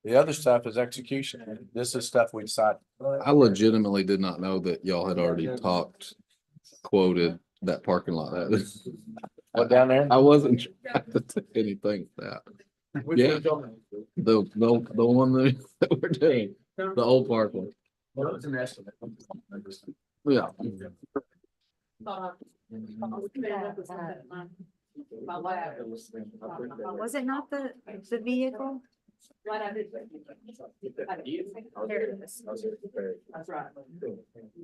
The other stuff is execution. This is stuff we decide. I legitimately did not know that y'all had already quoted that parking lot. What down there? I wasn't trying to do anything with that. Yeah. The one that we're doing, the old park one. Well, it's an estimate. Yeah. Was it not the vehicle?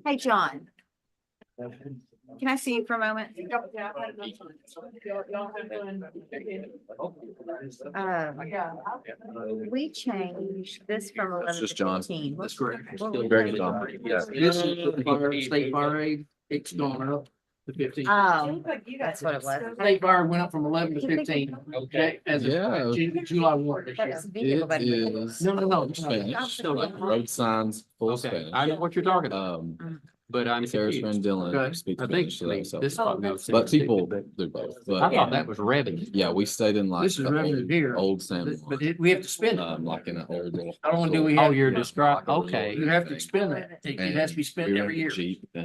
Hey, John, can I see you for a moment? We changed this from 11 just to John. 15. That's correct. What were we Very thinking? good. Yeah. This is the fire, state fire aid, it's gone up to 15. Oh, that's what it was. State fire went up from 11 to 15, okay, as Yeah. of July 1 this That year. was vehicle, It but- is No. Spanish, road signs, full Okay, Spanish. I know what you're talking about, but I'm Sarah's confused. friend Dylan Okay. speaks I think, Spanish, so this probably makes but sense too. people do both, I but thought that was revenue. yeah, we stayed in like This is the revenue here. old San But Juan, we have to spend it. like in an old little. Not only do we Oh, have. you're describing, okay. You have to expend that. It has to be spent every year.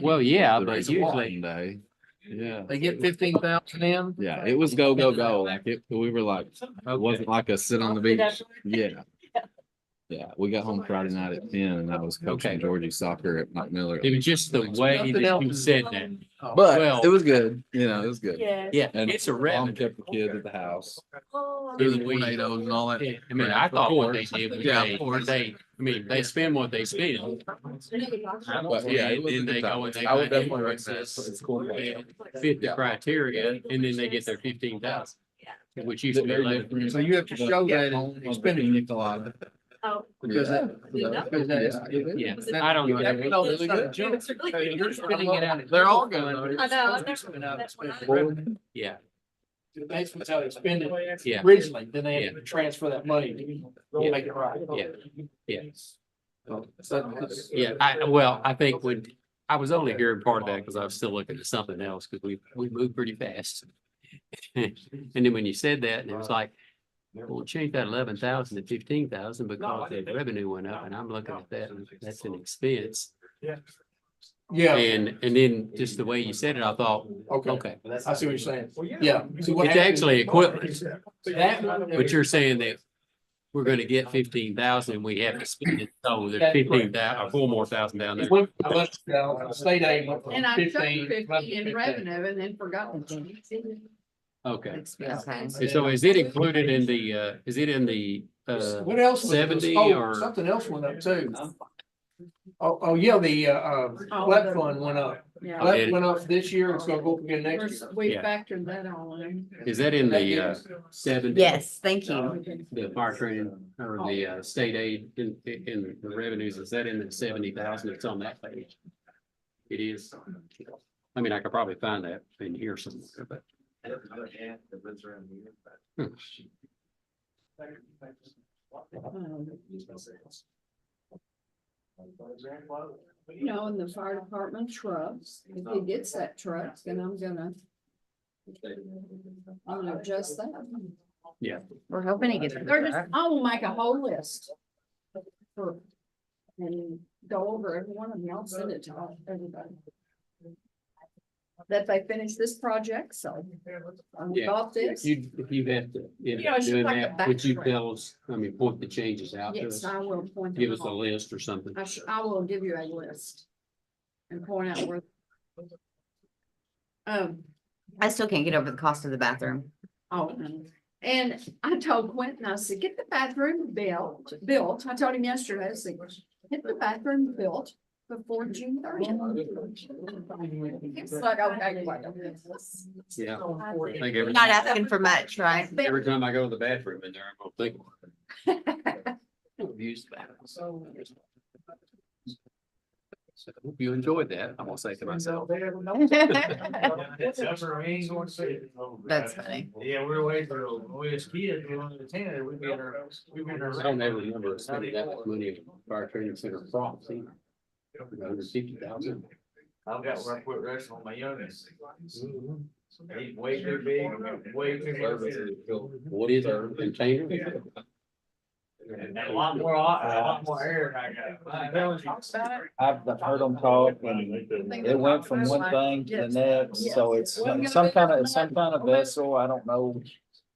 Well, yeah, The but race of usually- one day. Yeah, They get 15,000 in. yeah, it was go, go, go, like we were like, it wasn't like a sit on the beach, yeah. Yeah, we got home Friday night at 10 and I was coaching Okay. Georgie soccer at McMillan. It was just the way that you said that. But well- it was good, it was good. Yeah, And it's a mom revenue. kept the kids at the house. And Through the we- tornadoes and all that. Yeah, I mean, I thought what they did was Yeah, of course. they spend what they spend. But yeah, it was a Then they good go time. and they I would find definitely invoices recommend it. It's cool. that fit the criteria, and then they get their 15,000. Which used to be Very 11. different. So you have to show that in expenditure. Oh. Because that, because that's. Yeah, I don't know. No, it's not a joke. You're spending it out. They're all good. I know, You're spending out that's what I- revenue. Yeah, That's what's how they spend it yeah, originally, then they have to transfer that money to make it right. yeah, yeah. So, Yeah, I think when, I was only hearing part of that because I was still looking at something else, because we moved pretty fast. And then when you said that, and it was like, well, we'll change that 11,000 to 15,000 because the revenue went up, and I'm looking at that, and that's an expense. yeah, And then just the way you said it, I thought, okay, okay, I see what you're saying. Yeah. See, what it's happens- actually equivalent, That- but you're saying that we're gonna get 15,000 and we have to spend it, so there's 15,000 or 4 more thousand down there. State aid went from And I took 15. 50 in revenue and then forgot. Okay. Okay. And so is it included in the, is it in the, What else? was it? 70 Oh, or? something else went up too. Oh, yeah, the, flat fund went up. Yeah. Oh, did Flat it? went up this year, it's gonna go up again next year. We Yeah. factored that all in. Is that in the 70? Yes, thank you. The fire training or the state aid in the revenues, is that in the 70,000 that's on that page? It is. I mean, I could probably find that in here somewhere, but. Hmm. You know, in the fire department trucks, if he gets that truck, then I'm gonna adjust that. We're hoping he gets it. Or just, I will make a whole list. And go over every one of them, I'll send it to everybody. That they finish this project, so. We bought this. If you have to, You know, it's just doing like a that, would you backtrack. tell us, I mean, point the changes out to Yes, us? I will point them Give us a out. list or something. I will give you a list. And point out where. I still can't get over the cost of the bathroom. Oh, and I told Quentin, I said, get the bathroom built. I told him yesterday, I said, get the bathroom built before June 30th. It's like, okay, Yeah. I think You're not asking for much, right? every time I go to the bathroom in there, I'm gonna think. Use the bathroom. So I hope you enjoyed that. I'm gonna say to myself. That's funny. Yeah, we're waiting for, we was kids, we wanted to attend it, we'd be in our, we'd be in our. I don't ever remember spending that much money on fire training center props either. $150,000. I've got where I put wrestling on my youngest. He's way too big, way too much. What is our container? And a lot more air than I got. I've heard them talk and it went from one thing to the next, so it's some kind of vessel, I don't know.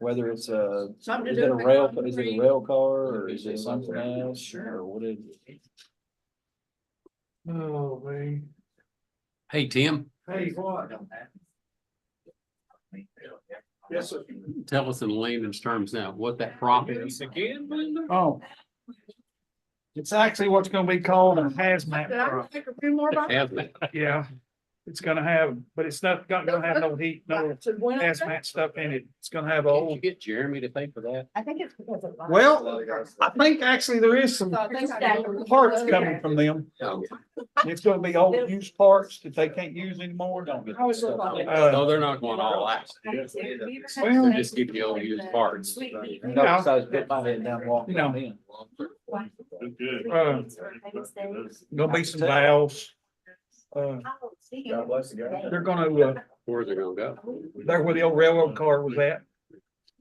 Whether it's is it a rail car or is it something else or what is it? Oh, man. Hey, Tim, Hey, what? Yes, sir. tell us in layman's terms now what that prop is. Oh. It's actually what's gonna be called a hazmat Did I truck. think a few more about? Hazmat. Yeah. It's gonna have, but it's not gonna have no heat, no hazmat stuff in it. It's gonna have Can't you old. get Jeremy to pay for that? I think it's because of. Well, I think actually there is some parts coming from them. It's gonna be old used parts that they can't use anymore. No, they're not going all out. They're just giving you old used parts. No, so I was putting my head down, walking You know. in. Gonna be some valves. They're gonna, Where's it gonna go? there where the old railroad car was at.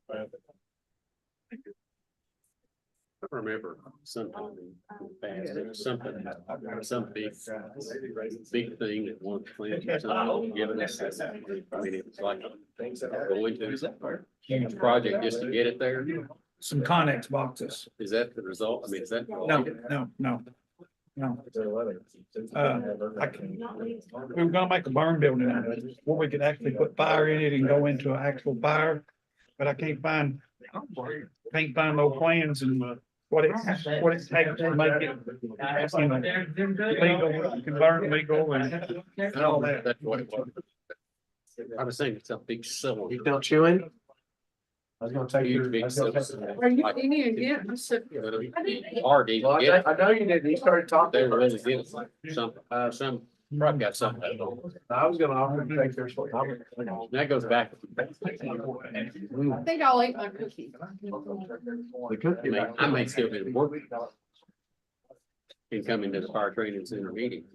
I remember sometime in the past, there was something, some big thing that one of the plants or something given us. I mean, it was like going to huge project just to get it there. Some Connex boxes. Is that the result? I mean, is that? No. We were gonna make a barn building out of it, where we could actually put fire in it and go into an actual fire. But I can't find no plans and what it takes to make it. Legal, convert legal and all that. That's what it was. I was saying it's a big cylinder. You don't chew in? I was gonna take Huge, your. big I was gonna take- cylinder. Are you in here again? I said, Hard to even Well, get. I know you did. You started They talking. were really good. Some probably got something. I was gonna offer to take theirs. That goes back. I think I'll eat my cookie. The cookie. I may still be working. And coming to the fire training center meetings.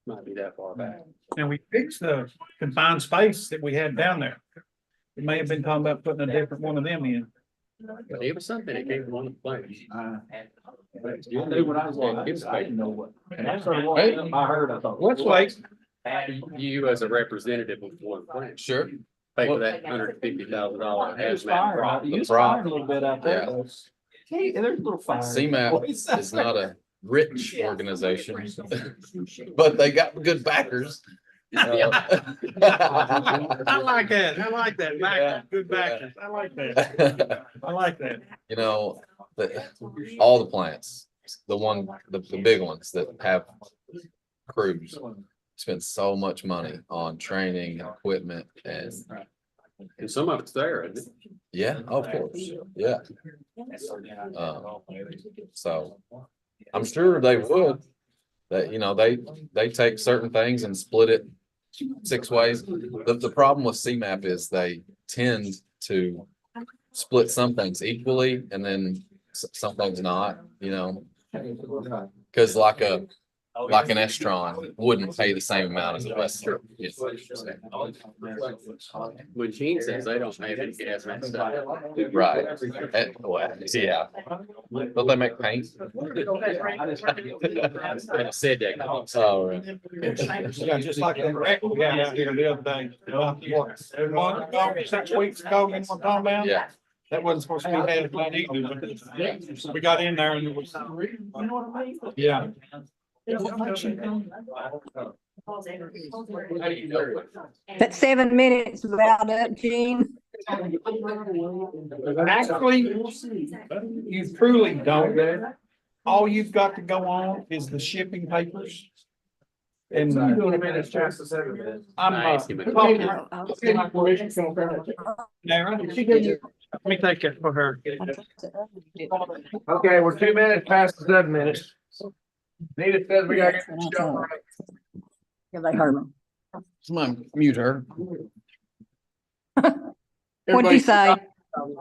Might be that far back. And we fixed the confined space that we had down there. We may have been talking about putting a different one of them in. But it was something that came from one of the plants. I knew when I was walking, I didn't know what. And I started walking, I heard, I thought. Let's wait. You as a representative of one plant. Sure. Pay for that $150,000 It was hazmat fire, prop. it was prop. fire a little bit out there. Yeah. Hey, there's a little fire. CMAP is not a rich organization, but they got good backers. I like that. I like that. Back, good backers. I like that. I like that. You know, all the plants, the big ones that have crews spend so much money on training, equipment and some of it's there, isn't it? yeah, of course, yeah. So I'm sure they would, that, you know, they take certain things and split it 6 ways. The problem with CMAP is they tend to split some things equally and then Something's not, you know, cause like an Estron wouldn't pay the same amount as a Western. When Gene says they don't make any gas and stuff. Right. Well, yeah. Don't they make paint? I said that. Oh, right. Yeah, just like the wreck we had out here the other day. Every month, 6 weeks ago, you know what I'm talking about? Yeah. That wasn't supposed to be bad like either, but we got in there and it was, yeah. That 7 minutes about up, Gene. Actually, you truly don't. All you've got to go on is the shipping papers. And I'm Nice, talking. Nara, let me take it for her. Okay, we're 2 minutes past the 7 minutes. Nita says we gotta get the show running. Yeah, they heard me. Somebody mute her. What'd you say?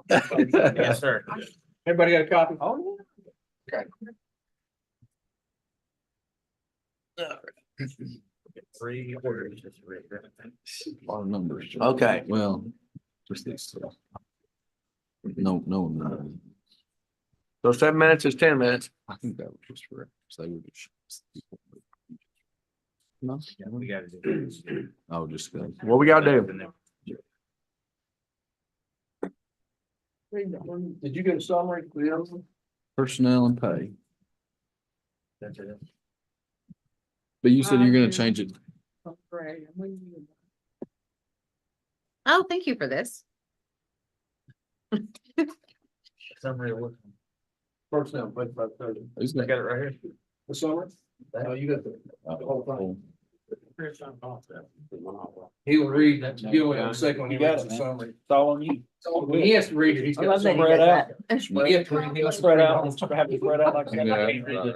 Yes, sir. Everybody got a copy? Oh, Three orders. A lot of numbers. Okay. Well, just these two. No. So 7 minutes is 10 minutes. I think that was just for, so they were just. We gotta do this. I would just go. What we gotta do? Did you get a summary? Personnel and pay. That's it. But you said you're gonna change it. Oh, thank you for this. Summary of what? Personnel, 2530. Who's I I that? got it right here. The summary? No, you got the whole thing. He'll read that. He'll in a second when he You got reads it, the man. summary. It's all on you. When he has to read it, he's I got love that he spread does out. that. When he has to read, he'll Spread out, have to spread out like that. Yeah, I can't read right, it.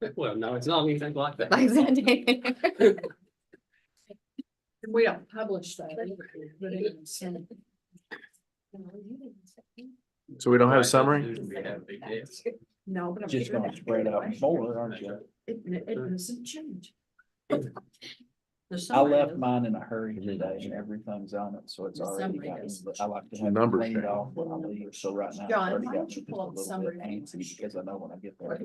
right. Well, no, it's not anything like that. We don't publish that. So we don't have a summary? We have a big desk. No, but I'm. Just gonna spread out more, aren't you? It doesn't change. I left mine in a hurry today and everything's on it, so it's The already summary got, does. but I like to have it Numbers cleaned change. off when I leave, so right now. it's John, already why got don't you me pull up the just a little bit summary? antsy because I know when I get there,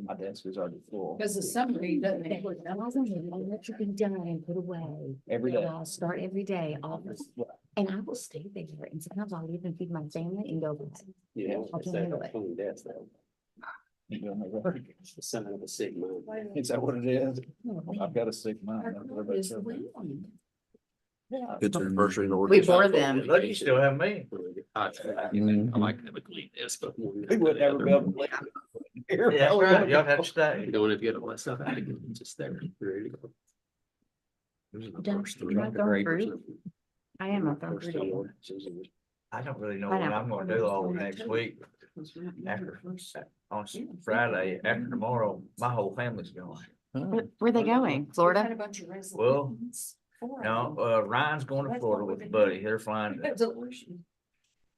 my desk is already full. Because the summary doesn't include. Let you be done and put away. Every day. And I'll start every day off, and I will stay there, and sometimes I'll even feed my family and go back. Yeah, I it's can that handle it. clean desk though. It's the sign of a sick mind. Is that what it is? I've got a sick mind. Our That's what card everybody is said. wind. Yeah. It's anniversary in order. We bore them. Look, you still have me. I like to have a clean desk. But We would never be able to live here. Yeah, that's right. Y'all have to stay. You don't want to get all that stuff out again, it's just there, ready to go. Done. Am I going through? I am a third grader. I don't really know I what know. I'm gonna do all next week. After, on Friday, after tomorrow, my whole family's going. Where are they going? Florida? Well, no, Ryan's going to Florida with a buddy. They're flying to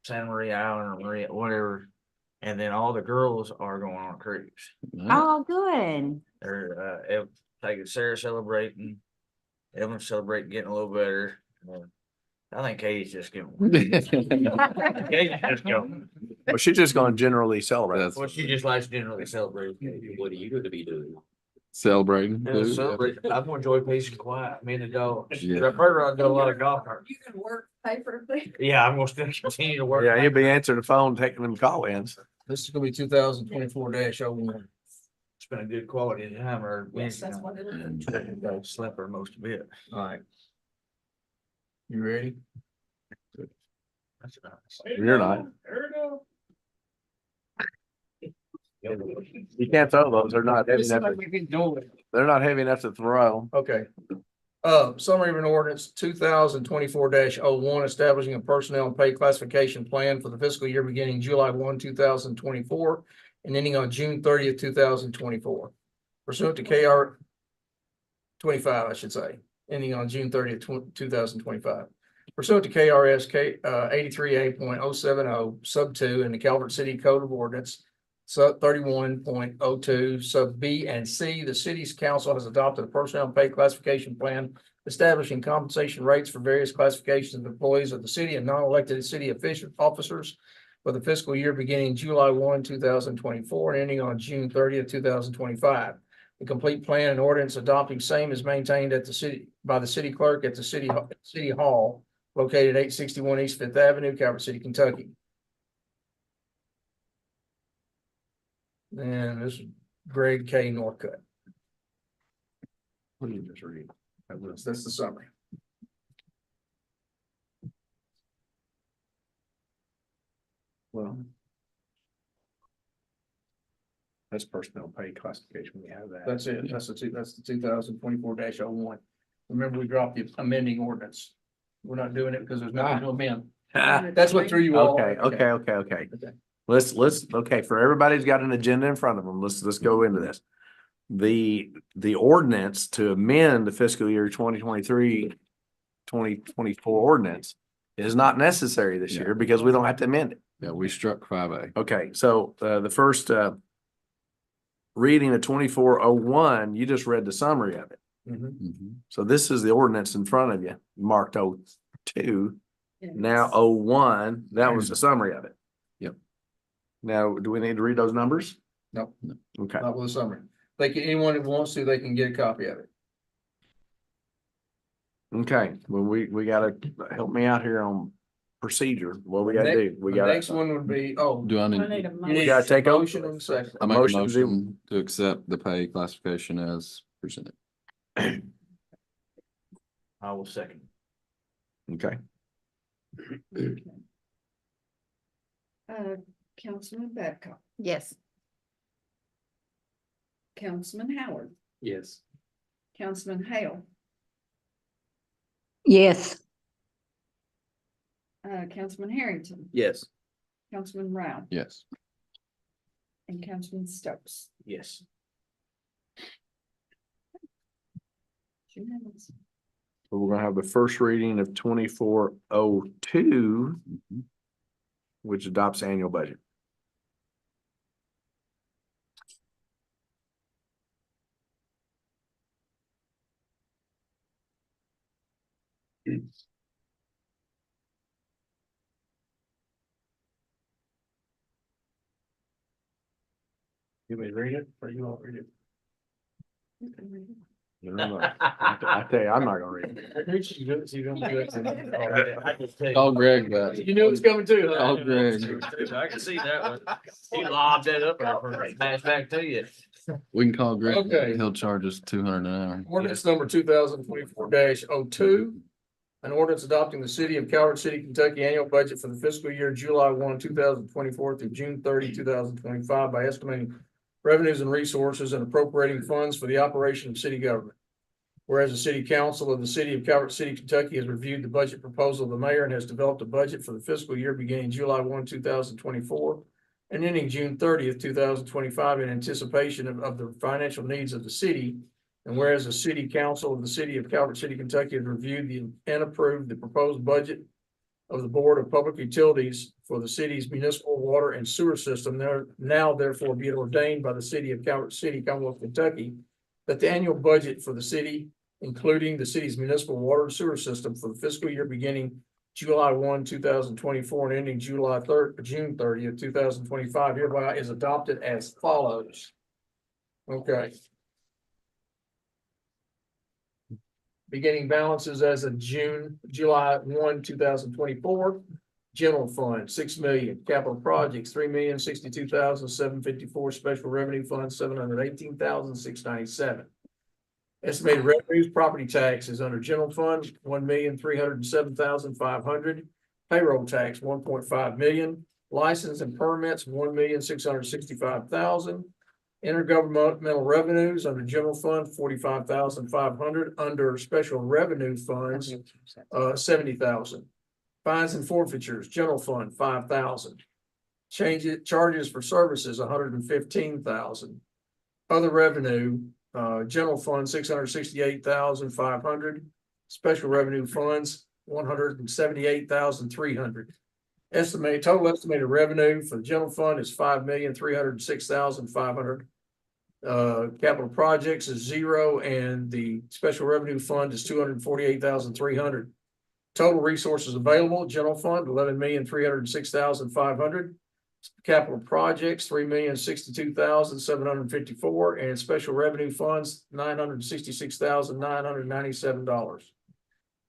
Santa Maria Island or Maria, whatever. And then all the girls are going on a cruise. Oh, good. They're, taking Sarah celebrating, Evan's celebrating, getting a little better. I think Katie's just getting. Katie's just going. Well, she's just gonna generally celebrate. Well, she just likes generally celebrating. What are you going to be doing? Celebrating. I'm gonna enjoy peace and quiet, me and the dog. Yeah. I've heard I do a lot of golf carts. You can work, pay for things. Yeah, I'm gonna still continue to work. Yeah, he'll be answering the phone, taking them call-ins. This is gonna be 2024-01. It's been a good quality time or. Yes, that's what it is. Slept her most of it. All right. You ready? That's nice. You're not. There we go. You can't throw those. They're not heavy It's enough. like we've been doing. They're not heavy enough to throw. Okay. Summary of an ordinance 2024-01, establishing a personnel and pay classification plan for the fiscal year beginning July 1, 2024, and ending on June 30th, 2024. Pursuant to KR 25, I should say, ending on June 30th, 2025. Pursuant to KRS 83A.070 sub 2 and the Calvert City Code of Ordinance sub 31.02 sub B and C, the city's council has adopted a personnel pay classification plan establishing compensation rates for various classifications of employees of the city and non-elected city officers for the fiscal year beginning July 1, 2024 and ending on June 30th, 2025. The complete plan and ordinance adopting same is maintained at the city by the city clerk at the city hall located 861 East Fifth Avenue, Calvert City, Kentucky. And this is Greg K. Northcutt. What did you just read? That's the summary. Well. That's personnel pay classification. We have that. That's it. That's the 2024-01. Remember, we dropped the amending ordinance. We're not doing it because there's nothing to amend. That's what threw you all. Okay. Let's, okay, for everybody who's got an agenda in front of them, let's go into this. The ordinance to amend the fiscal year 2023-2024 ordinance is not necessary this year because we don't have to amend it. Yeah, we struck 5A. Okay, so the first reading of 2401, you just read the summary of it. So this is the ordinance in front of you, marked 02. Now 01, that was the summary of it. Yep. Now, do we need to read those numbers? No, Okay. not with a summary. Anyone who wants to, they can get a copy of it. Okay, well, we gotta help me out here on procedure. What we gotta do? We The gotta. next one would be, Do I I need? need a you need gotta take a over. motion and a second. I make a motion to- motion to accept the pay classification as presented. I will second. Okay, Councilman Babcock, Yes. Councilman Howard, Yes. Councilman Hale, Yes. Councilman Harrington, Yes. Councilman Brown, Yes. and Councilman Stokes. Yes. Unanimous. so we're gonna have the first reading of 2402, which adopts annual budget. You may read it or you won't read it. No. I tell you, I'm not gonna read it. I knew you do it, you don't do it. Call Greg back. You knew it was coming too, huh? Call Greg. I can see that one. He lobbed that up there for a smash back to you. We can call Greg. Okay. He'll charge us $200 an hour. Ordinance number 2024-02. An ordinance adopting the city of Calvert City, Kentucky annual budget for the fiscal year July 1, 2024 through June 30, 2025 by estimating revenues and resources and appropriating funds for the operation of city government. Whereas the city council of the city of Calvert City, Kentucky has reviewed the budget proposal of the mayor and has developed a budget for the fiscal year beginning July 1, 2024 and ending June 30th, 2025 in anticipation of the financial needs of the city. And whereas the city council of the city of Calvert City, Kentucky has reviewed and approved the proposed budget of the Board of Public Utilities for the city's municipal water and sewer system, now therefore be it ordained by the city of Calvert City, Commonwealth, Kentucky, that the annual budget for the city, including the city's municipal water and sewer system for the fiscal year beginning July 1, 2024 and ending June 30th, 2025 hereby is adopted as follows. Okay. Beginning balances as of July 1, 2024. General fund, 6 million. Capital projects, 3,062,754. Special revenue fund, 718,697. Estimated revenues, property taxes under general fund, 1,307,500. Payroll tax, 1.5 million. License and permits, 1,665,000. Intergovernmental revenues under general fund, 45,500. Under special revenue funds, 70,000. Fines and forfeitures, general fund, 5,000. Charges for services, 115,000. Other revenue, general fund, 668,500. Special revenue funds, $178,300. Total estimated revenue for the general fund is $5,306,500. Capital projects is 0, and the special revenue fund is $248,300. Total resources available, general fund, $11,306,500. Capital projects, $3,062,754, and special revenue funds, $966,997.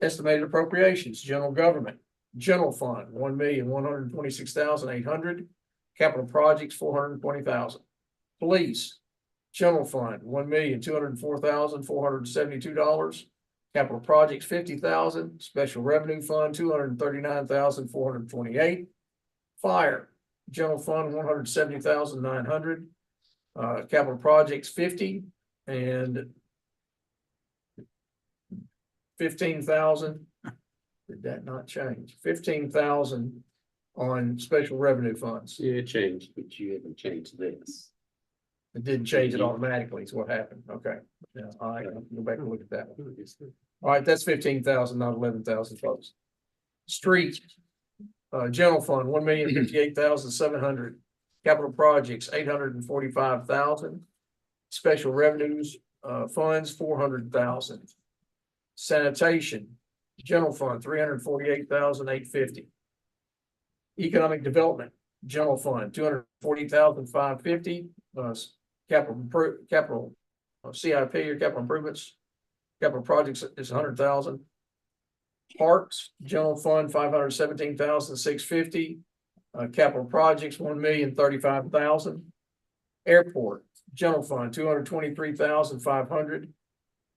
Estimated appropriations, general government, general fund, $1,126,800. Capital projects, $420,000. Police, general fund, $1,204,472. Capital projects, $50,000. Special revenue fund, $239,428. Fire, general fund, $170,900. Capital projects, 50, and 15,000. Did that not change? 15,000 on special revenue funds. Yeah, it changed, but you haven't changed this. It didn't change it automatically, is what happened. Okay. Yeah, all right, I'll go back and look at that. All right, that's 15,000, not 11,000, folks. Street, general fund, $1,058,700. Capital projects, $845,000. Special revenues, funds, $400,000. Sanitation, general fund, $348,850. Economic development, general fund, $240,550. Capital CIP or capital improvements, capital projects is $100,000. Parks, general fund, $517,650. Capital projects, $1,035,000. Airport, general fund, $223,500.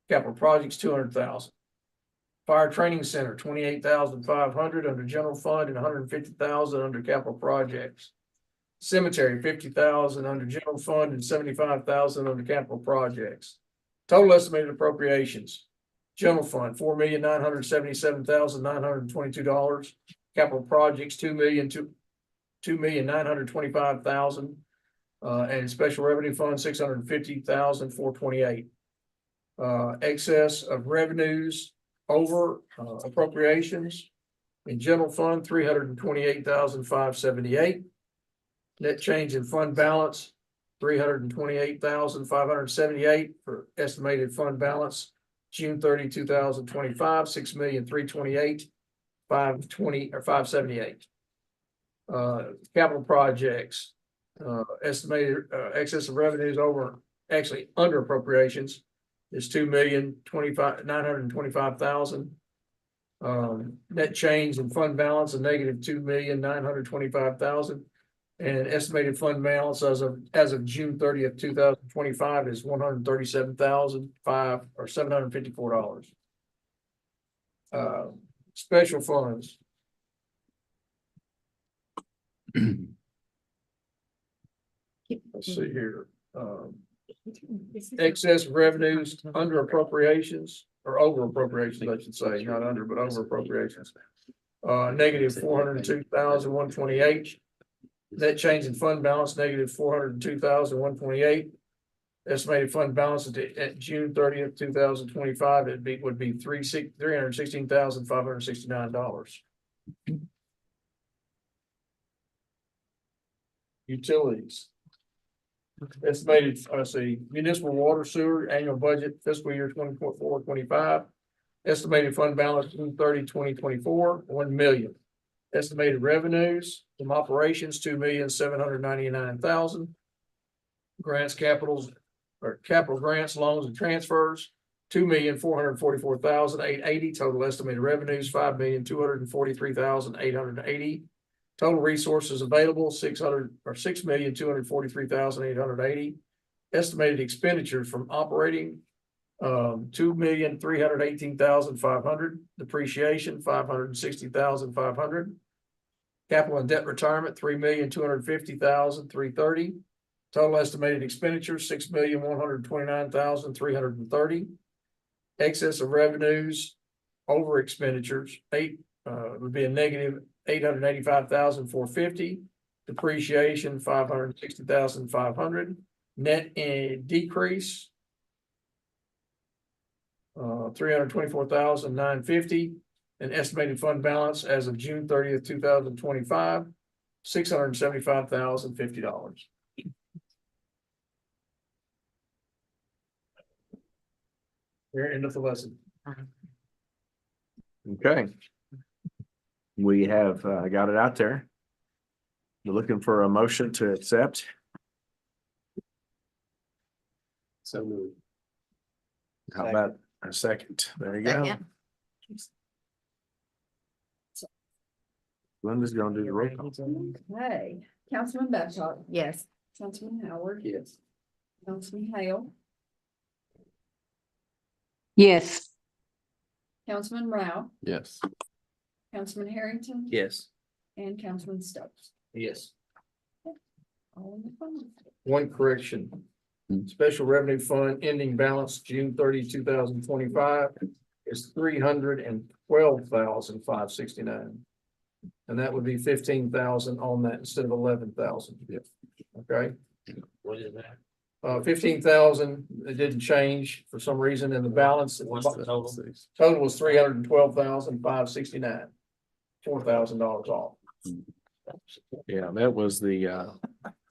Capital projects, $200,000. Fire training center, $28,500 under general fund and $150,000 under capital projects. Cemetery, $50,000 under general fund and $75,000 under capital projects. Total estimated appropriations. General fund, $4,977,922. Capital projects, $2,925,000. And special revenue fund, $650,428. Excess of revenues over appropriations. In general fund, $328,578. Net change in fund balance, $328,578 for estimated fund balance, June 30, 2025, $6,328,578. Capital projects, estimated excess of revenues over, actually under appropriations is $2,925,000. Net change in fund balance, a negative $2,925,000. And estimated fund balance as of June 30th, 2025 is $137,754. Special funds. Let's see here. Excess revenues under appropriations or over appropriations, I should say, not under, but over appropriations. Negative $402,128. Net change in fund balance, negative $402,128. Estimated fund balance at June 30th, 2025, would be $316,569. Utilities. Estimated, let's see, municipal water sewer annual budget fiscal year 24-25. Estimated fund balance June 30, 2024, $1 million. Estimated revenues from operations, $2,799,000. Grants, capitals, or capital grants, loans and transfers, $2,444,880. Total estimated revenues, $5,243,880. Total resources available, $6,243,880. Estimated expenditures from operating, $2,318,500. Depreciation, $560,500. Capital and debt retirement, $3,250,330. Total estimated expenditures, $6,129,330. Excess of revenues over expenditures, would be a negative $885,450. Depreciation, $560,500. Net decrease, $324,950. an estimated fund balance as of June 30th, 2025, $675,050. Here, end of the lesson. Okay. We have got it out there. You're looking for a motion to accept. So moved. How about a second? There you go. Second. Linda's gonna do the roll call. Okay, Councilman Babcock, Yes. Councilman Howard, Yes. Councilman Hale, Yes. Councilman Rao, Yes. Councilman Harrington, Yes. and Councilman Stokes. Yes. All in the fund. One correction. Special revenue fund ending balance June 30, 2025 is $312,569. And that would be 15,000 on that instead of 11,000. Yep. Okay, What is that? 15,000, it didn't change for some reason in the balance. What's the total? Total was 312,569. $4,000 off. Yeah, that was the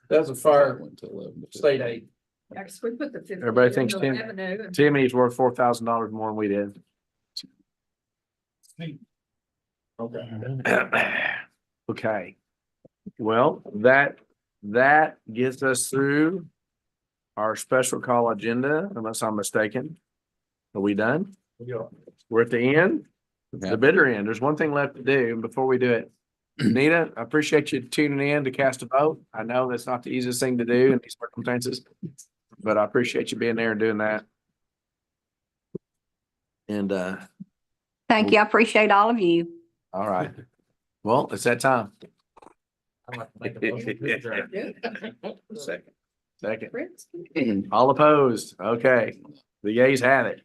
That's a fire Went to 11 to state aid. Actually, we put the 50 Everybody thinks in Tim- revenue and- Timmy's worth $4,000 more than we did. Okay. Okay. Well, that gets us through our special call agenda, unless I'm mistaken. Are we done? Yeah. We're at the end, the bitter end. There's one thing left to do before we do it. Nita, I appreciate you tuning in to cast a vote. I know that's not the easiest thing to do in these circumstances, but I appreciate you being there and doing that. And, Thank you. I appreciate all of you. all right. Well, it's that time. I'd like to make a motion to adjourn. Second. Fritz? All opposed. Okay. The yeas have it.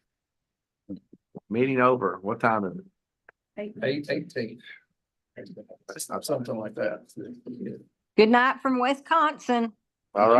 Meeting over. What time is it? 8:18. That's not Something like that. Good night from Wisconsin. All right.